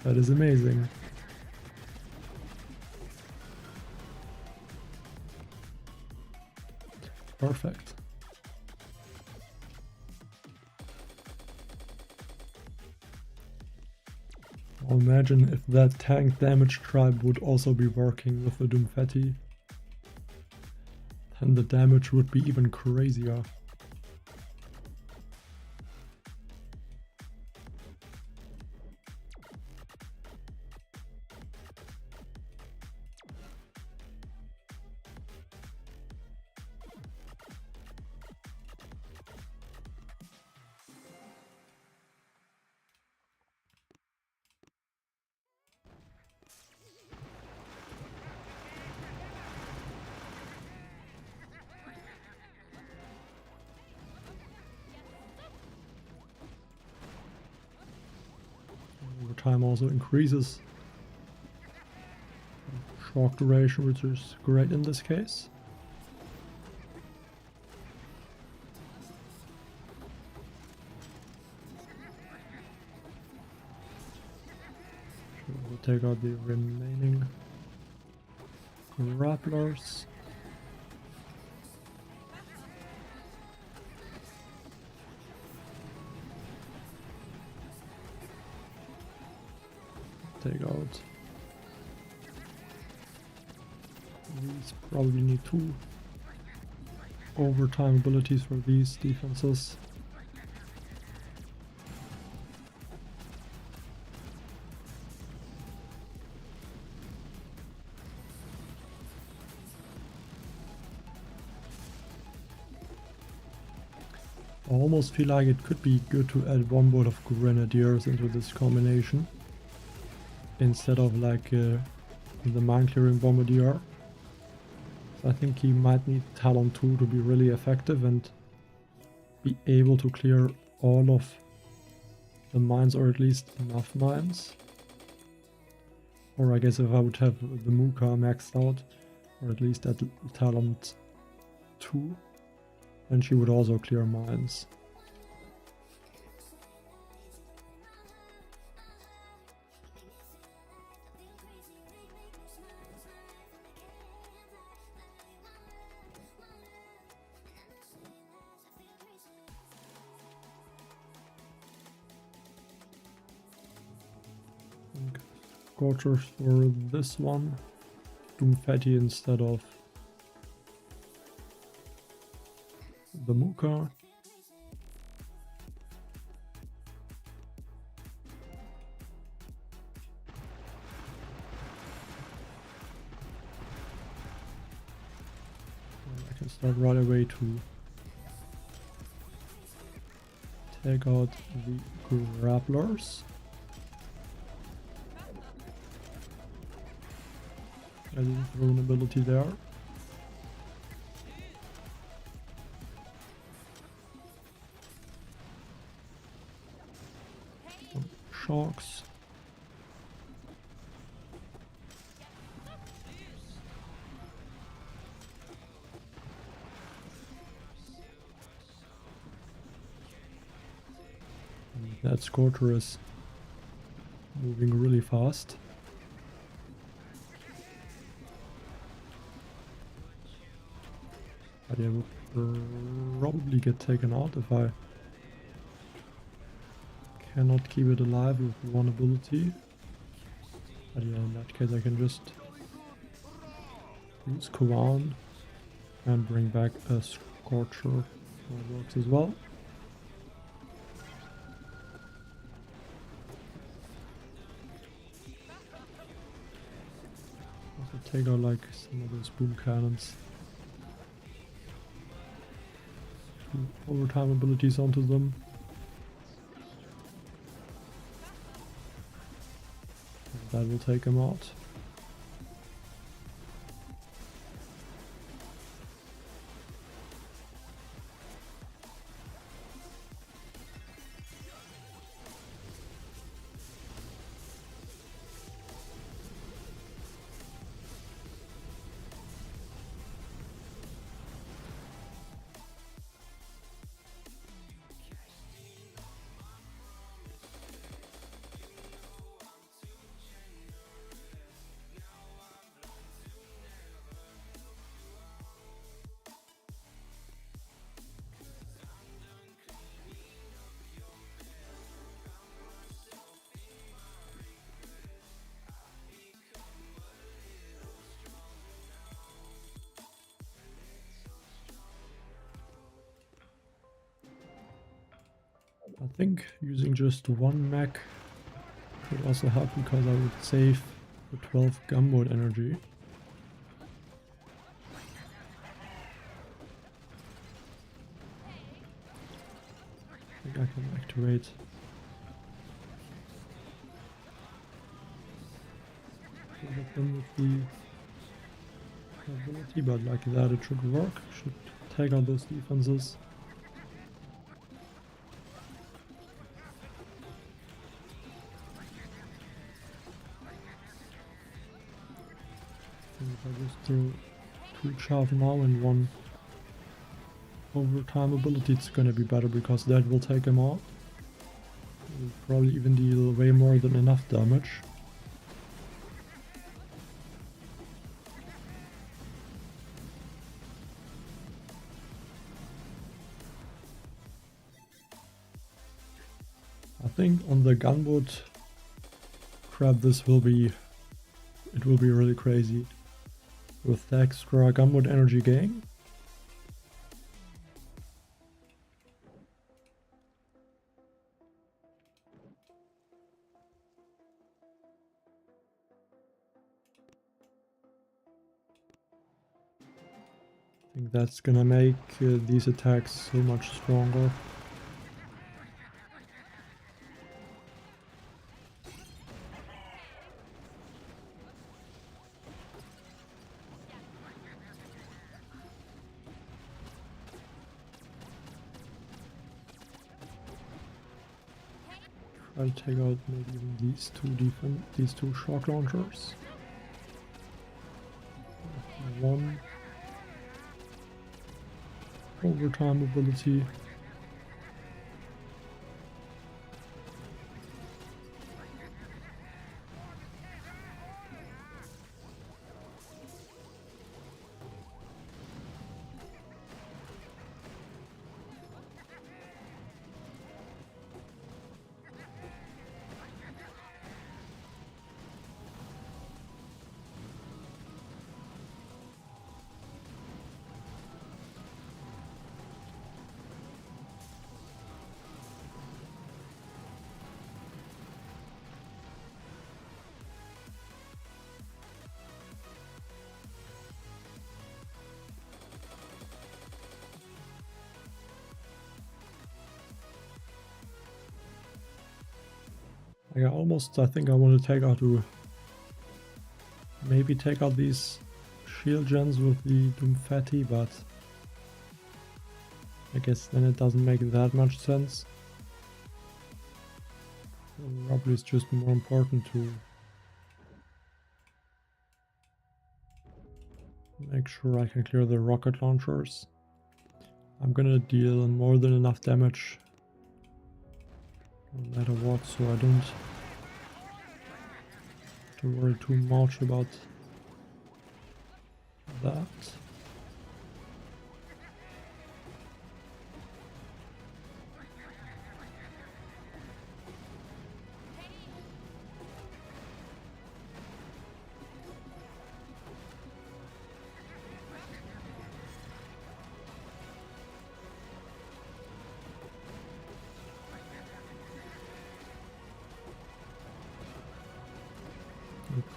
That is amazing. Perfect. Now imagine if that tank damage tribe would also be working with the Doomfatti. Then the damage would be even crazier. time also increases shock duration, which is great in this case. We'll take out the remaining Grapplers. Take out these. Probably need 2 overtime abilities for these defenses. I almost feel like it could be good to add 1 bolt of Grenadiers into this combination instead of like the Mind Clearing Bombardier. I think he might need Talon 2 to be really effective and be able to clear all of the mines, or at least enough mines. Or I guess if I would have the Muka maxed out, or at least at Talon 2, then she would also clear mines. Scorchers for this one. Doomfetti instead of the Muka. I can start right away to take out the Grapplers. I didn't throw an ability there. Some shocks. And that Scorcher is moving really fast. But I will probably get taken out if I cannot keep it alive with 1 ability. But yeah, in that case I can just use Kawan and bring back a Scorcher. That works as well. Also take out like some of those boom cannons. Overtime abilities onto them. And that will take them out. I think using just 1 mech could also help because I would save the 12 gunboat energy. I think I can activate them with the ability, but like that it should work. Should take out those defenses. If I just throw 2 chaff now and 1 overtime ability, it's gonna be better because that will take him out. Will probably even deal way more than enough damage. I think on the gunboat crab it will be really crazy with the extra gunboat energy gain. I think that's gonna make these attacks so much stronger. I'll take out maybe even these two shock launchers. 1 overtime ability. I think I want to take out maybe take out these shield gens with the Doomfatti, but I guess then it doesn't make that much sense. Probably it's just more important to make sure I can clear the rocket launchers. I'm gonna deal more than enough damage no matter what, so I don't have to worry too much about that.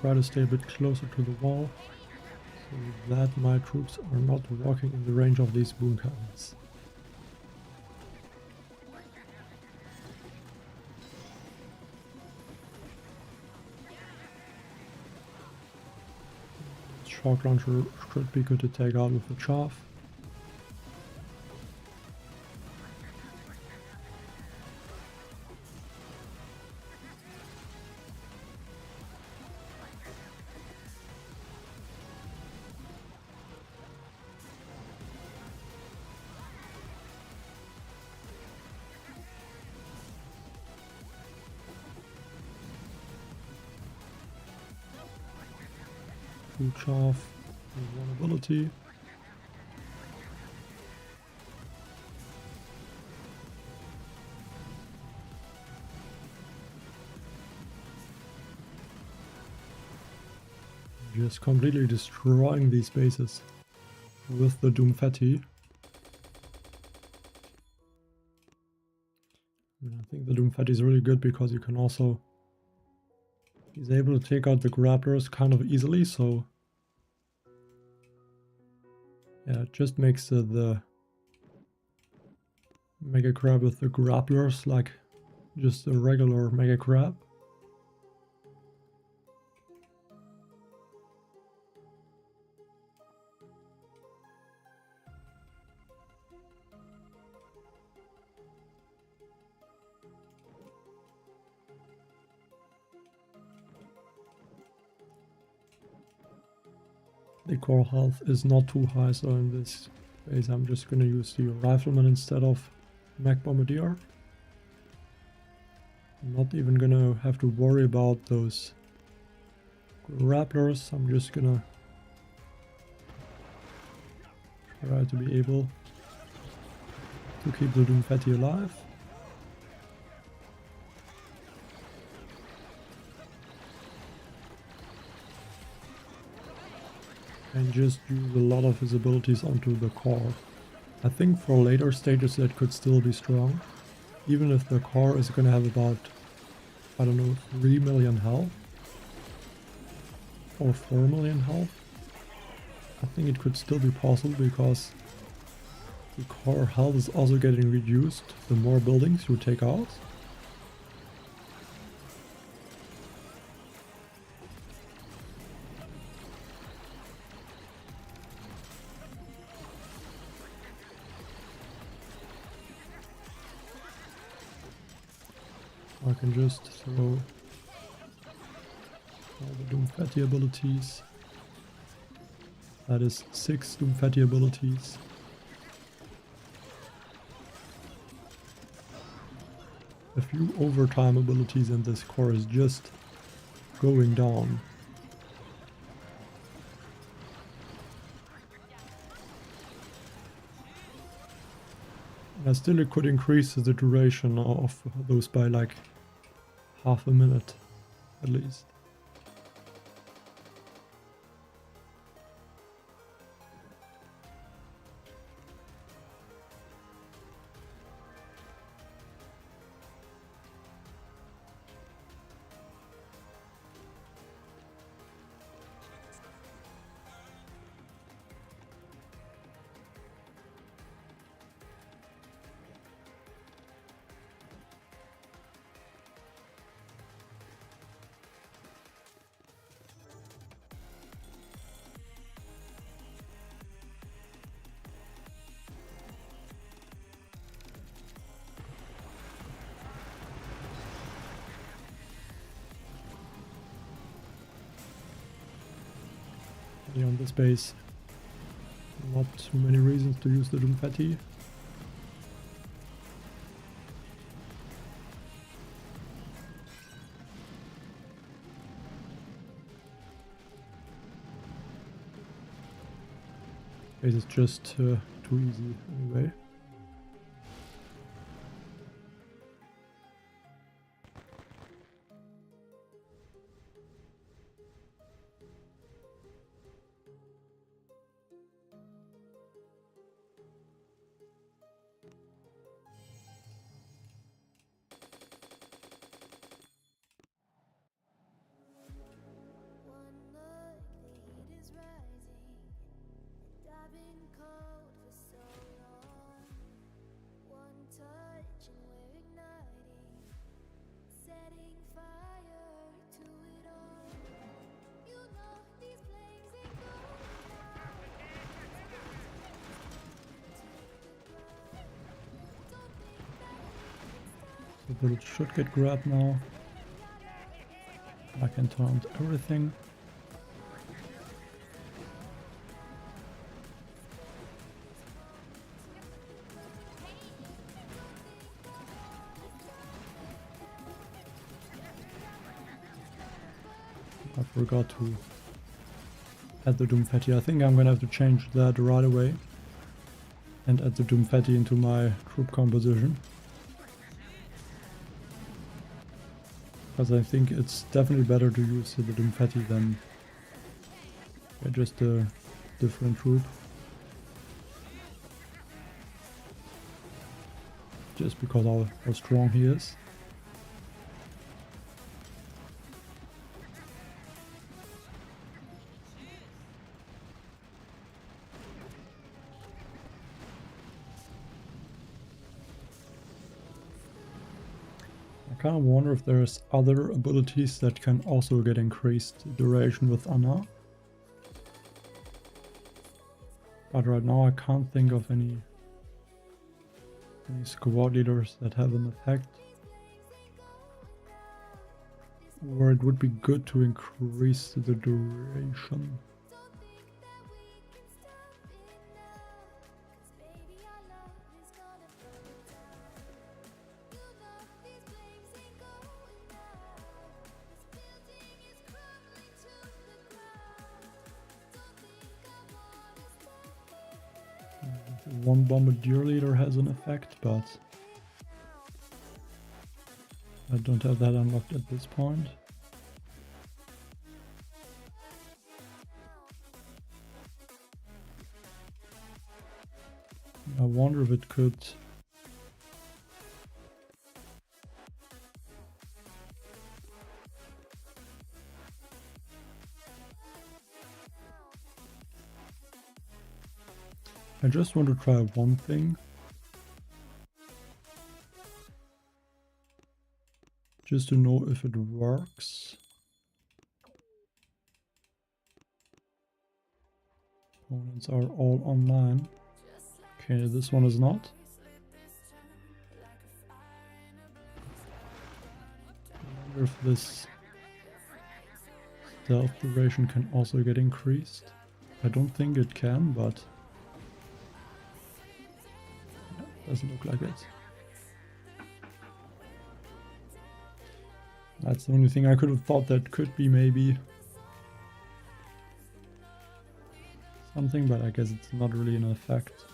Try to stay a bit closer to the wall so that my troops are not walking in the range of these boon cannons. Shock launcher should be good to take out with the chaff. Chaff, vulnerability. Just completely destroying these bases with the Doomfatti. And I think the Doomfatti is really good because you can also... He's able to take out the Grapplers kind of easily, so... Yeah, it just makes the Mega Crab with the Grapplers like just a regular Mega Crab. The core health is not too high, so in this case I'm just gonna use the rifleman instead of mech bombardier. I'm not even gonna have to worry about those grapplers. I'm just gonna try to be able to keep the Doomfatti alive. And just use a lot of his abilities onto the core. I think for later stages that could still be strong. Even if the core is gonna have about, I don't know, 3 million health. Or 4 million health. I think it could still be possible because the core health is also getting reduced the more buildings you take out. I can just throw all the Doomfatti abilities. That is 6 Doomfatti abilities. A few overtime abilities and this core is just going down. And still it could increase the duration of those by like half a minute at least. Yeah, on this base, not too many reasons to use the Doomfatti. Base is just too easy anyway. The village should get grabbed now. I can taunt everything. I forgot to add the Doomfatti. I think I'm gonna have to change that right away and add the Doomfatti into my troop composition. Because I think it's definitely better to use the Doomfatti than just a different troop. Just because how strong he is. I kind of wonder if there's other abilities that can also get increased duration with Anna. But right now I can't think of any squad leaders that have an effect. Or it would be good to increase the duration. one bombardier leader has an effect, but I don't have that unlocked at this point. I wonder if it could I just want to try one thing. Just to know if it works. Opponents are all online. Okay, this one is not. I wonder if this stealth duration can also get increased. I don't think it can, but doesn't look like it. That's the only thing I could have thought that could be maybe something, but I guess it's not really an effect.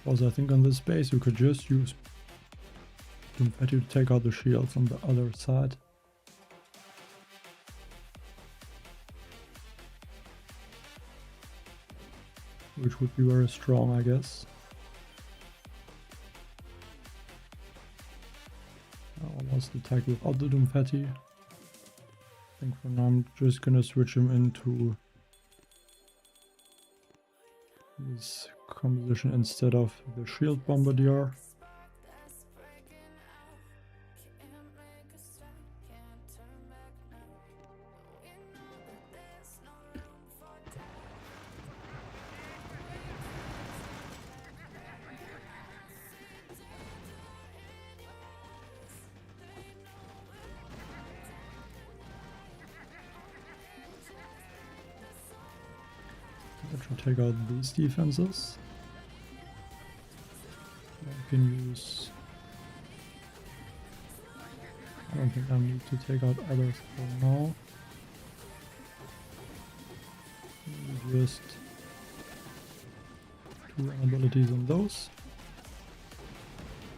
Also, I think on this base you could just use confetti to take out the shields on the other side. Which would be very strong, I guess. I lost the tag without the confetti. I think for now I'm just gonna switch him into this composition instead of the shield bombardier. That should take out these defenses. I can use... I don't think I need to take out others for now. Just 2 vulnerabilities on those.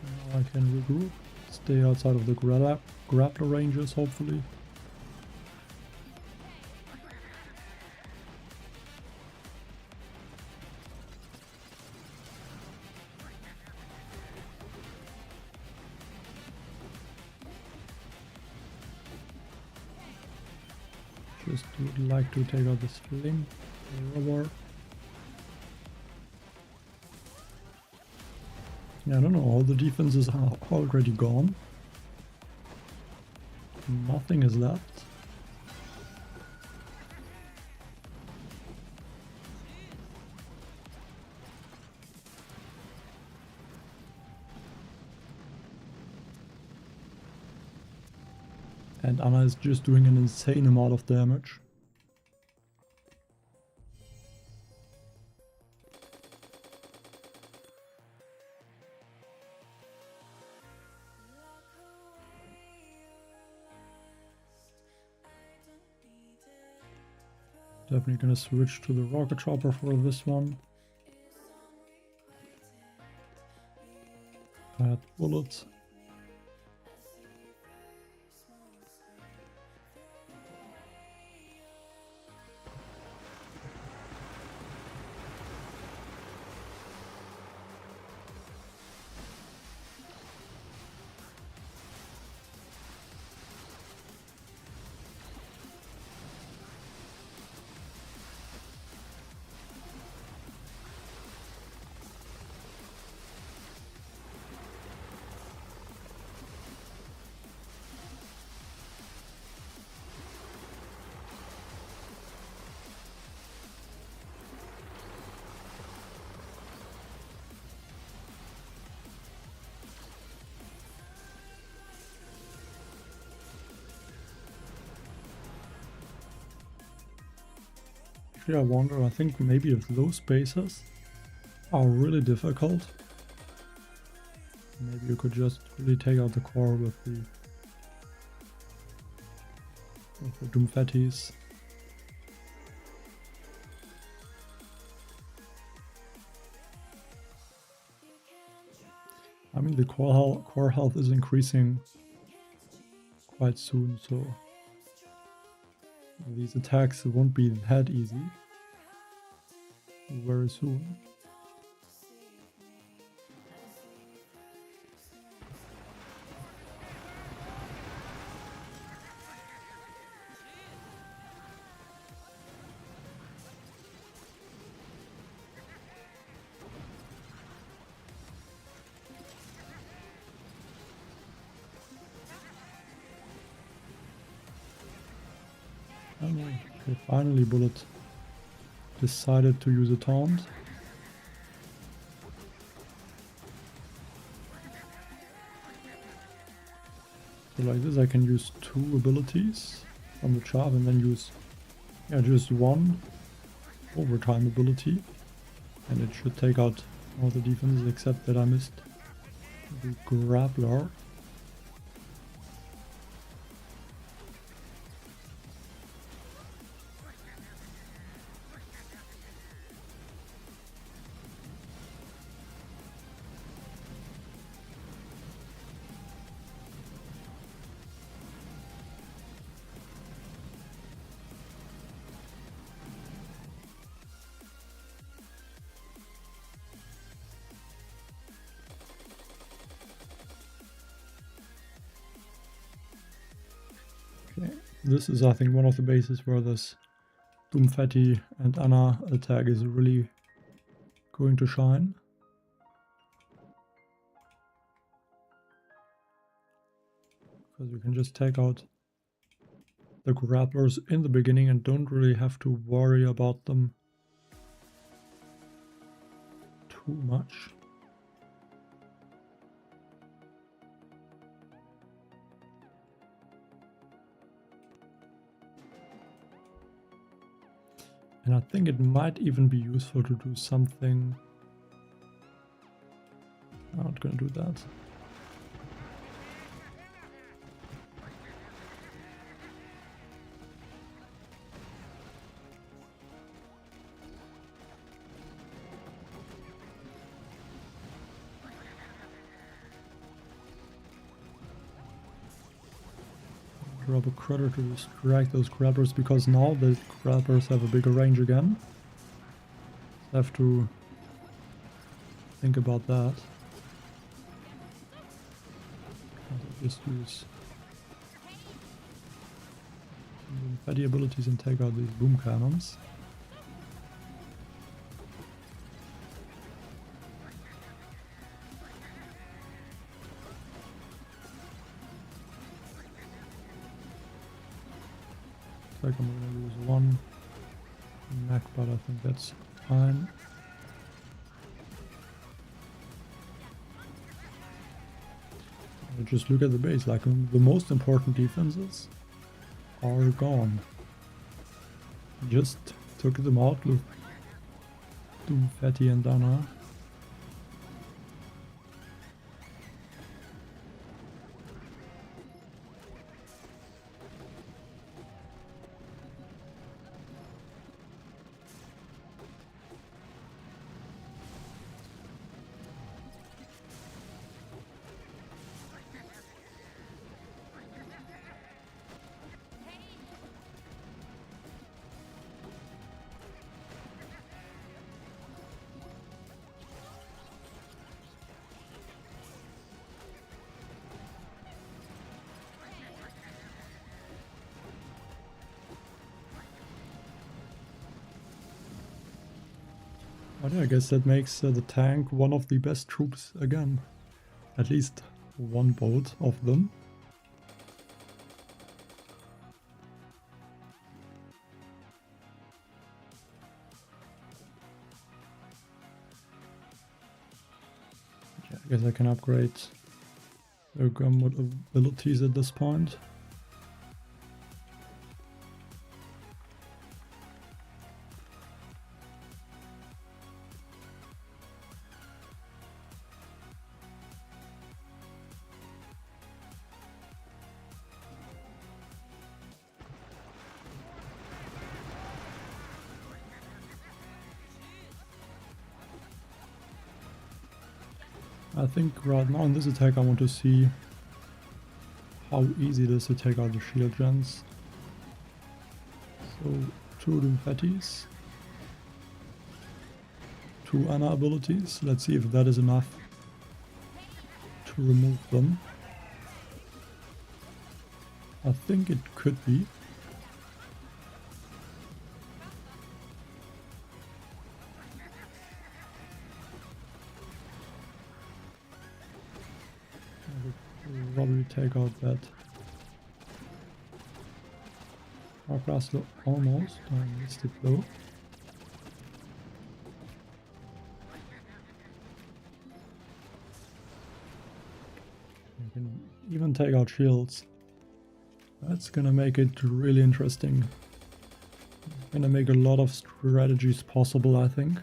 Now I can regroup, stay outside of the grappler ranges hopefully. Just would like to take out this flame rubber. Yeah, I don't know, all the defenses are already gone. Nothing is left. And Anna is just doing an insane amount of damage. Definitely gonna switch to the rocket chopper for this one. Bad bullets. Actually, I wonder, I think maybe if those bases are really difficult, maybe you could just really take out the core with the Doomfatties. I mean, the core health is increasing quite soon, so these attacks won't be that easy very soon. Okay, finally Bullet decided to use a taunt. So like this I can use 2 abilities from the chart and then use just one overtime ability. And it should take out all the defenses except that I missed the Grappler. Okay, this is I think one of the bases where this Doomfatty and Anna attack is really going to shine. Because you can just take out the Grapplers in the beginning and don't really have to worry about them too much. And I think it might even be useful to do something. I'm not gonna do that. Drop a credit to distract those Grapplers because now the Grapplers have a bigger range again. I have to think about that. I'll just use fatty abilities and take out these boom cannons. I'm gonna lose 1 mech, but I think that's fine. Just look at the base, like the most important defenses are gone. Just took them out with Doomfatty and Dana. But yeah, I guess that makes the tank one of the best troops again. At least one bolt of them. Yeah, I guess I can upgrade their gun abilities at this point. I think right now in this attack I want to see how easy it is to take out the shield gens. So 2 Doomfatties, 2 Ana abilities. Let's see if that is enough to remove them. I think it could be. I would probably take out that Grapplers almost. I missed it though. You can even take out shields. That's gonna make it really interesting. Gonna make a lot of strategies possible, I think.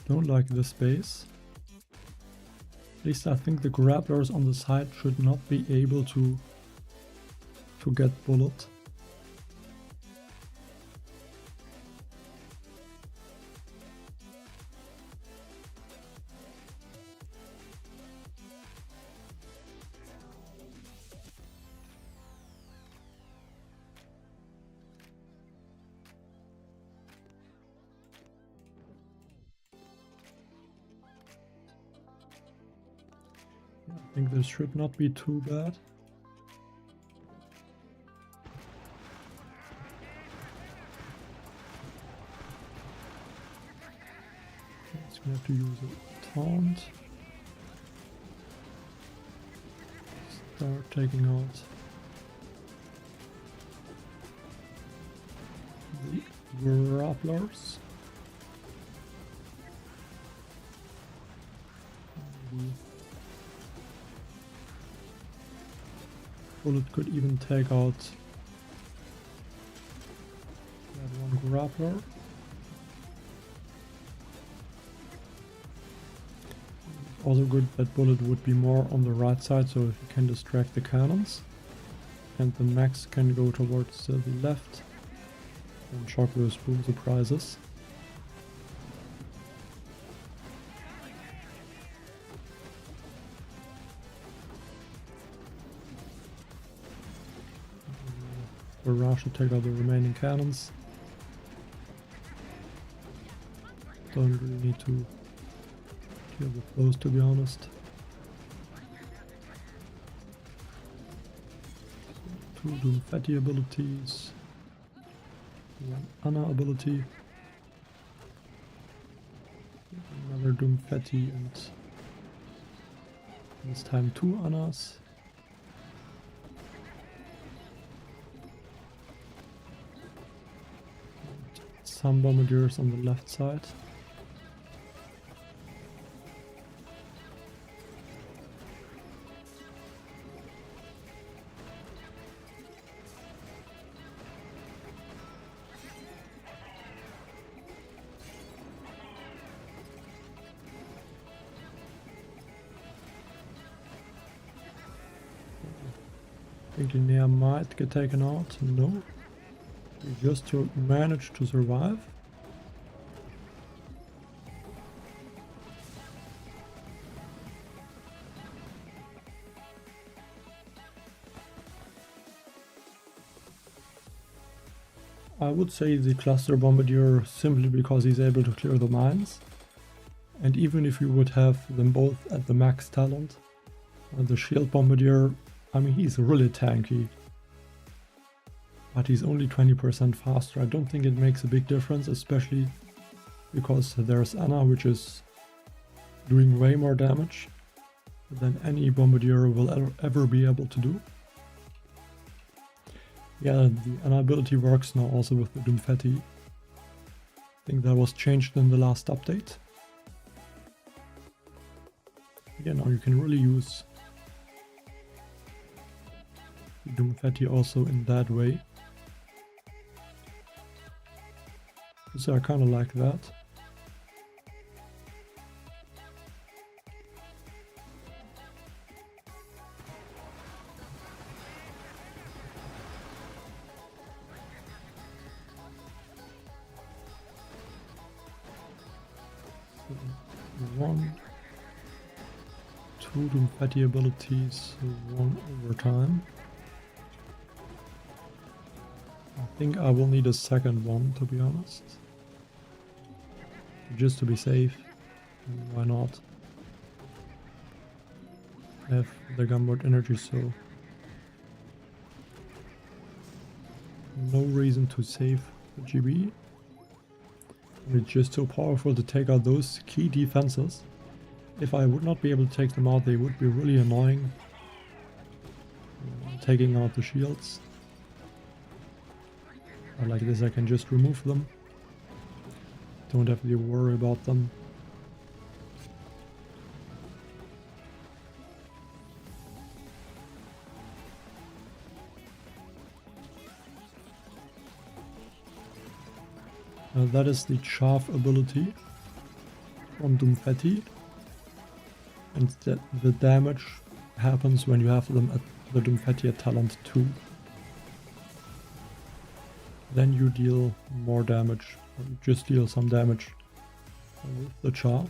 Don't like this space. At least I think the grapplers on the side should not be able to get bullet. I think this should not be too bad. It's gonna have to use a taunt. Start taking out the grapplers. Bullet could even take out that one grappler. Also good that bullet would be more on the right side, so if you can distract the cannons. And the max can go towards the left and shock those boom surprises. Barrage to take out the remaining cannons. Don't really need to deal with those, to be honest. 2 Doomfatty abilities, 1 Ana ability, another Doomfatty, and this time 2 Anas. Some bombardiers on the left side. I think Linnea might get taken out. No. Just to manage to survive. I would say the cluster bombardier simply because he's able to clear the mines. And even if you would have them both at the max talent, the shield bombardier, I mean, he's really tanky. But he's only 20% faster. I don't think it makes a big difference, especially because there's Ana, which is doing way more damage than any bombardier will ever be able to do. Yeah, the Ana ability works now also with the Doomfatty. I think that was changed in the last update. Yeah, now you can really use the Doomfatty also in that way. So I kind of like that. One, two Doomfatty abilities, one overtime. I think I will need a second one, to be honest. Just to be safe. And why not? I have the Gunboard energy, so no reason to save the GB. And it's just so powerful to take out those key defenses. If I would not be able to take them out, they would be really annoying. Taking out the shields. But like this I can just remove them. Don't have to worry about them. That is the Chaff ability from Doomfatty. And the damage happens when you have them at the Doomfatty at talent 2. Then you deal more damage, or you just deal some damage with the Chaff.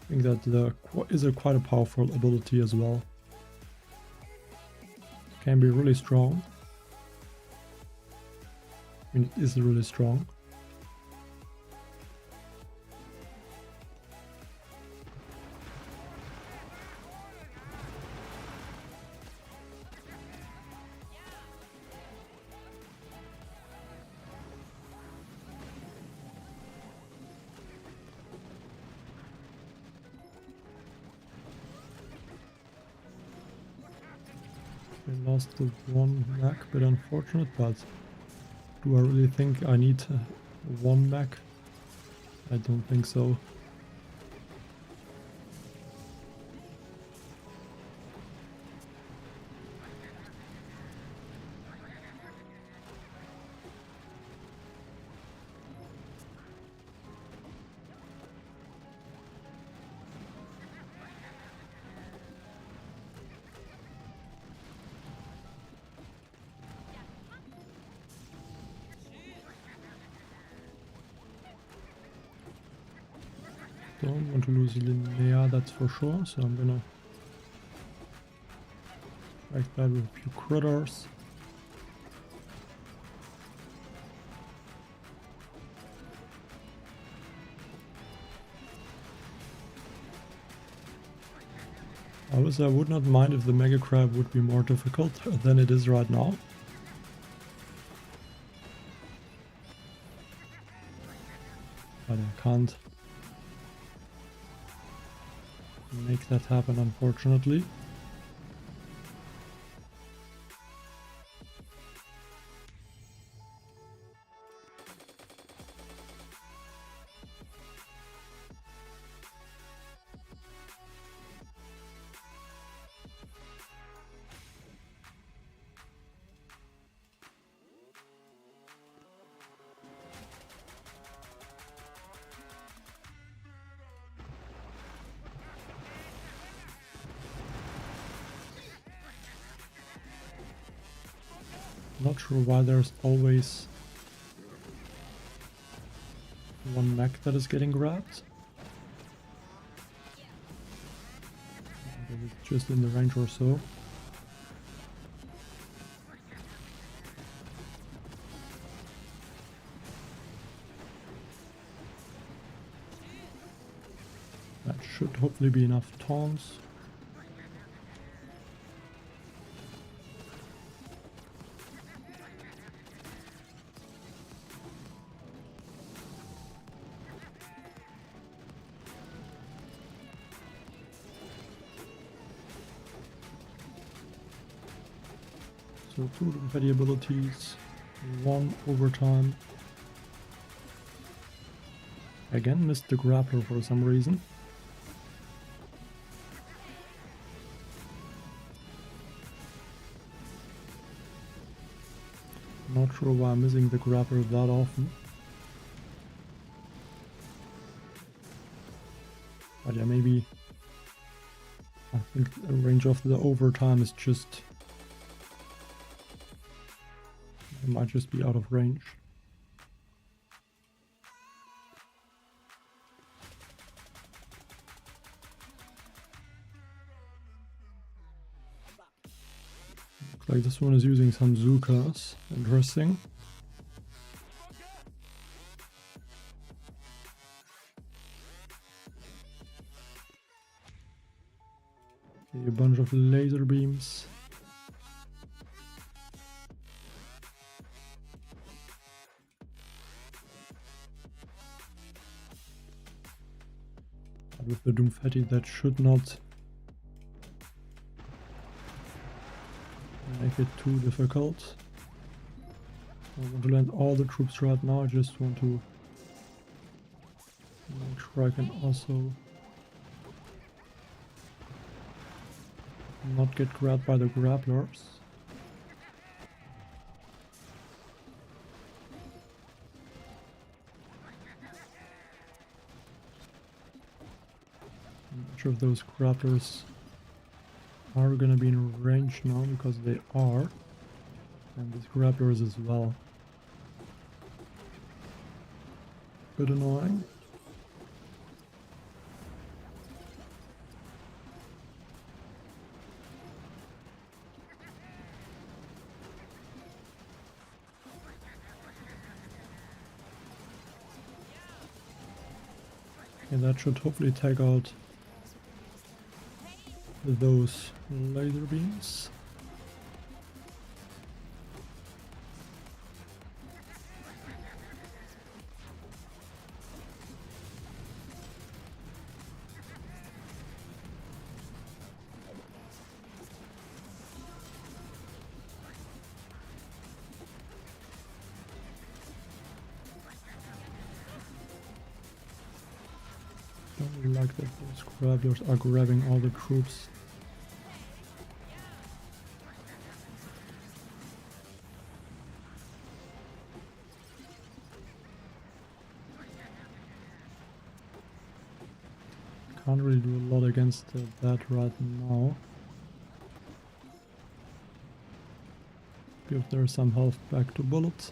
I think that is quite a powerful ability as well. Can be really strong. I mean, it is really strong. I lost the one mech, bit unfortunate, but do I really think I need one mech? I don't think so. Don't want to lose Linnea, that's for sure, so I'm gonna strike that with a few critters. I would not mind if the Mega Crab would be more difficult than it is right now. But I can't make that happen, unfortunately. Not sure why there's always one mech that is getting grabbed. Maybe it's just in the range or so. That should hopefully be enough taunts. So 2 Doomfatty abilities, 1 overtime. Again, missed the Grappler for some reason. Not sure why I'm missing the grappler that often. But yeah, maybe I think the range of the overtime is just... It might just be out of range. Looks like this one is using some Zukas. Interesting. Okay, a bunch of laser beams. But with the Doomfetti that should not make it too difficult. I want to land all the troops right now, I just want to make sure I can also not get grabbed by the grapplers. I'm not sure if those grapplers are gonna be in range now, because they are. And these grapplers as well. Bit annoying. And that should hopefully take out those laser beams. Don't really like that those grapplers are grabbing all the troops. Can't really do a lot against that right now. Give there some health back to bullets.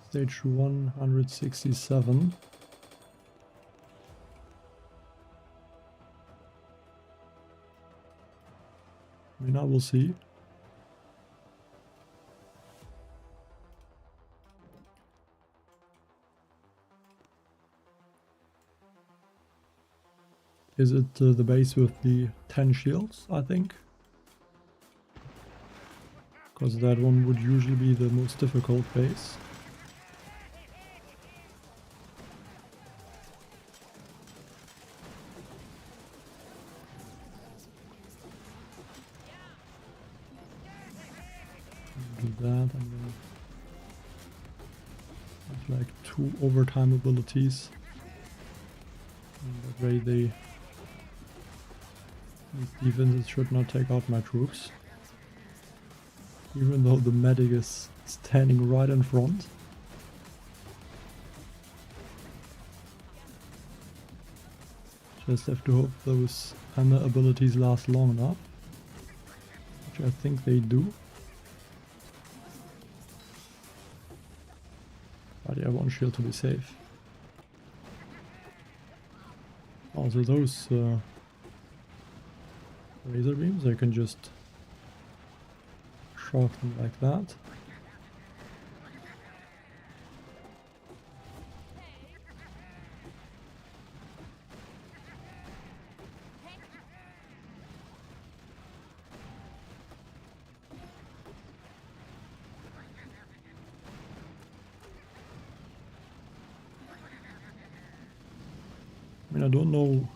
Stage 167. I mean, I will see. Is it the base with the 10 shields, I think? Because that one would usually be the most difficult base. Do that, and then have like 2 overtime abilities. And that way these defenses should not take out my troops. Even though the medic is standing right in front. Just have to hope those hammer abilities last long enough. Which I think they do. But yeah, 1 shield to be safe. Also those laser beams, I can just shock them like that. I mean, I don't know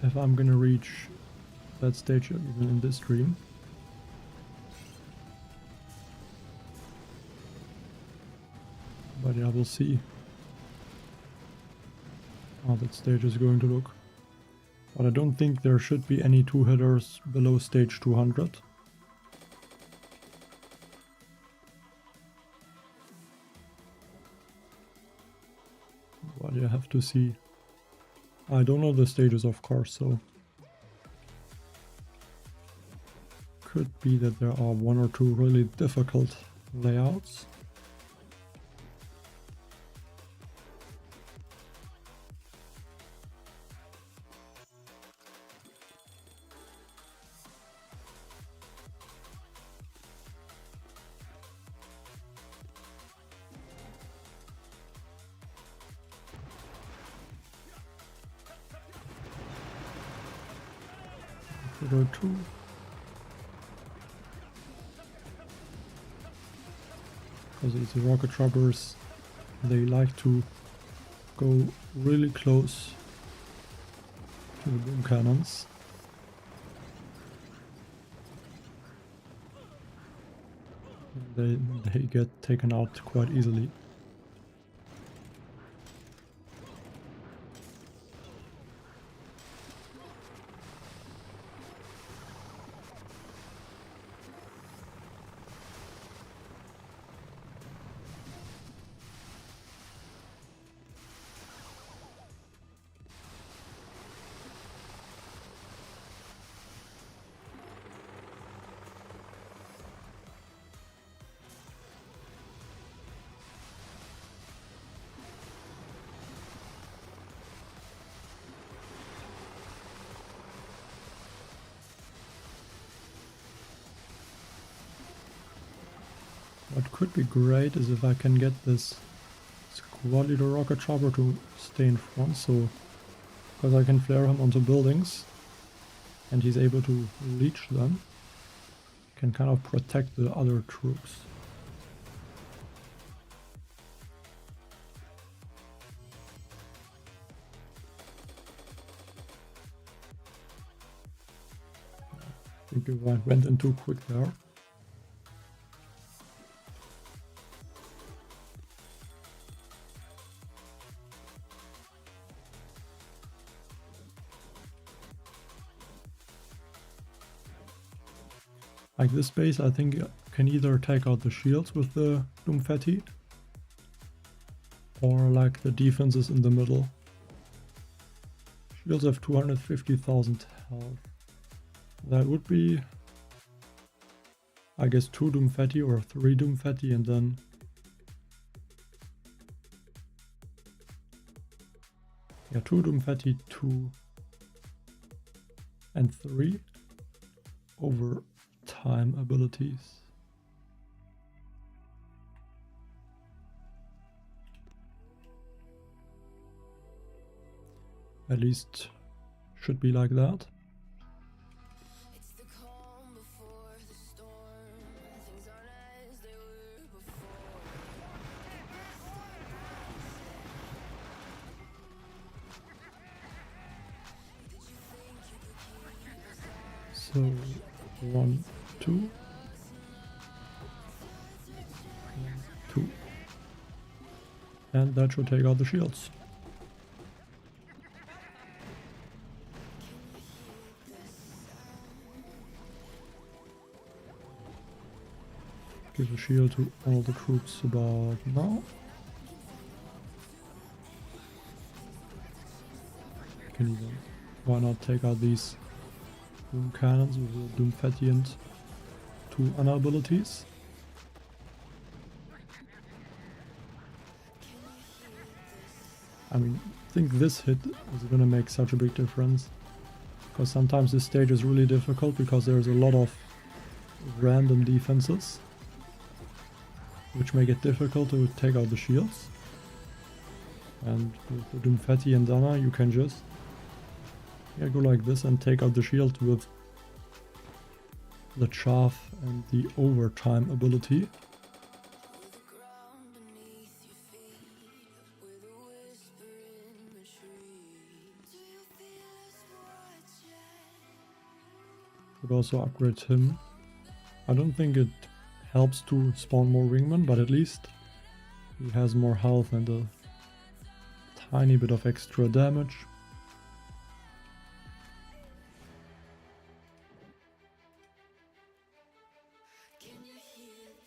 if I'm gonna reach that stage even in this stream. But yeah, we'll see how that stage is going to look. But I don't think there should be any 2-hitters below stage 200. But you have to see. I don't know the stages, of course, so could be that there are 1 or 2 really difficult layouts. There are 2. Because these rocket choppers, they like to go really close to the boom cannons. They get taken out quite easily. What could be great is if I can get this squad leader rocket chopper to stay in front, so because I can flare him onto buildings and he's able to leech them, can kind of protect the other troops. I think I went in too quick there. Like this base, I think can either take out the shields with the Doomfetti, or like the defenses in the middle. Shields have 250,000 health. That would be, I guess, 2 Doomfetti or 3 Doomfetti, and then yeah, 2 Doomfetti, 2 and 3 over time abilities. At least should be like that. So 1, 2, 1, 2, and that should take out the shields. Give a shield to all the troops about now. Can even, why not take out these boom cannons with the Doomfetti and 2 Ana abilities? I mean, I think this hit is gonna make such a big difference, because sometimes this stage is really difficult because there's a lot of random defenses which make it difficult to take out the shields. And with the Doomfetti and Ana, you can just go like this and take out the shield with the chaff and the overtime ability. Could also upgrade him. I don't think it helps to spawn more wingmen, but at least He has more health and a tiny bit of extra damage.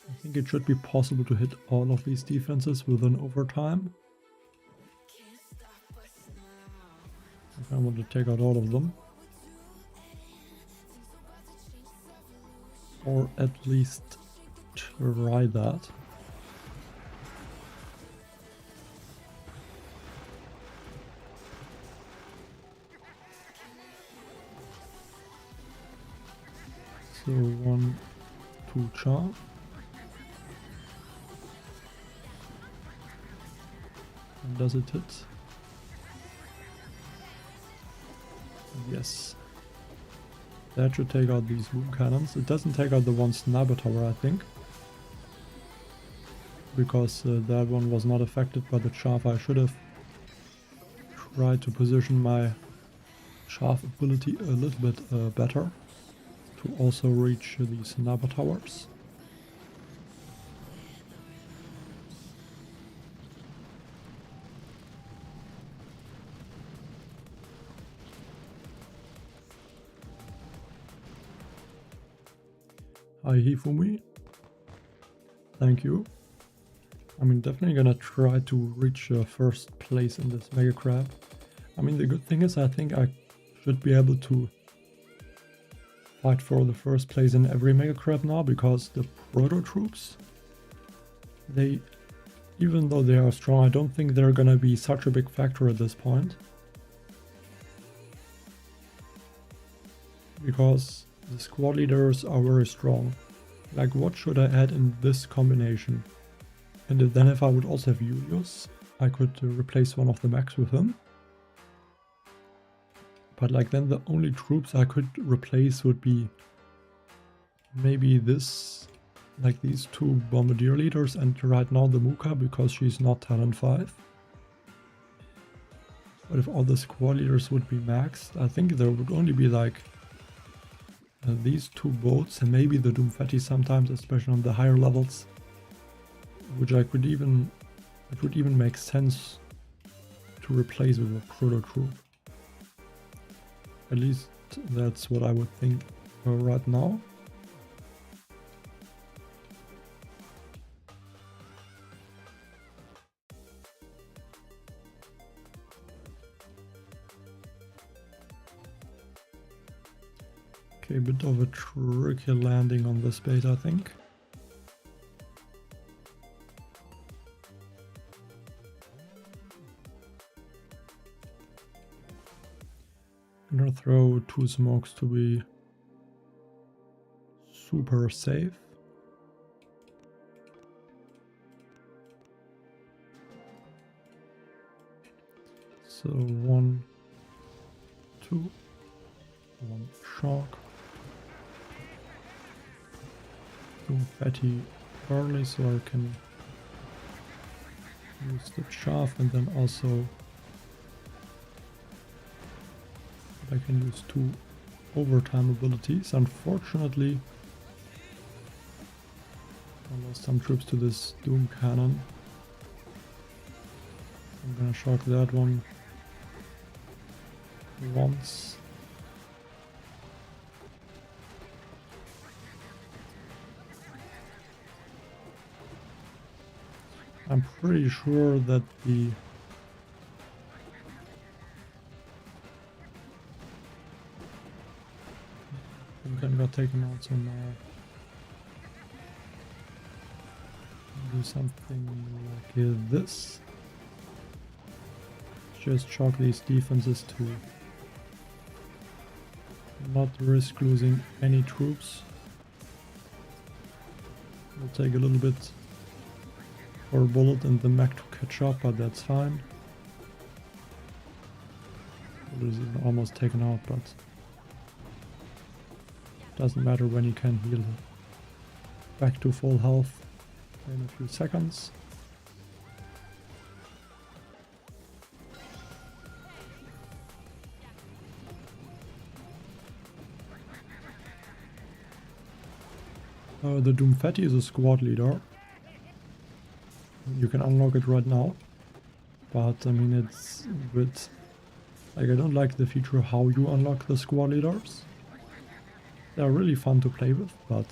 I think it should be possible to hit all of these defenses within overtime. I want to take out all of them. Or at least try that. So 1, 2 charge. And does it hit? Yes. That should take out these boom cannons. It doesn't take out the one sniper tower, I think. Because that one was not affected by the chaff. I should have tried to position my chaff ability a little bit better. To also reach these sniper towers. Hi Hifumi. Thank you. I mean, definitely gonna try to reach first place in this Mega Crab. I mean, the good thing is I think I should be able to fight for the first place in every Mega Crab now, because the Proto Troops, they, even though they are strong, I don't think they're gonna be such a big factor at this point. Because the squad leaders are very strong. Like, what should I add in this combination? And then if I would also have Julius, I could replace one of the mechs with him. But like, then the only troops I could replace would be maybe this, like these two bombardier leaders, and right now the Muka, because she's not talent 5. But if all the squad leaders would be maxed, I think there would only be like these two boats and maybe the Doomfetti sometimes, especially on the higher levels, which I could even, it would even make sense to replace with a Proto Troop. At least that's what I would think right now. Okay, a bit of a tricky landing on this bait, I think. I'm gonna throw 2 smokes to be super safe. So 1, 2, 1 shock. Fatty early so I can use the chaff, and then also I can use 2 overtime abilities. Unfortunately, I lost some troops to this Doom Cannon. I'm gonna shock that one once. I'm pretty sure that the Duncan got taken out, so now do something like this. Just chalk these defenses to not risk losing any troops. We'll take a little bit for a bullet and the mech to catch up, but that's fine. It is even almost taken out, but doesn't matter when you can heal back to full health in a few seconds. The Doomfetti is a squad leader. You can unlock it right now, but I mean it's a bit like I don't like the feature how you unlock the squad leaders. They're really fun to play with, but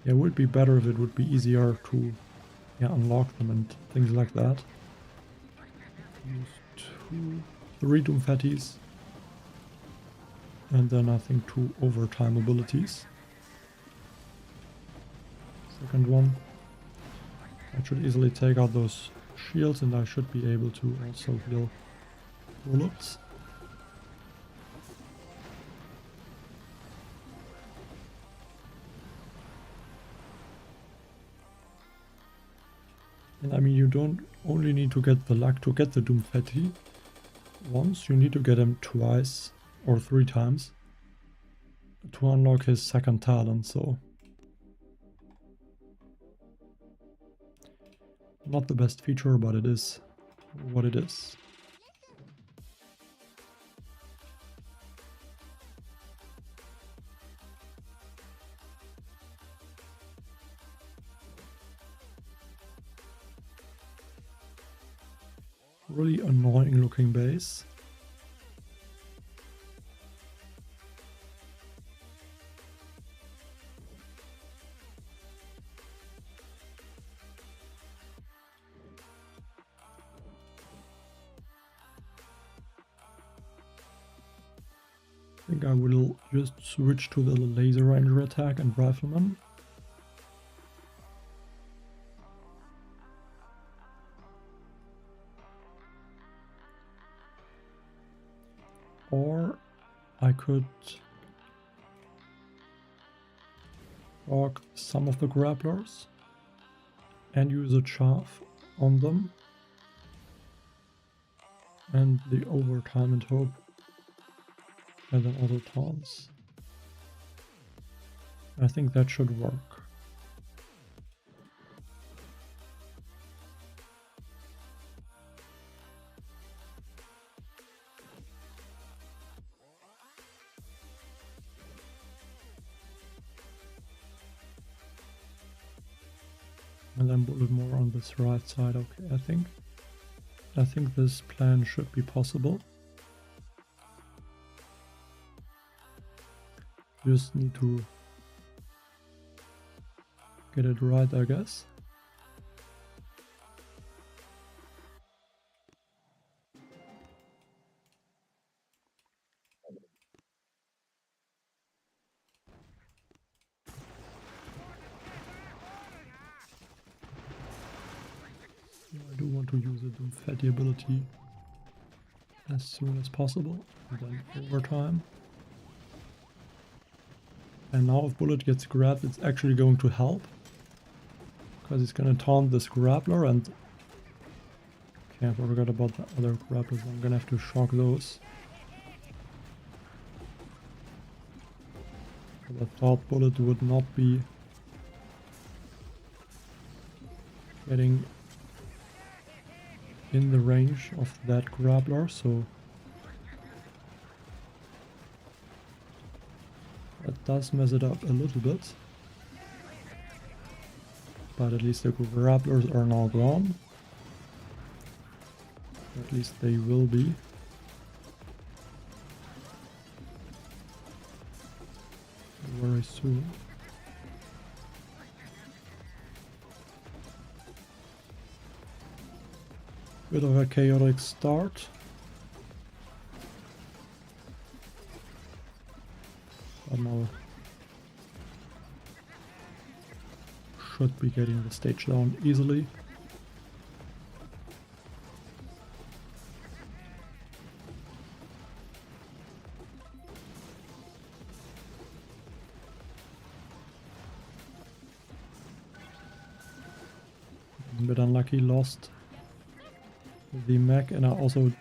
yeah, it would be better if it would be easier to unlock them and things like that. Use 3 Doom Fatties, and then I think 2 overtime abilities. Second one. I should easily take out those shields and I should be able to also heal bullets. And I mean, you don't only need to get the luck to get the Doom Fatty once, you need to get him twice or 3 times to unlock his second talent, so not the best feature, but it is what it is. Really annoying looking base. I think I will just switch to the laser ranger attack and rifleman. Or I could proc some of the grapplers and use a chaff on them and the overtime and hope, and then auto taunts. I think that should work. And then bullet more on this right side. Okay, I think this plan should be possible. Just need to get it right, I guess. I do want to use the fatty ability as soon as possible, and then overtime. And now if bullet gets grabbed, it's actually going to help, because it's gonna taunt this grappler, and can't forget about the other grapplers. I'm gonna have to shock those. I thought bullet would not be getting in the range of that grappler, so that does mess it up a little bit. But at least the grapplers are now gone. At least they will be. Very soon. Bit of a chaotic start. But now should be getting the stage down easily. A bit unlucky, lost the mech, and I also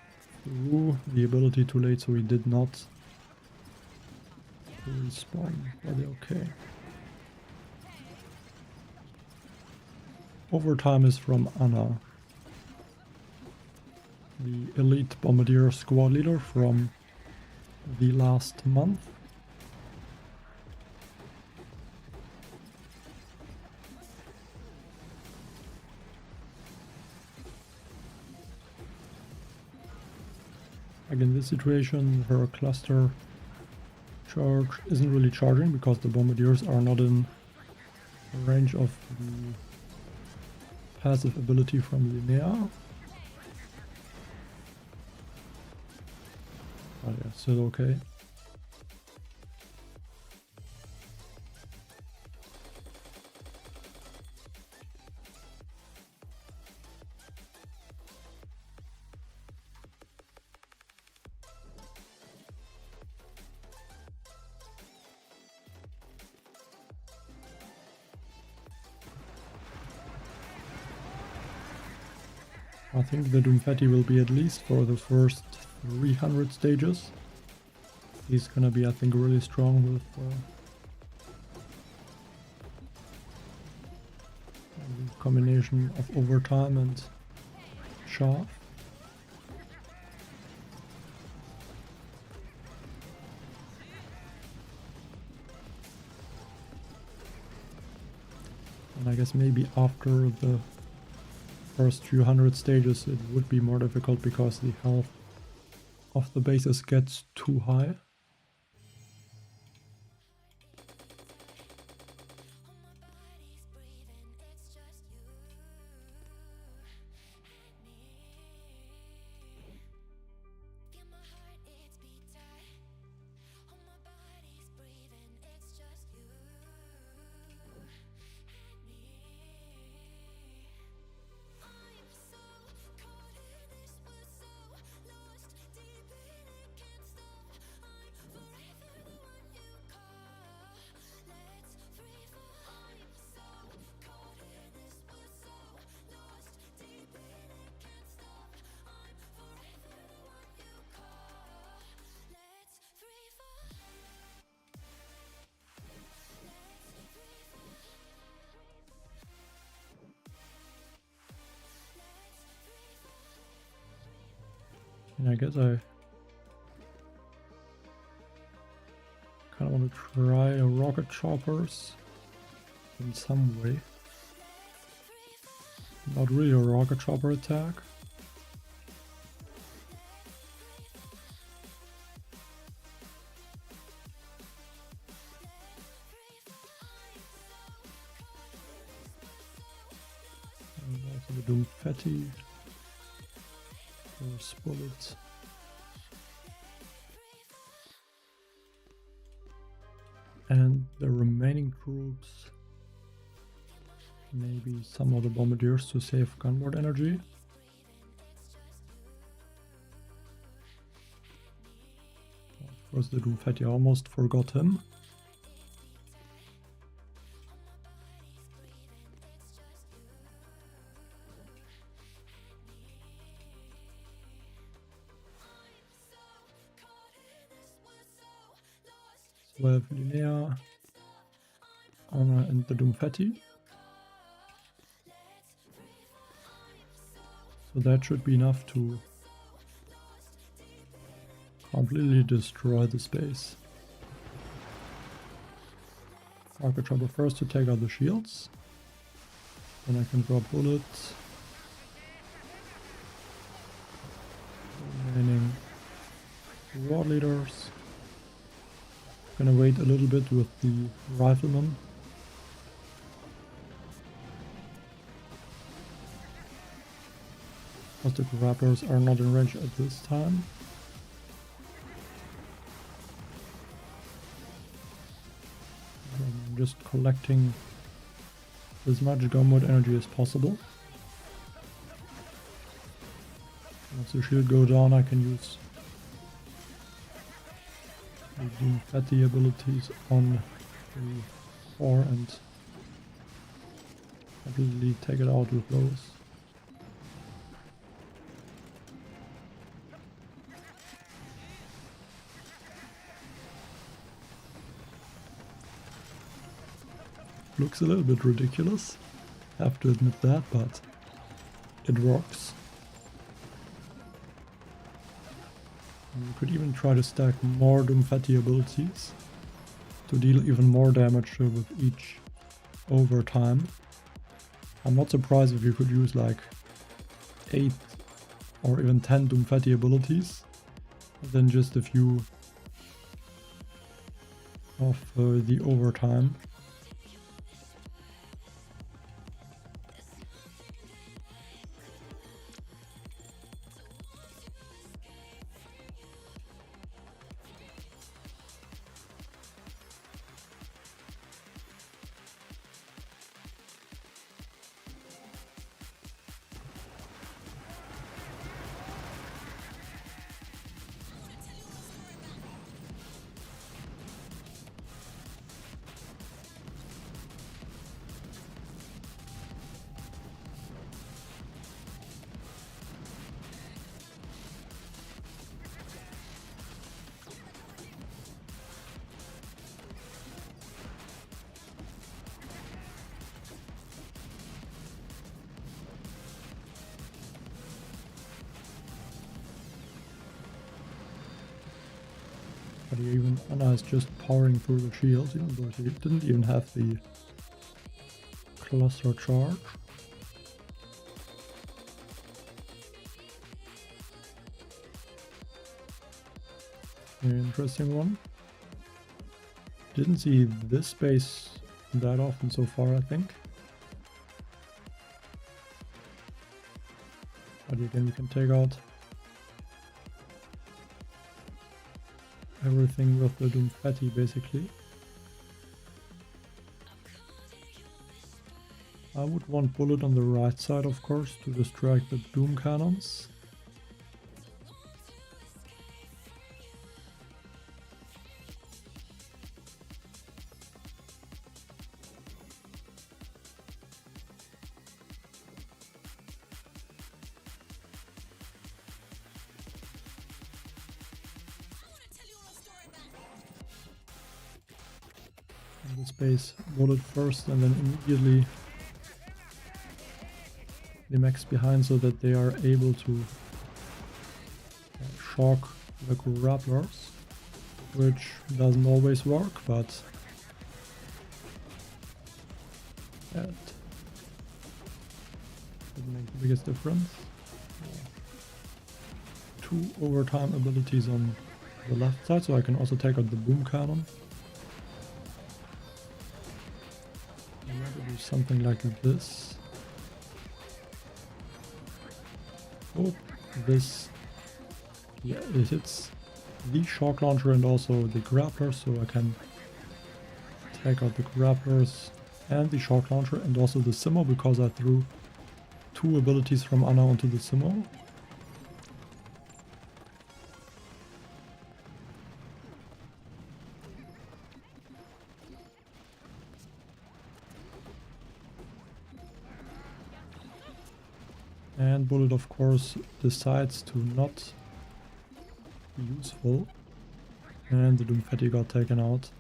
threw the ability too late, so he did not respawn. But okay. Overtime is from Anna, the elite bombardier squad leader from the last month. Like in this situation, her cluster charge isn't really charging because the bombardiers are not in range of the passive ability from Linnea. But yeah, still okay. I think the Doomfetti will be at least for the first 300 stages. He's gonna be, I think, really strong with the combination of overtime and shaft. And I guess maybe after the first few hundred stages it would be more difficult because the health of the bases gets too high. And I guess I kind of want to try a rocket choppers in some way. Not really a rocket chopper attack. And also the Doomfetti. First bullet. And the remaining troops, maybe some of the bombardiers to save gunboard energy. Of course, the Doomfetti, almost forgot him. We have Linnea, Anna and the Doomfetti. So that should be enough to completely destroy the space. Rocket chopper first to take out the shields. Then I can drop bullets. Remaining war leaders. Gonna wait a little bit with the riflemen. Because the grapplers are not in range at this time. I'm just collecting as much gunboat energy as possible. Once the shield go down, I can use the Doomfetti abilities on the 4 and completely take it out with those. Looks a little bit ridiculous, have to admit that, but it works. You could even try to stack more Doomfetti abilities to deal even more damage with each overtime. I'm not surprised if you could use like 8 or even 10 Doomfetti abilities than just a few of the overtime. But even Anna is just powering through the shields, even though she didn't even have the cluster charge. Very interesting one. Didn't see this space that often so far, I think. But again, you can take out everything with the Doomfetti, basically. I would want Bullet on the right side, of course, to distract the Doom cannons. In the space, Bullet first and then immediately the mechs behind so that they are able to shock the Grapplers, which doesn't always work, but it doesn't make the biggest difference. Two overtime abilities on the left side, so I can also take out the boom cannon. I'm going to do something like this. Oh, this, yeah, it hits the shock launcher and also the grappler, so I can take out the grapplers and the shock launcher and also the simmer, because I threw two abilities from Anna onto the simmer. And Bullet, of course, decides to not be useful. And the Doomfetti got taken out.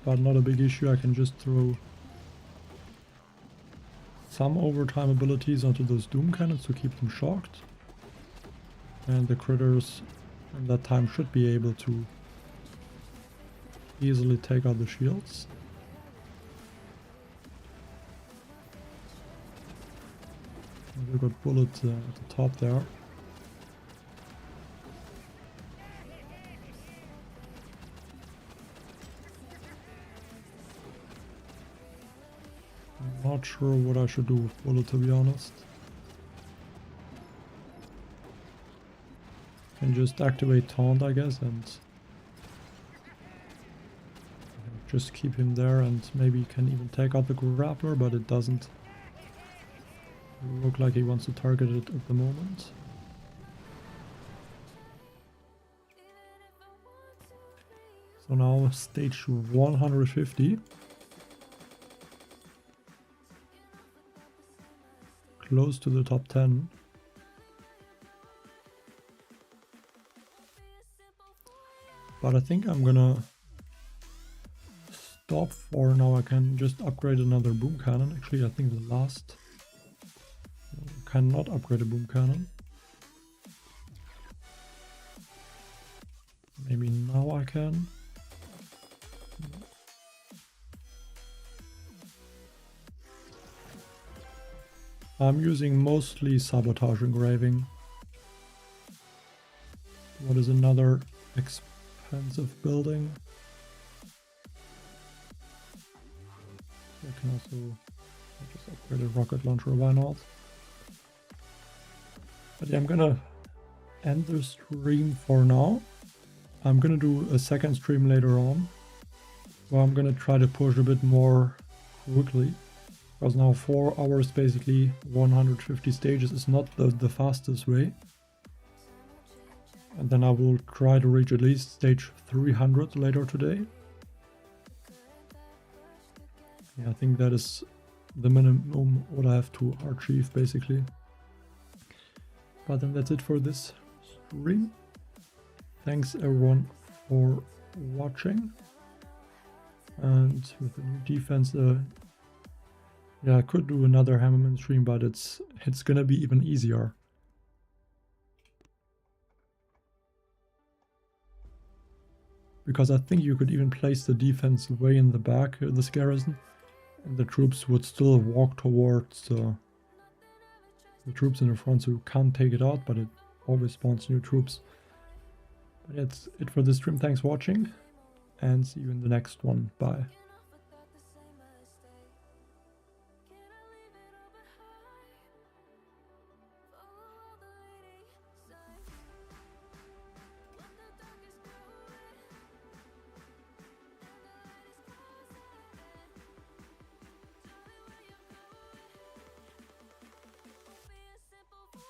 But not a big issue, I can just throw some overtime abilities onto those Doom cannons to keep them shocked. And the critters in that time should be able to easily take out the shields. We got Bullet at the top there. I'm not sure what I should do with Bullet, to be honest. Can just activate Taunt, I guess, and just keep him there, and maybe can even take out the Grappler, but it doesn't look like he wants to target it at the moment. So now stage 150. Close to the top 10. But I think I'm gonna stop for now. I can just upgrade another boom cannon. Actually, I think the last cannot upgrade a boom cannon. Maybe now I can. I'm using mostly sabotage engraving. What is another expensive building? I can also just upgrade a rocket launcher, why not? But yeah, I'm gonna end the stream for now. I'm gonna do a second stream later on, where I'm gonna try to push a bit more quickly. Because now 4 hours, basically 150 stages, is not the fastest way. And then I will try to reach at least stage 300 later today. Yeah, I think that is the minimum what I have to achieve, basically. But then that's it for this stream. Thanks everyone for watching. And with the new defense, yeah, I could do another Hammerman stream, but it's gonna be even easier. Because I think you could even place the defense way in the back, this garrison, and the troops would still walk towards the troops in the front, so you can't take it out, but it always spawns new troops. But that's it for this stream. Thanks for watching, and see you in the next one. Bye.